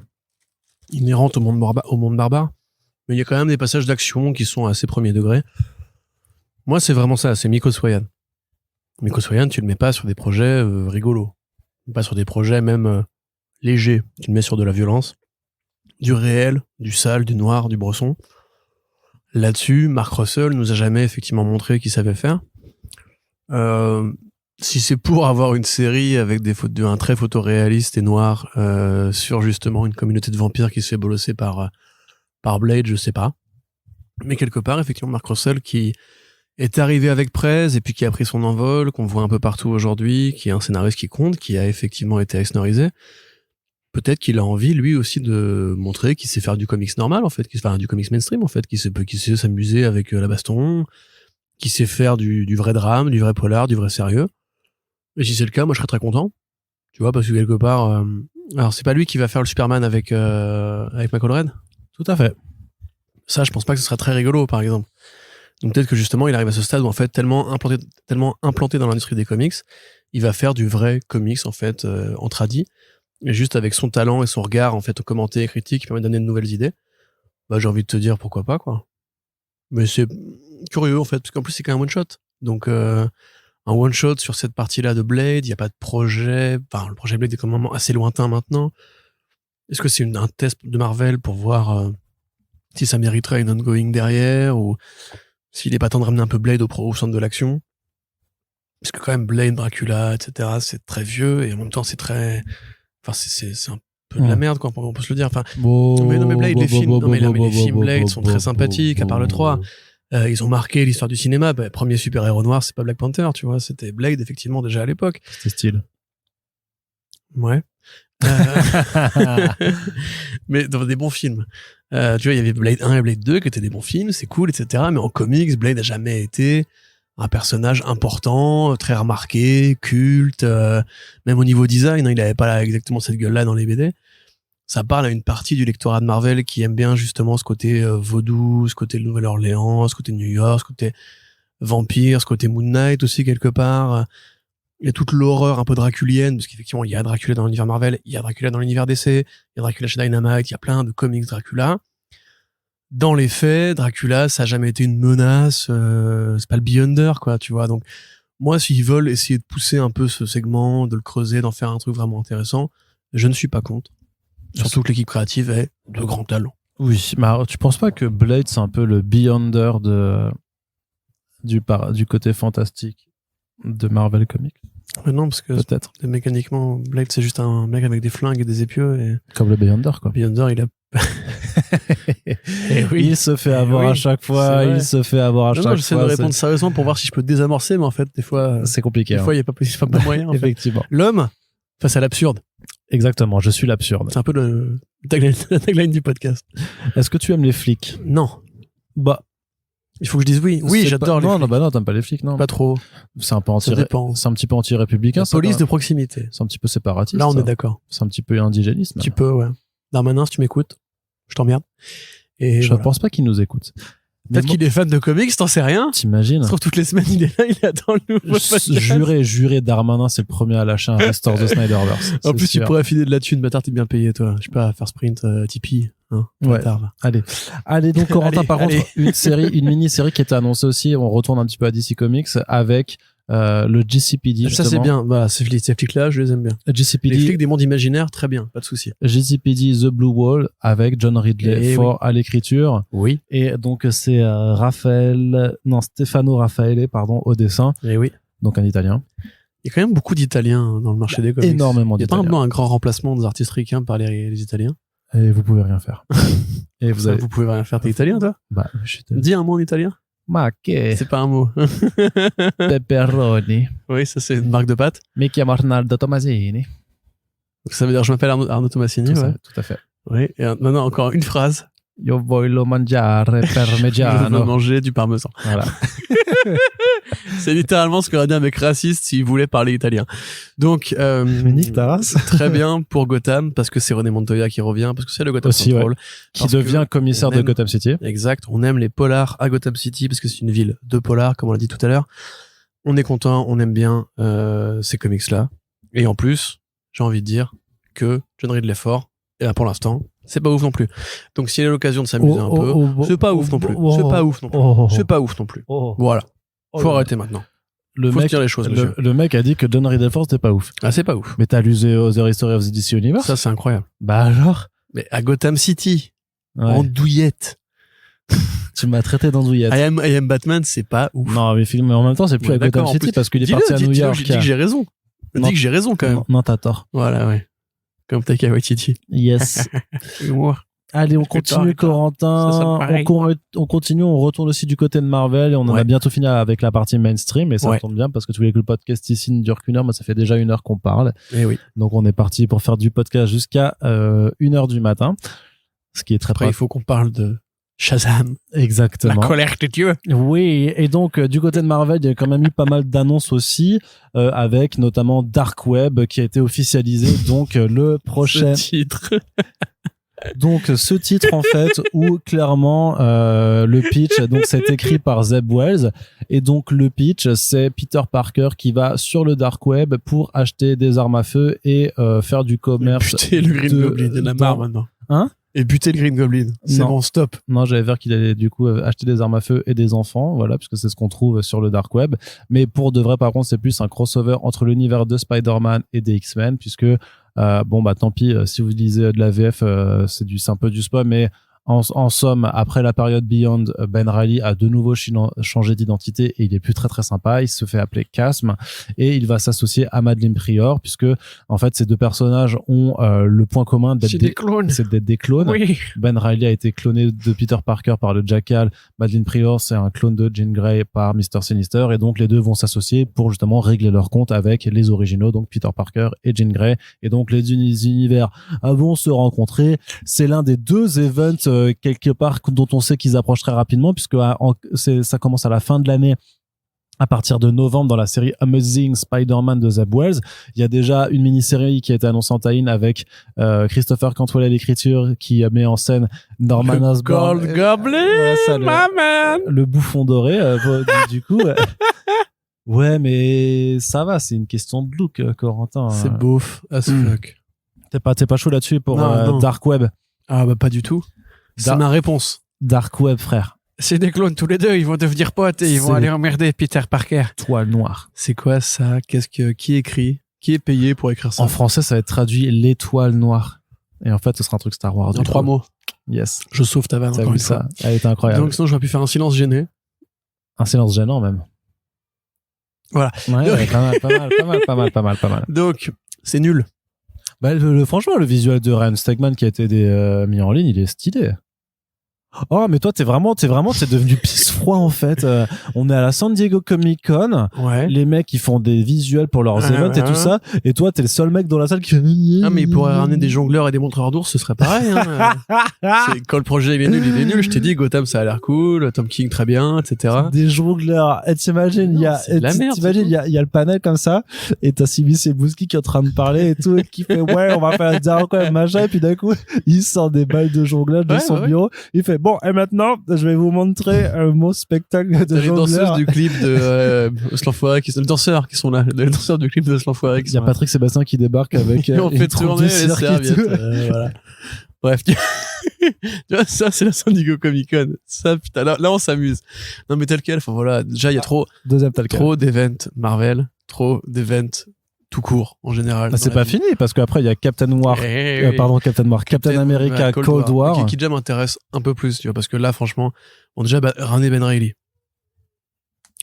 inhérente au monde barbare. Mais il y a quand même des passages d'action qui sont assez premier degré. Moi, c'est vraiment ça, c'est Mikko Soyan. Mikko Soyan, tu le mets pas sur des projets rigolos. Pas sur des projets même légers. Tu le mets sur de la violence, du réel, du sale, du noir, du bresson. Là-dessus, Mark Russell nous a jamais effectivement montré qu'il savait faire. Si c'est pour avoir une série avec un trait photoréaliste et noir sur justement une communauté de vampires qui se fait bolosser par Blade, je sais pas. Mais quelque part, effectivement, Mark Russell qui est arrivé avec Prez et puis qui a pris son envol, qu'on voit un peu partout aujourd'hui, qui est un scénariste qui compte, qui a effectivement été exnorisé. Peut-être qu'il a envie, lui aussi, de montrer qu'il sait faire du comics normal, en fait, du comics mainstream, en fait, qu'il sait s'amuser avec la baston, qui sait faire du vrai drame, du vrai polar, du vrai sérieux. Et si c'est le cas, moi je serais très content. Tu vois, parce que quelque part... Alors c'est pas lui qui va faire le Superman avec Michael Red. Tout à fait. Ça, je pense pas que ce serait très rigolo, par exemple. Donc peut-être que justement, il arrive à ce stade où en fait, tellement implanté dans l'industrie des comics, il va faire du vrai comics, en fait, en tradi. Et juste avec son talent et son regard, en fait, au commenté et critique, qui permet de donner de nouvelles idées. Bah, j'ai envie de te dire pourquoi pas, quoi. Mais c'est curieux, en fait, parce qu'en plus, c'est quand même un one-shot. Donc, un one-shot sur cette partie-là de Blade, il n'y a pas de projet. Enfin, le projet Blade est quand même assez lointain maintenant. Est-ce que c'est un test de Marvel pour voir si ça mériterait une ongoing derrière, ou s'il est pas temps de ramener un peu Blade au centre de l'action? Parce que quand même, Blade, Dracula, etc., c'est très vieux, et en même temps, c'est très... Enfin, c'est un peu de la merde, quoi, on peut se le dire. Enfin, mais Blade, les films Blade sont très sympathiques, à part le 3. Ils ont marqué l'histoire du cinéma. Bah, premier super-héros noir, c'est pas Black Panther, tu vois. C'était Blade, effectivement, déjà à l'époque. C'était style. Ouais. Mais dans des bons films. Tu vois, il y avait Blade 1 et Blade 2 qui étaient des bons films, c'est cool, etc. Mais en comics, Blade a jamais été un personnage important, très remarqué, culte. Même au niveau design, il avait pas exactement cette gueule-là dans les BD. Ça parle à une partie du lectorat de Marvel qui aime bien justement ce côté vaudou, ce côté Nouvelle-Orléans, ce côté New York, ce côté vampire, ce côté Moon Knight aussi quelque part. Il y a toute l'horreur un peu draculienne, parce qu'effectivement, il y a Dracula dans l'univers Marvel, il y a Dracula dans l'univers DC, il y a Dracula chez Dynamite, il y a plein de comics Dracula. Dans les faits, Dracula, ça a jamais été une menace, c'est pas le Beyonder, quoi, tu vois. Donc, moi, s'ils veulent essayer de pousser un peu ce segment, de le creuser, d'en faire un truc vraiment intéressant, je ne suis pas contre. Surtout que l'équipe créative est de grand talent. Oui, mais alors, tu penses pas que Blade, c'est un peu le Beyonder du côté fantastique de Marvel Comics? Mais non, parce que peut-être. Mécaniquement, Blade, c'est juste un mec avec des flingues et des épieux. Et... Comme le Beyonder, quoi. Beyonder, il a... Et oui. Il se fait avoir à chaque fois, il se fait avoir à chaque fois. J'essaie de répondre sérieusement pour voir si je peux désamorcer, mais en fait, des fois... C'est compliqué. Des fois, il n'y a pas de moyen. Effectivement. L'homme face à l'absurde. Exactement, je suis l'absurde. C'est un peu la tagline du podcast. Est-ce que tu aimes les flics? Non. Bah... Il faut que je dise oui. Oui, j'adore les flics. Non, t'aimes pas les flics, non. Pas trop. C'est un peu c'est un petit peu anti-républicain. Police de proximité. C'est un petit peu séparatiste. Là, on est d'accord. C'est un petit peu indigénisme. Un petit peu, ouais. Darmanin, si tu m'écoutes, je t'emmerde. Et je pense pas qu'il nous écoute. Peut-être qu'il est fan de comics, t'en sais rien. T'imagines? Ça se trouve, toutes les semaines, il est là, il attend le nouveau podcast. Juré, Darmanin, c'est le premier à lâcher un Restore the Snyderverse. En plus, tu pourrais filer de la thune, bâtard, t'es bien payé, toi. Je sais pas, faire sprint, Tipeee. Hein, ouais. Allez, donc Corentin, par contre, une mini-série qui était annoncée aussi. On retourne un petit peu à DC Comics avec le GCPD. Ça, c'est bien. Voilà, ces flics-là, je les aime bien. GCPD, les flics des mondes imaginaires, très bien, pas de souci. GCPD The Blue Wall avec John Ridley à l'écriture. Oui. Et donc, c'est Stefano Raffaele, au dessin. Et oui. Donc, un Italien. Il y a quand même beaucoup d'Italiens dans le marché des comics. Énormément d'Italiens. Il y a pas un grand remplacement des artistes ricains par les Italiens. Et vous pouvez rien faire. Et vous pouvez rien faire. T'es italien, toi? Bah, dis un mot en italien. Ma che? C'est pas un mot. Pepperoni. Oui, ça c'est une marque de pâtes. Mi chiamo Arnaldo Tomasini. Donc ça veut dire je m'appelle Arnaud Tomasini. Tout à fait. Oui. Et maintenant encore une phrase. Io voglio mangiare parmigiano. Je veux manger du parmesan. Voilà. C'est littéralement ce qu'aurait dit un mec raciste s'il voulait parler italien. Donc, Nick Taras. très bien pour Gotham, parce que c'est René Montoya qui revient, parce que c'est le Gotham Aussi, Central. ouais. Qui devient commissaire de Gotham City. Exact. On aime les polars à Gotham City, parce que c'est une ville de polars, comme on l'a dit tout à l'heure. On est content, on aime bien ces comics-là. Et en plus, j'ai envie de dire que John Ridley Ford, et là pour l'instant, c'est pas ouf non plus. Donc s'il y a l'occasion de s'amuser un peu, c'est pas ouf non plus. C'est pas ouf non plus. C'est pas ouf non plus. Voilà. Faut arrêter maintenant. Faut se dire les choses, monsieur. Le mec a dit que John Ridley Ford c'était pas ouf. Ah, c'est pas ouf. Mais t'as lu The History of the DC Universe? Ça, c'est incroyable. Bah alors? Mais à Gotham City, Ouais. en douillette. Tu m'as traité d'andouillette. I am Batman, c'est pas ouf. Non, mais en même temps, c'est plus Ouais, à Gotham d'accord, en City plus. parce qu'il est Dis-le, parti à New York. je dis que j'ai raison. Je Non. dis que j'ai raison quand même. Non, t'as tort. Voilà, ouais. Comme Taika Waititi. Yes. Humour. Allez, on continue, Corentin. Ça sonne pareil. On continue, on retourne aussi du côté de Marvel et on en a bientôt fini avec la partie mainstream et ça tombe bien parce que tu voulais que le podcast ici ne dure qu'1 heure, mais ça fait déjà 1 heure qu'on parle. Eh oui. Donc on est parti pour faire du podcast jusqu'à 1h du matin. Ce qui est très Après, il faut qu'on parle de Shazam. Exactement. La colère de Dieu. Oui, et donc du côté de Marvel, il y a quand même eu pas mal d'annonces aussi, avec notamment Dark Web qui a été officialisé, donc le prochain Ce titre. Donc ce titre en fait où clairement le pitch, donc c'est écrit par Zeb Wells et donc le pitch c'est Peter Parker qui va sur le Dark Web pour acheter des armes à feu et faire du commerce. Buter le Green Goblin, il y en a marre maintenant. Hein? Et buter le Green Goblin. C'est Non. bon, stop. Non, j'allais dire qu'il allait du coup acheter des armes à feu et des enfants, voilà, puisque c'est ce qu'on trouve sur le Dark Web. Mais pour de vrai, par contre, c'est plus un crossover entre l'univers de Spider-Man et des X-Men, puisque bon bah tant pis si vous lisez de la VF, c'est un peu du spoil, mais en somme, après la période Beyond, Ben Reilly a de nouveau changé d'identité et il est plus très très sympa. Il se fait appeler Chasm et il va s'associer à Madeline Pryor puisque en fait ces deux personnages ont le point commun d'être des clones. C'est d'être des clones. Oui. Ben Reilly a été cloné de Peter Parker par le Jackal. Madeline Pryor c'est un clone de Jean Grey par Mr. Sinister et donc les deux vont s'associer pour justement régler leur compte avec les originaux, donc Peter Parker et Jean Grey. Et donc les univers vont se rencontrer. C'est l'un des deux events quelque part dont on sait qu'ils approchent très rapidement puisque ça commence à la fin de l'année. À partir de novembre, dans la série Amazing Spider-Man de Zeb Wells, il y a déjà une mini-série qui a été annoncée en tie-in avec Christopher Cantwell à l'écriture qui met en scène Norman Osborn. Gold Goblin, le bouffon doré, du coup. Ouais, mais ça va, c'est une question de look, Corentin. C'est beauf as fuck. T'es pas chaud là-dessus pour non. Dark Web? Ah bah pas du tout. C'est ma réponse. Dark Web, frère. C'est des clones tous les deux, ils vont devenir potes et ils vont aller emmerder Peter Parker. Toile noire. C'est quoi ça? Qui écrit? Qui est payé pour écrire ça? En français, ça va être traduit l'étoile noire. Et en fait, ce sera un truc Star Wars. En 3 mots. Yes. Je sauve ta vanne encore une fois. Elle était incroyable. Donc sinon, j'aurais pu faire un silence gêné. Un silence gênant même. Voilà. Ouais, pas mal. Donc, c'est nul. Bah, franchement, le visuel de Ryan Stegman qui a été mis en ligne, il est stylé. Oh, mais toi, t'es devenu pisse froid, en fait. On est à la San Diego Comic Con. Ouais. Les mecs, ils font des visuels pour leurs events et tout ça. Et toi, t'es le seul mec dans la salle qui fait... Ah, mais il pourrait ramener des jongleurs et des montreurs d'ours, ce serait pareil, hein. Quand le projet il est nul. Je t'ai dit, Gotham, ça a l'air cool, Tom King, très bien, etc. Des jongleurs. Et t'imagines, il y a le panel comme ça. Et t'as Sylvie Sebouski qui est en train de parler et tout, et qui fait, ouais, on va faire un Dark Web, machin. Et puis d'un coup, il sort des balles de jonglage de son bureau. Il fait, bon, et maintenant, je vais vous montrer un beau spectacle de jongleurs. Les danseuses du clip de l'enfoiré les danseurs qui sont là, les danseurs du clip de l'enfoiré. Il y a Patrick Sébastien qui débarque avec on fait tourner les serviettes. Voilà. Bref, tu vois, ça c'est la San Diego Comic Con. Ça, putain, là on s'amuse. Non mais tel quel, enfin voilà, déjà il y a trop d'events Marvel, trop d'events tout court en général. Ah, c'est pas fini parce qu'après il y a Captain America Cold War qui déjà m'intéresse un peu plus, tu vois, parce que là franchement, bon déjà ramener Ben Reilly.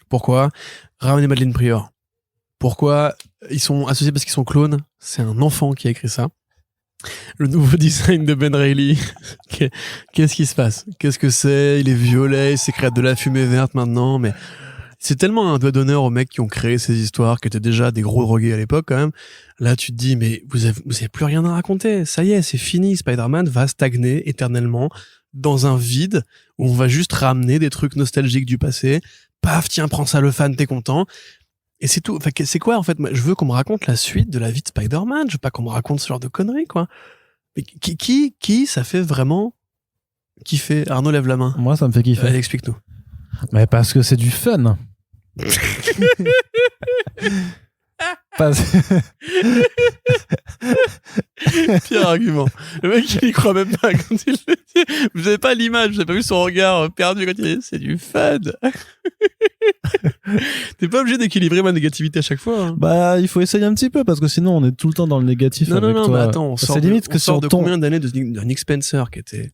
Pourquoi ramener Madeline Pryor? Pourquoi ils sont associés parce qu'ils sont clones? C'est un enfant qui a écrit ça. Le nouveau design de Ben Reilly, qu'est-ce qui se passe? Qu'est-ce que c'est? Il est violet, il sécrète de la fumée verte maintenant, mais C'est tellement un doigt d'honneur aux mecs qui ont créé ces histoires, qui étaient déjà des gros drogués à l'époque quand même. Là, tu te dis, mais vous avez plus rien à raconter. Ça y est, c'est fini. Spider-Man va stagner éternellement dans un vide où on va juste ramener des trucs nostalgiques du passé. Paf, tiens, prends ça le fan, t'es content. Et c'est tout. Enfin, c'est quoi en fait? Moi, je veux qu'on me raconte la suite de la vie de Spider-Man. Je veux pas qu'on me raconte ce genre de conneries, quoi. Mais qui ça fait vraiment kiffer? Arnaud, lève la main. Moi, ça me fait kiffer. Allez, explique-nous. Mais parce que c'est du fun. Pire argument. Le mec, il y croit même pas quand il le dit. Vous avez pas l'image, vous avez pas vu son regard perdu quand il dit c'est du fun. T'es pas obligé d'équilibrer ma négativité à chaque fois. Hein. Bah, il faut essayer un petit peu parce que sinon on est tout le temps dans le négatif. Non, avec non, toi. mais attends, on sort limite que sort de ton combien d'années de Nick Spencer qui était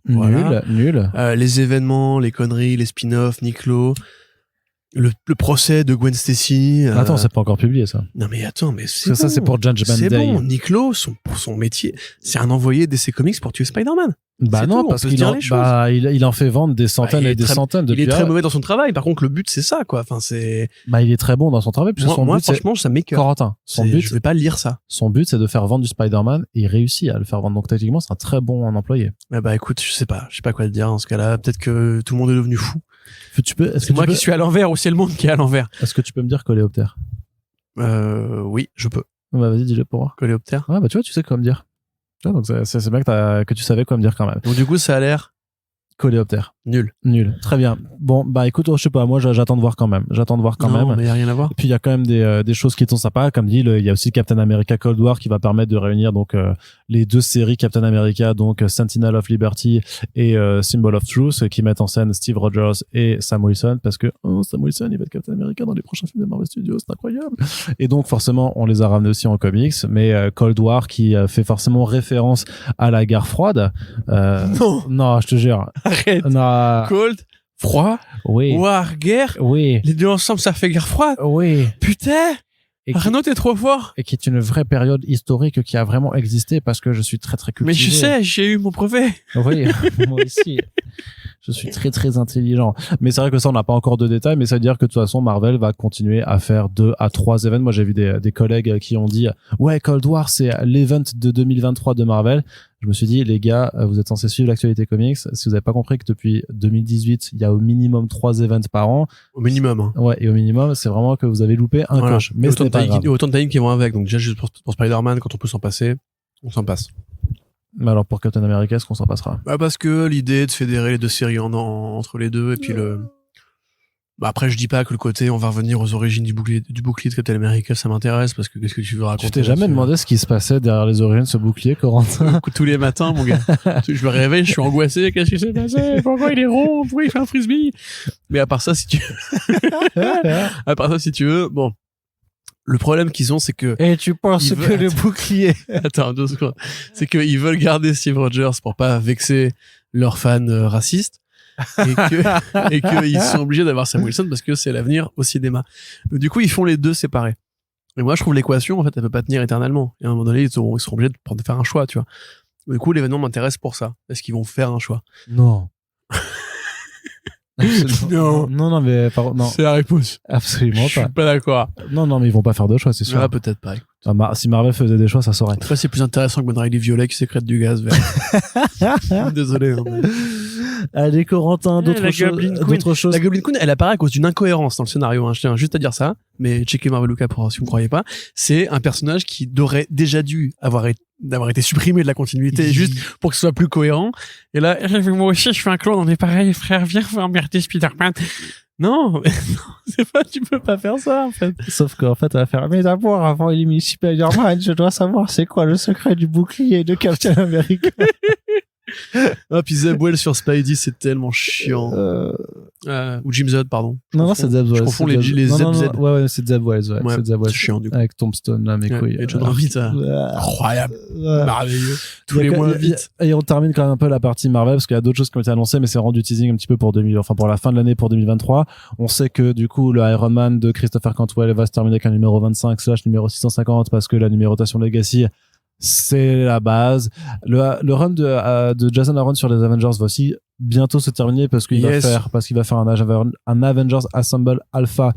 nul. Les événements, les conneries, les spin-offs, Nick Lowe, le procès de Gwen Stacy. Attends, c'est pas encore publié ça. Non mais attends, mais Ça, c'est pour Judgment Day. C'est bon, Nick Lowe, pour son métier, c'est un envoyé d'essai comics pour tuer Spider-Man. Bah C'est non, tout, parce on peut se qu'il dire en, les choses. bah, il en fait vendre des centaines il est et des très- centaines Il depuis. est très mauvais dans son travail. Par contre, le but c'est ça, quoi. Enfin, c'est. Bah, il est très bon dans son travail. Puisque Moi, son but, franchement, ça c'est m'écoeure. Corentin. Son Je vais pas lire ça. but, c'est de faire vendre du Spider-Man et il réussit à le faire vendre. Donc, techniquement, c'est un très bon employé. Bah écoute, je sais pas quoi te dire dans ce cas-là. Peut-être que tout le monde est devenu fou. Est-ce C'est moi qui suis à l'envers ou c'est le monde qui est à l'envers. Est-ce que tu peux me dire coléoptère? Oui, je peux. Bah, vas-y, dis-le pour voir. Coléoptère. Ouais, bah, tu vois, tu sais quoi me dire. Tu vois, donc, c'est bien que tu savais quoi me dire quand même. Donc du coup, ça a l'air Coléoptère. nul. Très bien. Bon, bah, écoute, je sais pas, moi, j'attends de voir quand même. Non, mais y a rien à voir. Et puis il y a quand même des choses qui sont sympas, comme dit, il y a aussi Captain America Cold War qui va permettre de réunir donc les deux séries Captain America, donc Sentinel of Liberty et Symbol of Truth, qui mettent en scène Steve Rogers et Sam Wilson, parce que Sam Wilson il va être Captain America dans les prochains films de Marvel Studios, c'est incroyable. Et donc forcément on les a ramenés aussi en comics, mais Cold War qui fait forcément référence à la guerre froide. Non, je te jure. Arrête. Non. Cold, froid, Oui. war, guerre. Oui. Les deux ensemble, ça fait guerre froide. Oui. Putain. Et qui, Arnaud, t'es trop fort. et qui est une vraie période historique qui a vraiment existé parce que je suis très très cultivé. Mais je sais, j'ai eu mon brevet. Oui, moi aussi. Je suis très très intelligent. Mais c'est vrai que ça, on n'a pas encore de détails, mais ça veut dire que de toute façon, Marvel va continuer à faire 2 à 3 événements. Moi, j'ai vu des collègues qui ont dit, ouais, Cold War, c'est l'event de 2023 de Marvel. Je me suis dit, les gars, vous êtes censés suivre l'actualité comics. Si vous n'avez pas compris que depuis 2018, il y a au minimum 3 events par an. Au minimum. Hein. Ouais, et au minimum, c'est vraiment que vous avez loupé un Voilà. coche. Mais Et ce n'est pas grave. autant de timing qui vont avec. Donc déjà, juste pour Spider-Man, quand on peut s'en passer, on s'en passe. Mais alors, pour Captain America, est-ce qu'on s'en passera? Bah parce que l'idée de fédérer les deux séries entre les deux, et puis bah après, je dis pas que le côté on va revenir aux origines du bouclier de Captain America, ça m'intéresse, parce que qu'est-ce que tu veux raconter? Tu t'es jamais demandé ce qui se passait derrière les origines de ce bouclier, Corentin? Tous les matins, mon gars. Je me réveille, je suis angoissé. Qu'est-ce qui s'est passé? Pourquoi il est rond? Pourquoi il fait un frisbee? Mais à part ça, si tu veux, bon. Le problème qu'ils ont, c'est que... Et tu penses Il que veut- le bouclier... Attends, 2 secondes. C'est qu'ils veulent garder Steve Rogers pour pas vexer leurs fans racistes. Et qu'ils sont obligés d'avoir Sam Wilson parce que c'est l'avenir au cinéma. Donc, du coup, ils font les deux séparés. Et moi, je trouve l'équation, en fait, elle peut pas tenir éternellement. Et à un moment donné, ils seront obligés de faire un choix, tu vois. Du coup, l'événement m'intéresse pour ça. Est-ce qu'ils vont faire un choix? Non. Non. Non, mais non. C'est la réponse. Absolument Je suis pas. pas d'accord. Non, mais ils vont pas faire de choix, c'est sûr. Ah, peut-être pas. Si Marvel faisait des choix, ça saurait. Après, c'est plus intéressant que Ben Riley violet qui sécrète du gaz vert. Désolé. Hein, mais... Allez, Corentin, La Goblin Queen. d'autres choses. La Goblin Queen, elle apparaît à cause d'une incohérence dans le scénario. Hein. Je tiens juste à dire ça. Mais checkez Marveluka pour si vous ne croyez pas. C'est un personnage qui aurait déjà dû d'avoir été supprimé de la continuité juste pour que ce soit plus cohérent. Et là, moi aussi, je fais un clone. On est pareil, frère. Viens, on va emmerder Spider-Man. Non, c'est pas, tu peux pas faire ça, en fait. Sauf qu'en fait, elle va faire, mais d'abord, avant d'éliminer Spider-Man, je dois savoir c'est quoi le secret du bouclier de Captain America. Ah, puis Zeb Wells sur Spidey, c'est tellement chiant. Ou Jim Zod, pardon. Non, c'est Zeb Wells. Je confonds les non, ZZ. Ouais, c'est Zeb Wells, ouais. C'est Zeb Wells. C'est chiant, du coup. Avec Tombstone, là, mes couilles. Et John Romita. Incroyable. Merveilleux. Tous les mois, vite. Et on termine quand même un peu la partie Marvel, parce qu'il y a d'autres choses qui ont été annoncées, mais c'est rendu teasing un petit peu pour pour la fin de l'année, pour 2023. On sait que, du coup, le Iron Man de Christopher Cantwell va se terminer avec un numéro 25/numéro 650, parce que la numérotation Legacy C'est la base. Le run de Jason Aaron sur les Avengers va aussi bientôt se terminer parce qu'il va faire un Avengers Assemble Alpha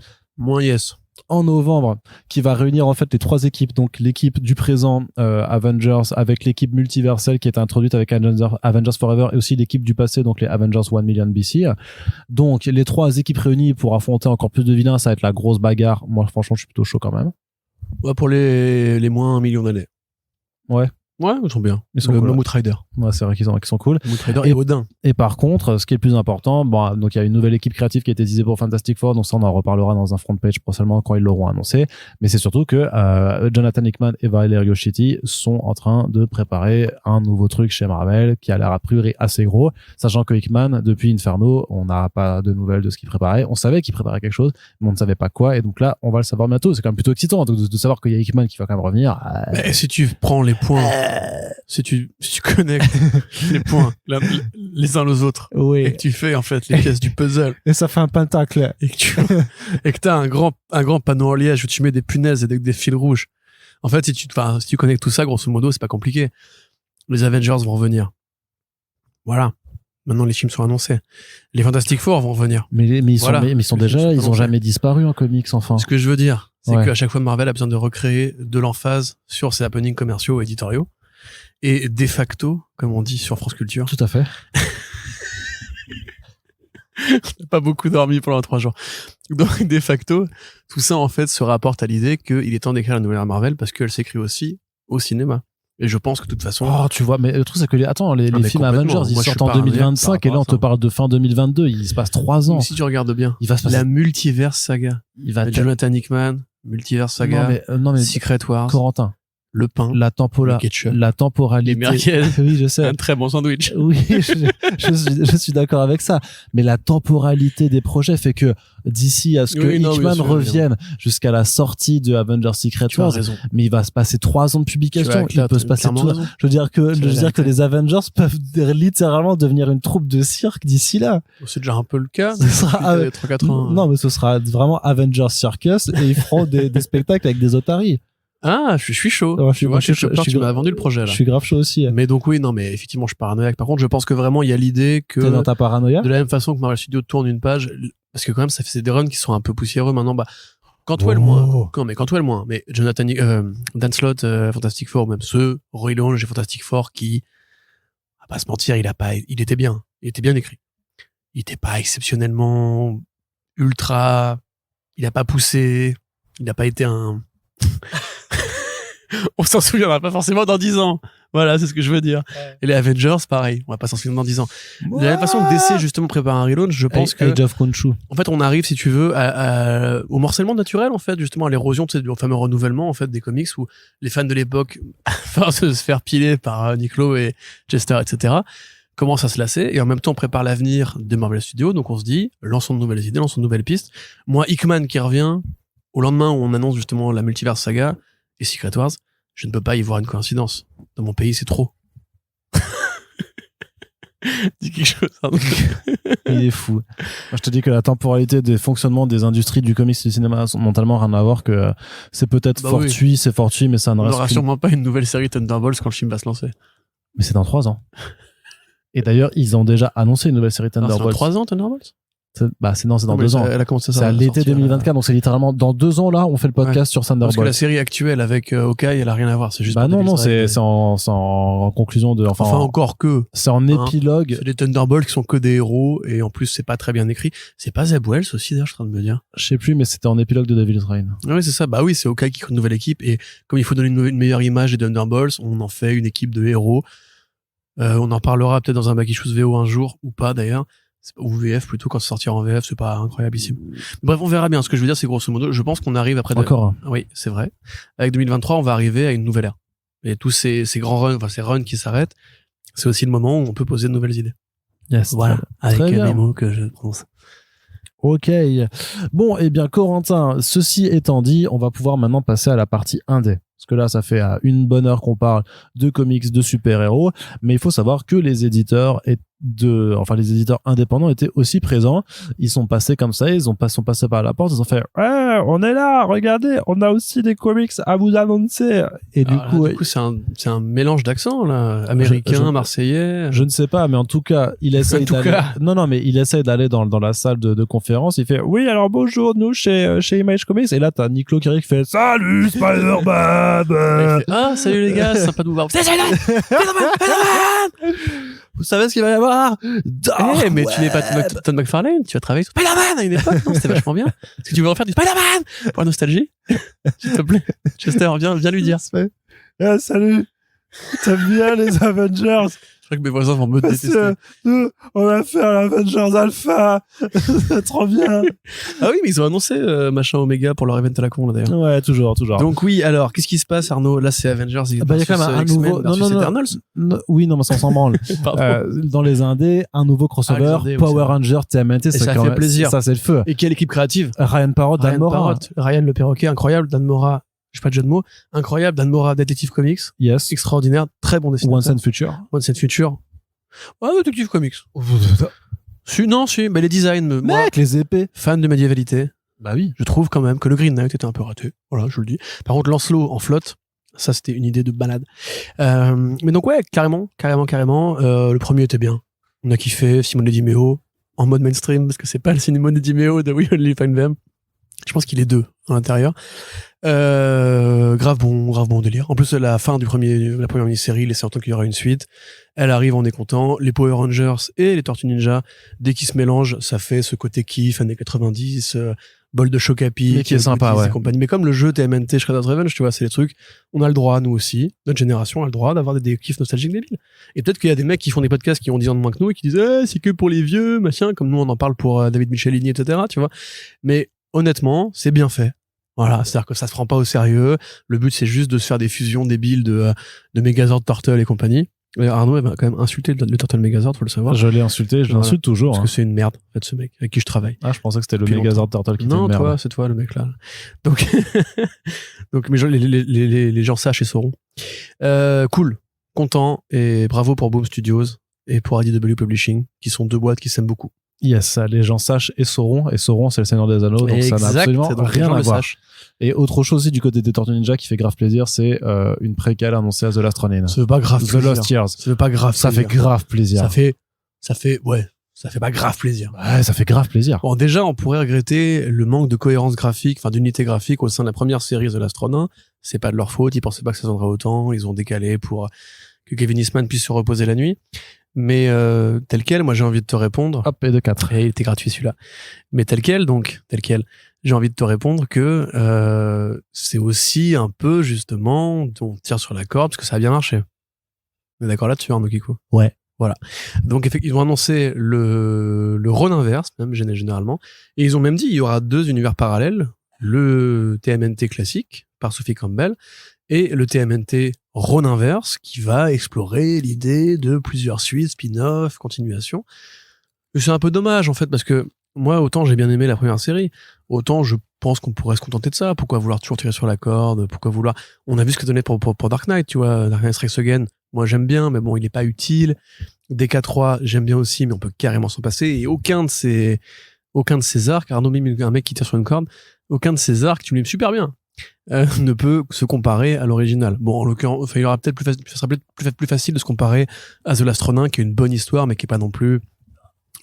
en novembre qui va réunir en fait les 3 équipes, donc l'équipe du présent Avengers avec l'équipe multiverselle qui est introduite avec Avengers Forever et aussi l'équipe du passé, donc les Avengers 1 Million BC. Donc les 3 équipes réunies pour affronter encore plus de vilains, ça va être la grosse bagarre. Moi franchement je suis plutôt chaud quand même. Ouais, pour les moins 1 million d'années. Ouais, ils sont bien. Ils sont le cool. Mammoth Rider. Ouais, c'est vrai qu'ils sont cool. Mammoth Rider et Odin. Et par contre, ce qui est le plus important, bon, donc il y a une nouvelle équipe créative qui a été teasée pour Fantastic Four, donc ça on en reparlera dans un front page prochainement quand ils l'auront annoncé. Mais c'est surtout que Jonathan Hickman et Valerio Schiti sont en train de préparer un nouveau truc chez Marvel qui a l'air a priori assez gros, sachant que Hickman, depuis Inferno, on n'a pas de nouvelles de ce qu'il préparait. On savait qu'il préparait quelque chose, mais on ne savait pas quoi. Et donc là, on va le savoir bientôt. C'est quand même plutôt excitant de savoir qu'il y a Hickman qui va quand même revenir. Mais si tu prends les points, si tu connectes les points les uns aux autres, oui. Et que tu fais en fait les pièces du puzzle, et ça fait un pentacle, et que t'as un grand panneau en liège où tu mets des punaises et des fils rouges. En fait, si tu connectes tout ça, grosso modo, c'est pas compliqué. Les Avengers vont revenir. Voilà. Maintenant, les films sont annoncés. Les Fantastic Four vont revenir. Mais ils sont déjà, ils ont jamais disparu en comics, enfin. Ce que je veux dire, c'est Ouais. qu'à chaque fois, Marvel a besoin de recréer de l'emphase sur ses happenings commerciaux et éditoriaux. Et de facto, comme on dit sur France Culture. Tout à fait. J'ai pas beaucoup dormi pendant 3 jours. Donc, de facto, tout ça, en fait, se rapporte à l'idée qu'il est temps d'écrire la nouvelle ère Marvel parce qu'elle s'écrit aussi au cinéma. Et je pense que de toute façon... Oh, tu vois, mais le truc, c'est que les films Avengers, ils Moi, sortent en 2025 et là, on te parle de fin 2022. Il se passe 3 ans. Mais si tu regardes bien, Il va se passer... la multiverse saga. Jonathan Hickman, multiverse saga, non, mais Secret Wars, Corentin, le pain, la temporalité. les merguez. Oui, je sais. Un très bon sandwich. Oui, je suis d'accord avec ça. Mais la temporalité des projets fait que d'ici à ce que Hickman revienne jusqu'à la sortie de Avengers Secret Wars, mais il va se passer 3 ans de publication. Il peut se passer tout. Je veux dire que les Avengers peuvent littéralement devenir une troupe de cirque d'ici là. C'est déjà un peu le cas. Ce sera 3-4 ans. Non, mais ce sera vraiment Avengers Circus et ils feront des spectacles avec des otaries. Ah, je suis chaud. Ouais, tu m'as vendu le projet, là. Je suis grave chaud aussi. Mais donc oui, non, mais effectivement, je suis paranoïaque. Par contre, je pense que vraiment, il y a l'idée que... T'es dans ta paranoïa? De la même façon que Marvel Studios tourne une page, parce que quand même, ça fait des runs qui sont un peu poussiéreux maintenant, quand toi le moins. Mais Jonathan, Dan Slott, Fantastic Four, même ceux, Roy Longe et Fantastic Four qui, à pas se mentir, il était bien. Il était bien écrit. Il était pas exceptionnellement ultra, il a pas poussé, il a pas été un... On s'en souviendra pas forcément dans 10 ans. Voilà, c'est ce que je veux dire. Ouais. Et les Avengers, pareil, on va pas s'en souvenir dans 10 ans. De la même façon que DC justement prépare un relaunch, je pense que... Age of Khonshu. En fait, on arrive, si tu veux, au morcellement naturel, en fait, justement, à l'érosion, tu sais, du fameux renouvellement, en fait, des comics où les fans de l'époque, à force de se faire piler par Nick Lowe et Chester, etc., commencent à se lasser, et en même temps, on prépare l'avenir de Marvel Studios, donc on se dit, lançons de nouvelles idées, lançons de nouvelles pistes. Moi, Hickman qui revient, au lendemain où on annonce justement la multiverse saga et Secret Wars, je ne peux pas y voir une coïncidence. Dans mon pays, c'est trop. Dis quelque chose. Il est fou. Moi, je te dis que la temporalité des fonctionnements des industries du comics et du cinéma ont tellement rien à voir que c'est peut-être fortuit, c'est fortuit, mais ça ne reste. On n'aura sûrement pas une nouvelle série Thunderbolts quand le film va se lancer. Mais c'est dans 3 ans. Et d'ailleurs, ils ont déjà annoncé une nouvelle série Thunderbolts. C'est dans 3 ans, Thunderbolts? C'est dans 2 ans. Elle a commencé c'est à l'été 2024, donc c'est littéralement dans 2 ans là, on fait le podcast sur Thunderbolts. Parce que la série actuelle avec Hawkeye, elle a rien à voir, c'est juste. Non, c'est en conclusion de. Enfin encore que. C'est en épilogue. C'est des Thunderbolts qui sont que des héros et en plus c'est pas très bien écrit. C'est pas Zeb Wells aussi d'ailleurs, je suis en train de me dire. Je sais plus, mais c'était en épilogue de Devil's Reign. Oui, c'est ça. Bah oui, c'est Hawkeye qui crée une nouvelle équipe et comme il faut donner une meilleure image des Thunderbolts, on en fait une équipe de héros. On en parlera peut-être dans un Back Issues VO un jour ou pas d'ailleurs. Ou VF plutôt, quand ça sortira en VF, c'est pas incroyable ici. Bref, on verra bien. Ce que je veux dire, c'est grosso modo, je pense qu'on arrive après... Encore. Oui, c'est vrai. Avec 2023, on va arriver à une nouvelle ère. Et tous ces grands runs, enfin ces runs qui s'arrêtent, c'est aussi le moment où on peut poser de nouvelles idées. Yes. Voilà, avec les mots que je prononce. Ok. Bon, eh bien, Corentin, ceci étant dit, on va pouvoir maintenant passer à la partie indé. Parce que là, ça fait une bonne heure qu'on parle de comics, de super-héros. Mais il faut savoir que les éditeurs les éditeurs indépendants étaient aussi présents. Ils sont passés comme ça, sont passés par la porte, ils ont fait on est là, regardez, on a aussi des comics à vous annoncer. Et du coup c'est un mélange d'accents là, américain, marseillais. Je ne sais pas, mais en tout cas, il essaye d'aller. Non, mais il essaye d'aller dans la salle de conférence. Il fait oui, alors bonjour, nous chez Image Comics. Et là, t'as Nick Lowe qui fait salut Spider-Man. Salut les gars, c'est sympa de vous voir. C'est Spider-Man. Vous savez ce qu'il va y avoir? Mais tu n'es pas Todd McFarlane, tu vas travailler sur Spider-Man à une époque, non? C'était vachement bien. Est-ce que tu veux en faire du Spider-Man pour la nostalgie? S'il te plaît. Chester, viens lui dire. Salut. T'aimes bien les Avengers? Je crois que mes voisins vont me détester. Nous, on va faire l'Avengers Alpha. C'est trop bien. Ah oui, mais ils ont annoncé machin Omega pour leur event à la con, là, d'ailleurs. Ouais, toujours. Donc oui, alors, qu'est-ce qui se passe, Arnaud? Là, c'est Avengers. Il y a quand même un nouveau... Oui, non, mais ça s'en branle. Dans les indés, un nouveau crossover, Power Rangers TMNT. Ça fait plaisir. Ça, c'est le feu. Et quelle équipe créative? Ryan Parrott, Dan Mora. Ryan le perroquet, incroyable. Dan Mora, je sais pas de jeu de mots, incroyable. Dan Mora, Detective Comics. Yes. Extraordinaire, très bon dessinateur. Once and Future. Ouais, Detective Comics. Mais les designs, moi, les épées. Fan de médiévalité. Bah oui. Je trouve quand même que le Green Knight était un peu raté. Voilà, je le dis. Par contre, Lancelot en flotte, ça c'était une idée de balade. Mais donc ouais, carrément. Le premier était bien. On a kiffé, Simone Di Meo, en mode mainstream, parce que c'est pas le Simone Di Meo de We Only Find Them. Je pense qu'il est 2 à l'intérieur. Grave bon délire. En plus, la fin la première mini-série laissait entendre qu'il y aura une suite. Elle arrive, on est content. Les Power Rangers et les Tortues Ninja, dès qu'ils se mélangent, ça fait ce côté kiff, années 90, bol de Chocapi, mais qui est sympa, ouais. Compagnie. Mais comme le jeu TMNT Shredder's Revenge, tu vois, c'est les trucs, on a le droit, nous aussi, notre génération a le droit d'avoir des kiffs nostalgiques débiles. Et peut-être qu'il y a des mecs qui font des podcasts qui ont 10 ans de moins que nous et qui disent, c'est que pour les vieux, machin, comme nous on en parle pour David Michelini, etc., tu vois. Mais honnêtement, c'est bien fait. Voilà, c'est-à-dire que ça se prend pas au sérieux. Le but, c'est juste de se faire des fusions débiles de Megazord, Turtle et compagnie. Arnaud m'a quand même insulté le Turtle Megazord, faut le savoir. Je l'ai insulté, je l'insulte toujours. Parce que c'est une merde, en fait, ce mec avec qui je travaille. Ah, je pensais que c'était le Megazord Turtle qui était une merde. Non, c'est toi, le mec là. Donc, mais les gens sachent et sauront. Cool, content et bravo pour Boom Studios et pour IDW Publishing, qui sont 2 boîtes qui s'aiment beaucoup. Yes, les gens sachent et sauront c'est le Seigneur des Anneaux, donc ça n'a absolument rien à voir. Et autre chose aussi du côté des Tortues Ninja qui fait grave plaisir, c'est une préquelle annoncée à The Last Ronin. Ça fait pas grave The Lost Years. Ça fait pas grave. Ça fait grave plaisir. Ça fait pas grave plaisir. Ouais, ça fait grave plaisir. Bon, déjà, on pourrait regretter le manque de cohérence graphique, enfin d'unité graphique au sein de la première série The Last Ronin. C'est pas de leur faute, ils pensaient pas que ça donnerait autant, ils ont décalé pour que Kevin Eastman puisse se reposer la nuit. Mais tel quel, moi j'ai envie de te répondre. Hop, et de 4. Et il était gratuit celui-là. Mais tel quel, j'ai envie de te répondre que c'est aussi un peu justement, on tire sur la corde parce que ça a bien marché. On est d'accord là-dessus, Arnaud Kikou? Ouais. Voilà. Donc ils ont annoncé le rôle inverse, même généralement, et ils ont même dit il y aura 2 univers parallèles, le TMNT classique par Sophie Campbell et le TMNT Ron Inverse qui va explorer l'idée de plusieurs suites, spin-off, continuation. Et c'est un peu dommage en fait parce que moi autant j'ai bien aimé la première série, autant je pense qu'on pourrait se contenter de ça. Pourquoi vouloir toujours tirer sur la corde? Pourquoi vouloir... On a vu ce que ça donnait pour Dark Knight, tu vois, Dark Knight Strikes Again. Moi j'aime bien, mais bon il est pas utile. DK3 j'aime bien aussi, mais on peut carrément s'en passer. Et aucun de ces arcs, Arnaud même un mec qui tire sur une corde, aucun de ces arcs, tu l'aimes super bien. Ne peut se comparer à l'original. Bon, en l'occurrence, il y aura peut-être ça sera peut-être plus facile de se comparer à The Last Ronin, qui est une bonne histoire, mais qui est pas non plus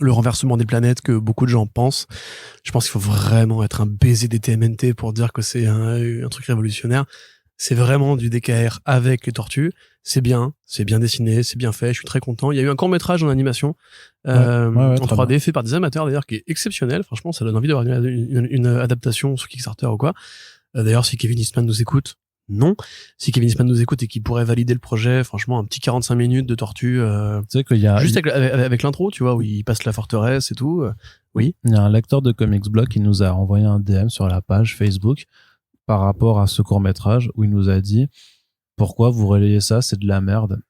le renversement des planètes que beaucoup de gens pensent. Je pense qu'il faut vraiment être un baiser des TMNT pour dire que c'est un truc révolutionnaire. C'est vraiment du DKR avec les tortues. C'est bien dessiné, c'est bien fait. Je suis très content. Il y a eu un court-métrage en animation, en 3D, fait par des amateurs d'ailleurs, qui est exceptionnel. Franchement, ça donne envie d'avoir une adaptation sur Kickstarter ou quoi. D'ailleurs, si Kevin Eastman nous écoute, non. Si Kevin Eastman nous écoute et qu'il pourrait valider le projet, franchement, un petit 45 minutes de tortue, tu sais qu'il y a juste avec l'intro, tu vois, où il passe la forteresse et tout. Oui. Il y a un lecteur de Comics Blog qui nous a envoyé un DM sur la page Facebook par rapport à ce court-métrage où il nous a dit pourquoi vous relayez ça, c'est de la merde.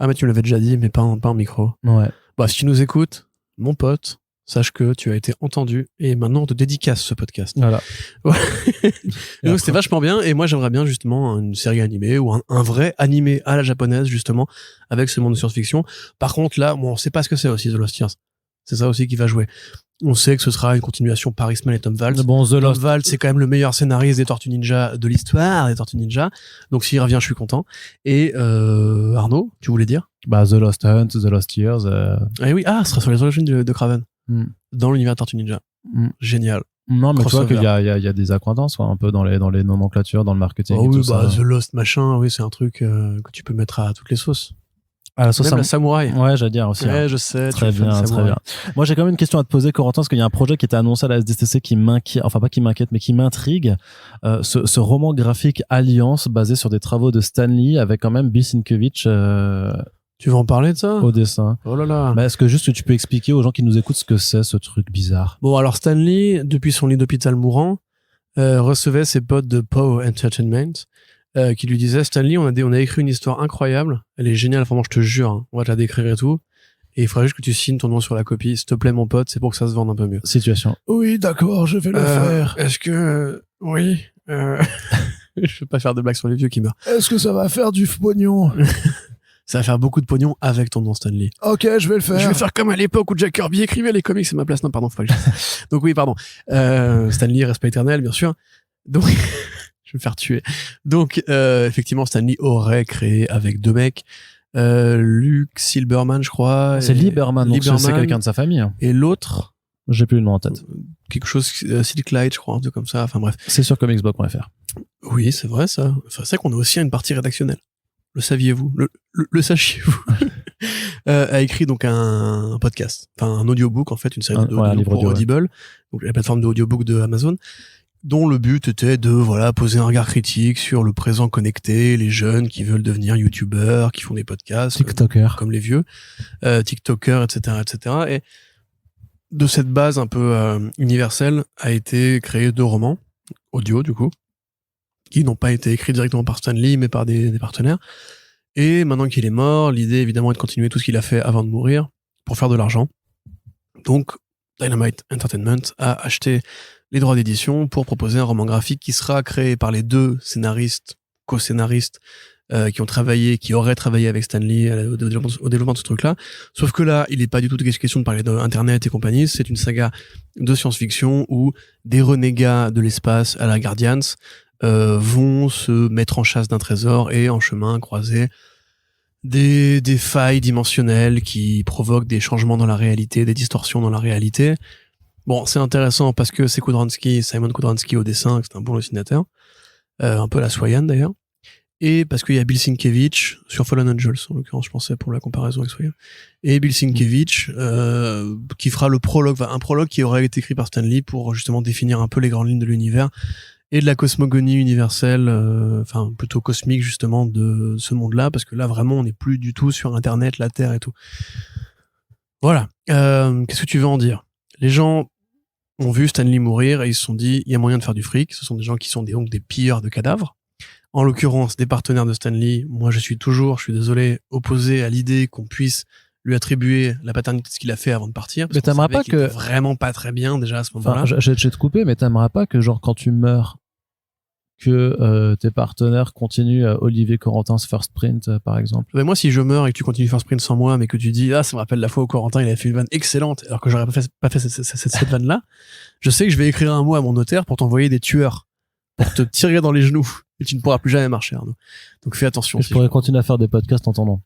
Ah, mais tu l'avais déjà dit, mais pas en micro. Ouais. Bah, si tu nous écoutes, mon pote, sache que tu as été entendu et maintenant on te dédicace ce podcast. Voilà. Donc c'était vachement bien et moi j'aimerais bien justement une série animée ou un vrai animé à la japonaise justement avec ce monde de science-fiction. Par contre là, on sait pas ce que c'est aussi The Lost Years. C'est ça aussi qui va jouer. On sait que ce sera une continuation par Eastman et Tom Waltz. Bon, Tom Waltz, c'est quand même le meilleur scénariste des Tortues Ninja de l'histoire des Tortues Ninja. Donc s'il revient, je suis content. Et Arnaud, tu voulais dire? The Lost Hunt, The Lost Years. Ah oui, ce sera sur les origines de Kraven. Dans l'univers Tortues Ninja. Génial. Non, mais Crossover. tu vois qu'il y a des accointances, un peu dans les nomenclatures, dans le marketing. Oh et oui, tout ça. The Lost machin, oui, c'est un truc que tu peux mettre à toutes les sauces. À la sauce Même la samouraï. Ouais, j'allais dire aussi. Ouais, je sais. Très bien, très bien. Moi, j'ai quand même une question à te poser, Corentin, parce qu'il y a un projet qui était annoncé à la SDCC qui m'inquiète, enfin pas qui m'inquiète, mais qui m'intrigue. Ce roman graphique Alliance, basé sur des travaux de Stan Lee, avec quand même Bill Sienkiewicz Tu veux en parler de ça? au dessin. Oh là là. Est-ce que juste tu peux expliquer aux gens qui nous écoutent ce que c'est, ce truc bizarre? Bon, alors Stan Lee, depuis son lit d'hôpital mourant, recevait ses potes de Poe Entertainment qui lui disaient, Stan Lee, on a écrit une histoire incroyable, elle est géniale, vraiment, je te jure, hein, on va te la décrire et tout, et il faudrait juste que tu signes ton nom sur la copie, s'il te plaît mon pote, c'est pour que ça se vende un peu mieux. Situation. Oui, d'accord, je vais le faire. Est-ce que... oui je veux pas faire de blagues sur les vieux qui meurent. Est-ce que ça va faire du pognon? Ça va faire beaucoup de pognon avec ton nom, Stan Lee. Ok, je vais le faire. Je vais faire comme à l'époque où Jack Kirby écrivait les comics, c'est ma place. Non, pardon, faut pas que je dise ça. Donc oui, pardon. Stan Lee, respect éternel, bien sûr. Donc, je vais me faire tuer. Donc, effectivement, Stan Lee aurait créé avec deux mecs, Luke Silberman, je crois. C'est Lieberman, donc c'est quelqu'un de sa famille. Hein. Et l'autre, j'ai plus le nom en tête. quelque chose, Silk Light, je crois, un truc comme ça. Enfin bref. C'est sur comicsblog.fr. Oui, c'est vrai ça. Enfin, c'est vrai qu'on a aussi une partie rédactionnelle. Le saviez-vous? Le sachiez-vous? A écrit donc un podcast, enfin un audiobook en fait, une série d'audio pour Audible, donc la plateforme de audiobook de Amazon, dont le but était de poser un regard critique sur le présent connecté, les jeunes qui veulent devenir youtubeurs, qui font des podcasts, TikTokers, comme les vieux, TikTokers, etc., etc. Et de cette base un peu universelle a été créé 2 romans audio du coup, qui n'ont pas été écrits directement par Stan Lee mais par des partenaires. Et maintenant qu'il est mort, l'idée évidemment est de continuer tout ce qu'il a fait avant de mourir pour faire de l'argent. Donc Dynamite Entertainment a acheté les droits d'édition pour proposer un roman graphique qui sera créé par les 2 scénaristes, co-scénaristes qui auraient travaillé avec Stan Lee au développement de ce truc-là. Sauf que là, il n'est pas du tout question de parler d'internet et compagnie. C'est une saga de science-fiction où des renégats de l'espace à la Guardians vont se mettre en chasse d'un trésor et en chemin croiser des failles dimensionnelles qui provoquent des changements dans la réalité, des distorsions dans la réalité. Bon, c'est intéressant parce que c'est Simon Kudranski au dessin, c'est un bon dessinateur, un peu la Swayan d'ailleurs, et parce qu'il y a Bill Sienkiewicz sur Fallen Angels, en l'occurrence, je pensais pour la comparaison avec Swayan, et Bill Sienkiewicz qui fera le prologue, un prologue qui aurait été écrit par Stan Lee pour justement définir un peu les grandes lignes de l'univers et de la cosmogonie universelle, enfin plutôt cosmique justement de ce monde-là, parce que là vraiment on n'est plus du tout sur Internet, la Terre et tout. Voilà. Qu'est-ce que tu veux en dire? Les gens ont vu Stan Lee mourir et ils se sont dit il y a moyen de faire du fric. Ce sont des gens qui sont donc des pilleurs de cadavres. En l'occurrence, des partenaires de Stan Lee. Moi, je suis désolé, opposé à l'idée qu'on puisse lui attribuer la paternité de ce qu'il a fait avant de partir. Mais t'aimerais pas que... vraiment pas très bien déjà à ce moment-là. Enfin, je vais te couper, mais t'aimerais pas que genre quand tu meurs, que tes partenaires continuent Olivier Corentin's First Print, par exemple? Mais moi, si je meurs et que tu continues First Print sans moi, mais que tu dis ça me rappelle la fois où Corentin il a fait une vanne excellente, alors que j'aurais pas fait cette vanne-là, je sais que je vais écrire un mot à mon notaire pour t'envoyer des tueurs, pour te tirer dans les genoux, et tu ne pourras plus jamais marcher, Arnaud. Donc fais attention. Je pourrais continuer à faire des podcasts en ton nom.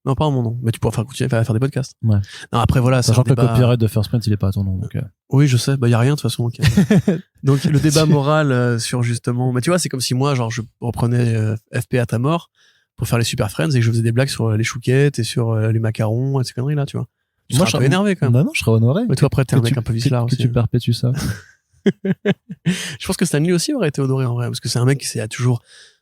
Non, pas en mon nom, mais tu pourras continuer à faire des podcasts. Ouais. Non, après voilà, sachant que le copyright de First Print il est pas à ton nom, donc. Oui, je sais. Bah y a rien de toute façon. Okay. Donc le débat moral sur justement, mais tu vois, c'est comme si moi, genre, je reprenais FP à ta mort pour faire les Super Friends et que je faisais des blagues sur les chouquettes et sur les macarons et ces conneries là, tu vois. Moi, je serais un peu énervé quand même. Non, je serais honoré. Mais toi, après, t'es un mec un peu vicelard aussi. Que tu perpétues ça. Je pense que Stan Lee aussi aurait été honoré en vrai, parce que c'est un mec qui a toujours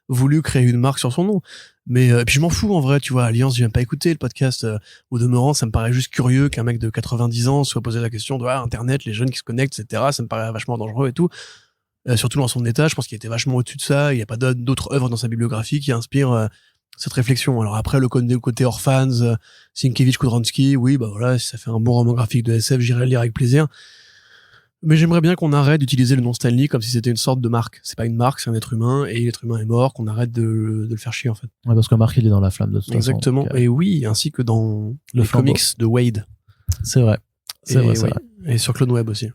voulu créer une marque sur son nom. Mais puis je m'en fous en vrai, tu vois, Alliance, j'ai même pas écouté le podcast au demeurant, ça me paraît juste curieux qu'un mec de 90 ans soit posé la question de Internet, les jeunes qui se connectent, etc. Ça me paraît vachement dangereux et tout. Surtout dans son état, je pense qu'il était vachement au-dessus de ça. Il n'y a pas d'autres œuvres dans sa bibliographie qui inspirent cette réflexion. Alors après, le côté Orphans, Sienkiewicz, Kudranski, oui, bah voilà, si ça fait un bon roman graphique de SF, j'irai le lire avec plaisir. Mais j'aimerais bien qu'on arrête d'utiliser le nom Stan Lee comme si c'était une sorte de marque. C'est pas une marque, c'est un être humain, et l'être humain est mort, qu'on arrête de le faire chier, en fait. Ouais, parce que Mark, il est dans la flamme de toute Exactement. façon. Et oui, ainsi que dans Le les flambeau. comics de Wade. C'est vrai. C'est vrai. Et sur Clone Web aussi.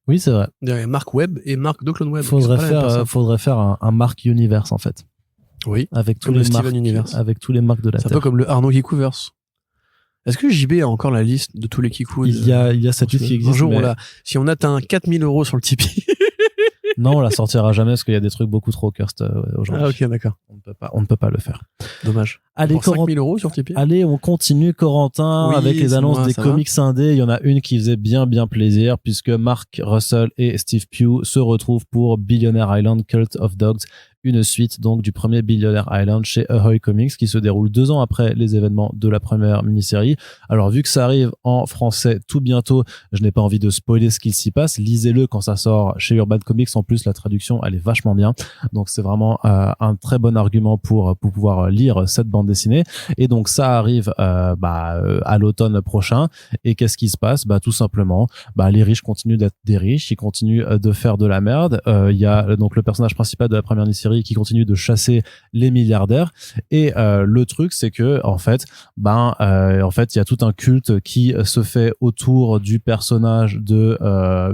Oui, c'est vrai. Il y a Mark Webb et Mark de Clone Web. Faudrait faire un Mark Universe, en fait. Oui. Avec tous Comme les le marques, Steven Universe. avec tous les marques de la C'est un Terre. peu comme le Arnaud Kikuverse. Est-ce que JB a encore la liste de tous les Kikou? Il y a cette liste qui existe. Un jour, mais si on atteint 4000 € sur le Tipeee. non, on la sortira jamais parce qu'il y a des trucs beaucoup trop cursed aujourd'hui. Ah, ok, d'accord. On ne peut pas le faire. Dommage. Allez, Pour 5000 € sur Tipeee. Allez, on continue, Corentin, Oui, avec les c'est annonces moi, des ça va. comics indés. Il y en a une qui faisait bien plaisir puisque Mark Russell et Steve Pugh se retrouvent pour Billionaire Island Cult of Dogs, une suite donc du premier Billionaire Island chez Ahoy Comics qui se déroule 2 ans après les événements de la première mini-série. Alors vu que ça arrive en français tout bientôt, je n'ai pas envie de spoiler ce qu'il s'y passe. Lisez-le quand ça sort chez Urban Comics. En plus, la traduction, elle est vachement bien. Donc c'est vraiment un très bon argument pour pouvoir lire cette bande dessinée. Et donc ça arrive à l'automne prochain. Et qu'est-ce qui se passe? Tout simplement, les riches continuent d'être des riches, ils continuent de faire de la merde. Il y a donc le personnage principal de la première mini-série qui continue de chasser les milliardaires. Et le truc, c'est que en fait, il y a tout un culte qui se fait autour du personnage de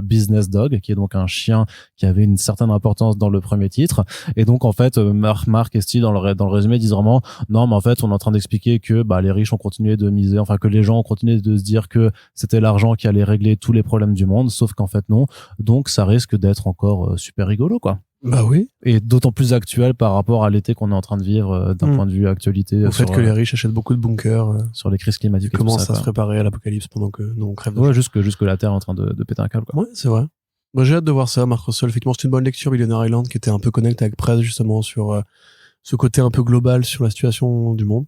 Business Dog, qui est donc un chien qui avait une certaine importance dans le premier titre. Et donc en fait, Mark et Steve dans le résumé disent vraiment non, mais en fait, on est en train d'expliquer que les riches ont continué de miser, enfin que les gens ont continué de se dire que c'était l'argent qui allait régler tous les problèmes du monde, sauf qu'en fait non. Donc ça risque d'être encore super rigolo, quoi. Bah oui. Et d'autant plus actuel par rapport à l'été qu'on est en train de vivre d'un point de vue actualité. Au fait que les riches achètent beaucoup de bunkers. Sur les crises climatiques. Ils commencent à se préparer à l'apocalypse pendant que nous on crève. Ouais, juste que la Terre est en train de péter un câble, quoi. Ouais, c'est vrai. Moi, j'ai hâte de voir ça, Mark Russell. Effectivement, c'est une bonne lecture, Billionaire Island, qui était un peu connecté avec Press, justement, sur ce côté un peu global sur la situation du monde.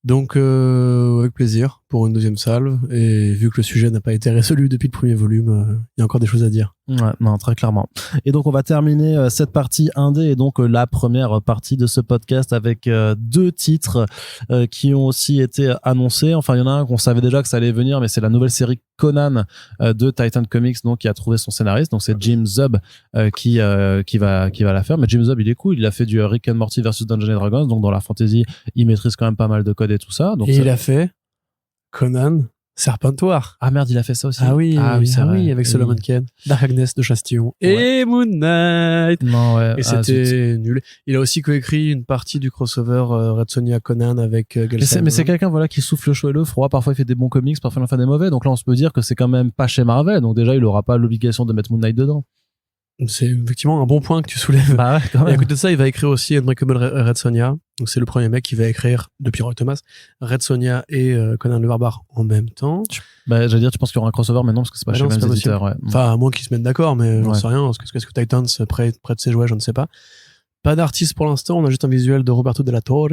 Donc, avec plaisir pour une deuxième salve. Et vu que le sujet n'a pas été résolu depuis le premier volume, il y a encore des choses à dire. Ouais, non, très clairement. Et donc, on va terminer cette partie indé et donc la première partie de ce podcast avec 2 titres qui ont aussi été annoncés. Enfin, il y en a un qu'on savait déjà que ça allait venir, mais c'est la nouvelle série Conan de Titan Comics, donc qui a trouvé son scénariste. Donc, c'est Jim Zub qui va la faire. Mais Jim Zub, il est cool. Il a fait du Rick and Morty versus Dungeons & Dragons. Donc, dans la fantasy, il maîtrise quand même pas mal de codes et tout ça. Donc, et il a fait Conan Serpentoire. Ah merde, il a fait ça aussi. Ah oui, c'est vrai. oui, avec Solomon Kane, Dark Agnes de Chastillon Ouais. et Moon Knight. Non, ouais. Et c'était nul. Il a aussi coécrit une partie du crossover Red Sonja Conan avec Gail Simon. Mais c'est quelqu'un qui souffle le chaud et le froid. Parfois il fait des bons comics, parfois il en fait des mauvais. Donc là on se peut dire que c'est quand même pas chez Marvel. Donc déjà il aura pas l'obligation de mettre Moon Knight dedans. C'est effectivement un bon point que tu soulèves. Bah ouais, quand Et à même. côté de ça, il va écrire aussi Unbreakable Red Sonja. Donc c'est le premier mec qui va écrire, depuis Roy Thomas, Red Sonja et Conan le Barbare en même temps. J'allais dire, tu penses qu'il y aura un crossover maintenant parce que c'est pas Bah chez non, les c'est mêmes pas éditeurs. Ouais. Enfin, à moins qu'ils se mettent d'accord, mais j'en Ouais. sais rien. Est-ce que Titans prête ses jouets, je ne sais pas. Pas d'artiste pour l'instant. On a juste un visuel de Roberto Della Torre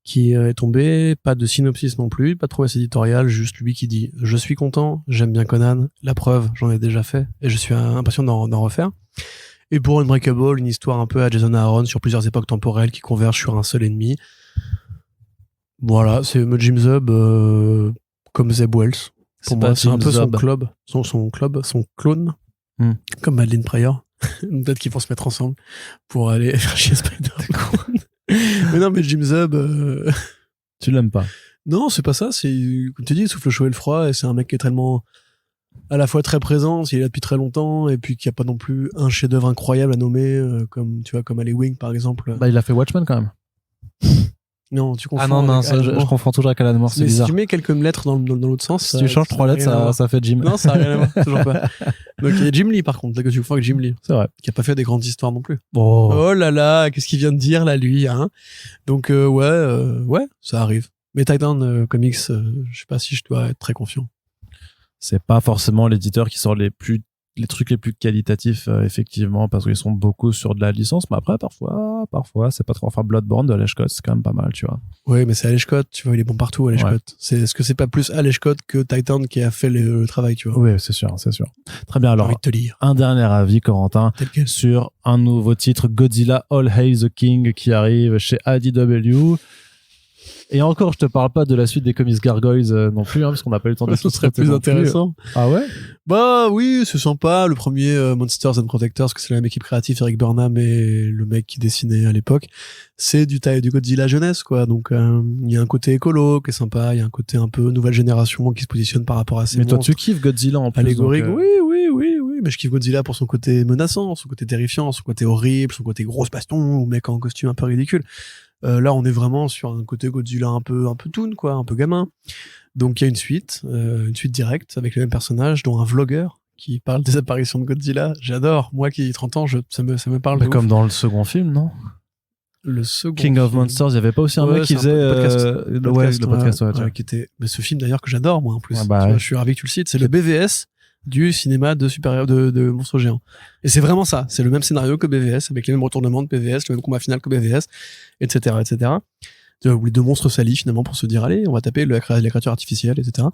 qui est tombé. Pas de synopsis non plus, pas de promesse éditoriale. Juste lui qui dit « Je suis content, j'aime bien Conan. La preuve, j'en ai déjà fait et je suis impatient d'en refaire. » Et pour Unbreakable, une histoire un peu à Jason Aaron sur plusieurs époques temporelles qui convergent sur un seul ennemi. Voilà, c'est Jim Zub comme Zeb Wells. Pour moi, c'est un peu son club, son clone, comme Madeleine Pryor. Peut-être qu'ils vont se mettre ensemble pour aller faire chier Spider-Man. Mais non, mais Jim Zub... Tu l'aimes pas? Non, c'est pas ça. C'est, comme tu dis, il souffle le chaud et le froid et c'est un mec qui est tellement... à la fois très présent, il est là depuis très longtemps, et puis qu'il n'y a pas non plus un chef-d'œuvre incroyable à nommer, comme Ali Wing par exemple. Il a fait Watchmen quand même. Non, tu confonds. Ah non, je confonds toujours avec Alan Moore, c'est bizarre. Si tu mets quelques lettres dans l'autre sens, si tu changes 3 lettres, ça fait Jim. Non, ça n'a rien à voir, toujours pas. Donc il y a Jim Lee par contre, là que tu confonds avec Jim Lee. C'est vrai. Qui a pas fait des grandes histoires non plus. Oh là là, qu'est-ce qu'il vient de dire là lui, hein. Donc ouais, ça arrive. Mais Titan Comics, je sais pas si je dois être très confiant. C'est pas forcément l'éditeur qui sort les trucs les plus qualitatifs, effectivement, parce qu'ils sont beaucoup sur de la licence, mais après, parfois, c'est pas trop. Enfin, Bloodborne de Alex Scott, c'est quand même pas mal, tu vois. Oui, mais c'est Alex Scott, tu vois, il est bon partout, Alex Scott. Est-ce que c'est pas plus Alex Scott que Titan qui a fait le travail, tu vois? Oui, c'est sûr. Très bien, alors. J'ai envie de te lire. Un dernier avis, Corentin, sur un nouveau titre, Godzilla All Hail the King, qui arrive chez IDW. Et encore, je te parle pas de la suite des comics Gargoyles non plus, parce qu'on n'a pas eu le temps de Ce serait plus intéressant. Ah ouais? Bah oui, c'est sympa. Le premier Monsters and Protectors, que c'est la même équipe créative, Eric Burnham et le mec qui dessinait à l'époque, c'est du Godzilla jeunesse, quoi. Donc il y a un côté écolo qui est sympa, il y a un côté un peu nouvelle génération qui se positionne par rapport à ces Mais monstres. toi, tu kiffes Godzilla en plus. Allégorique, donc, oui, mais je kiffe Godzilla pour son côté menaçant, son côté terrifiant, son côté horrible, son côté grosse baston ou mec en costume un peu ridicule. Là, on est vraiment sur un côté Godzilla un peu toon, quoi, un peu gamin. Donc il y a une suite directe avec les mêmes personnages, dont un vlogueur qui parle des apparitions de Godzilla. J'adore. Moi qui ai 30 ans, ça me parle. comme dans le second film, non? Le second King of Monsters, il y avait pas aussi un mec qui faisait le podcast, ouais. qui était ce film d'ailleurs que j'adore moi en plus. Ouais, bah, tu vois, je suis ravi que tu le cites, c'est le BVS du cinéma de super de monstres géants. Et c'est vraiment ça, c'est le même scénario que BVS avec les mêmes retournements de BVS, le même combat final que BVS, etc. Les deux monstres s'allient finalement pour se dire allez, on va taper les créatures artificielles, etc.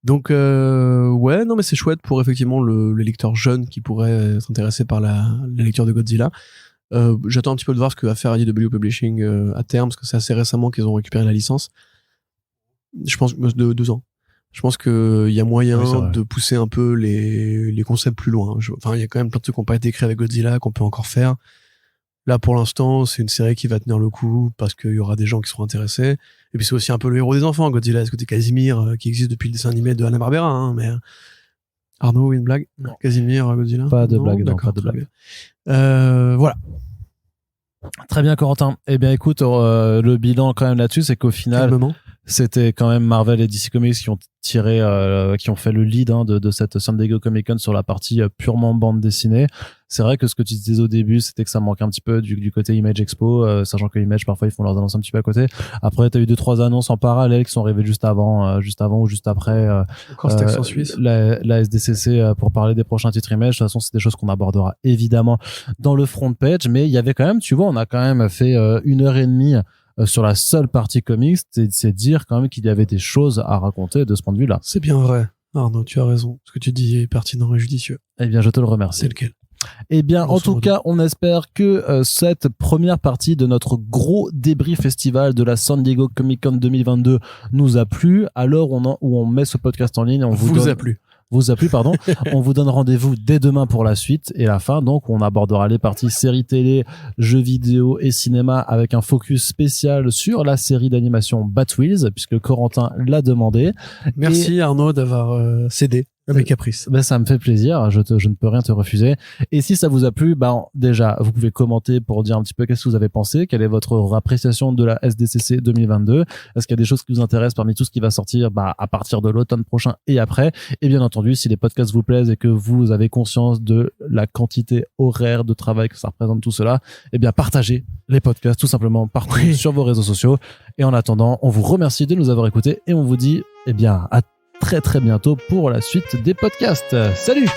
Donc ouais, non mais c'est chouette pour effectivement le lecteur jeune qui pourrait s'intéresser par la lecture de Godzilla. J'attends un petit peu de voir ce que va faire IDW Publishing à terme, parce que c'est assez récemment qu'ils ont récupéré la licence. Je pense de 2 ans. Je pense qu'il y a moyen de pousser un peu les concepts plus loin. Enfin, il y a quand même plein de trucs qui n'ont pas été écrits avec Godzilla, qu'on peut encore faire. Là, pour l'instant, c'est une série qui va tenir le coup, parce qu'il y aura des gens qui seront intéressés. Et puis c'est aussi un peu le héros des enfants, Godzilla, ce côté Casimir, qui existe depuis le dessin animé de Hanna-Barbera, hein, mais... Arnaud, une blague? Non. Casimir, Godzilla? Pas de blague, d'accord, non, pas de blague. Voilà. Très bien, Corentin. Eh bien, écoute, le bilan quand même là-dessus, c'est qu'au final, Calmement. c'était quand même Marvel et DC Comics qui ont tiré, qui ont fait le lead de cette San Diego Comic-Con sur la partie purement bande dessinée. C'est vrai que ce que tu disais au début, c'était que ça manquait un petit peu du côté Image Expo, sachant que Image parfois ils font leurs annonces un petit peu à côté. Après, t'as eu 2-3 annonces en parallèle qui sont arrivées juste avant ou juste après. Encore cette action suisse. La SDCC pour parler des prochains titres Image. De toute façon, c'est des choses qu'on abordera évidemment dans le front page, mais il y avait quand même, tu vois, on a quand même fait 1h30 sur la seule partie comics, c'est dire quand même qu'il y avait des choses à raconter de ce point de vue-là. C'est bien vrai. Arnaud, tu as raison. Ce que tu dis est pertinent et judicieux. Eh bien, je te le remercie. C'est lequel? Eh bien, en tout cas, on espère que cette première partie de notre gros débrief festival de la San Diego Comic Con 2022 nous a plu. À l'heure où on met ce podcast en ligne, on vous a plu. Vous a plu, pardon. On vous donne rendez-vous dès demain pour la suite et la fin. Donc, on abordera les parties séries télé, jeux vidéo et cinéma avec un focus spécial sur la série d'animation Batwheels, puisque Corentin l'a demandé. Merci Arnaud d'avoir cédé à mes caprices. Ben, ça me fait plaisir. Je ne peux rien te refuser. Et si ça vous a plu, déjà, vous pouvez commenter pour dire un petit peu qu'est-ce que vous avez pensé, quelle est votre appréciation de la SDCC 2022. Est-ce qu'il y a des choses qui vous intéressent parmi tout ce qui va sortir, à partir de l'automne prochain et après? Et bien entendu, si les podcasts vous plaisent et que vous avez conscience de la quantité horaire de travail que ça représente tout cela, eh bien, partagez les podcasts tout simplement partout sur vos réseaux sociaux. Et en attendant, on vous remercie de nous avoir écoutés et on vous dit, à très très bientôt pour la suite des podcasts. Salut!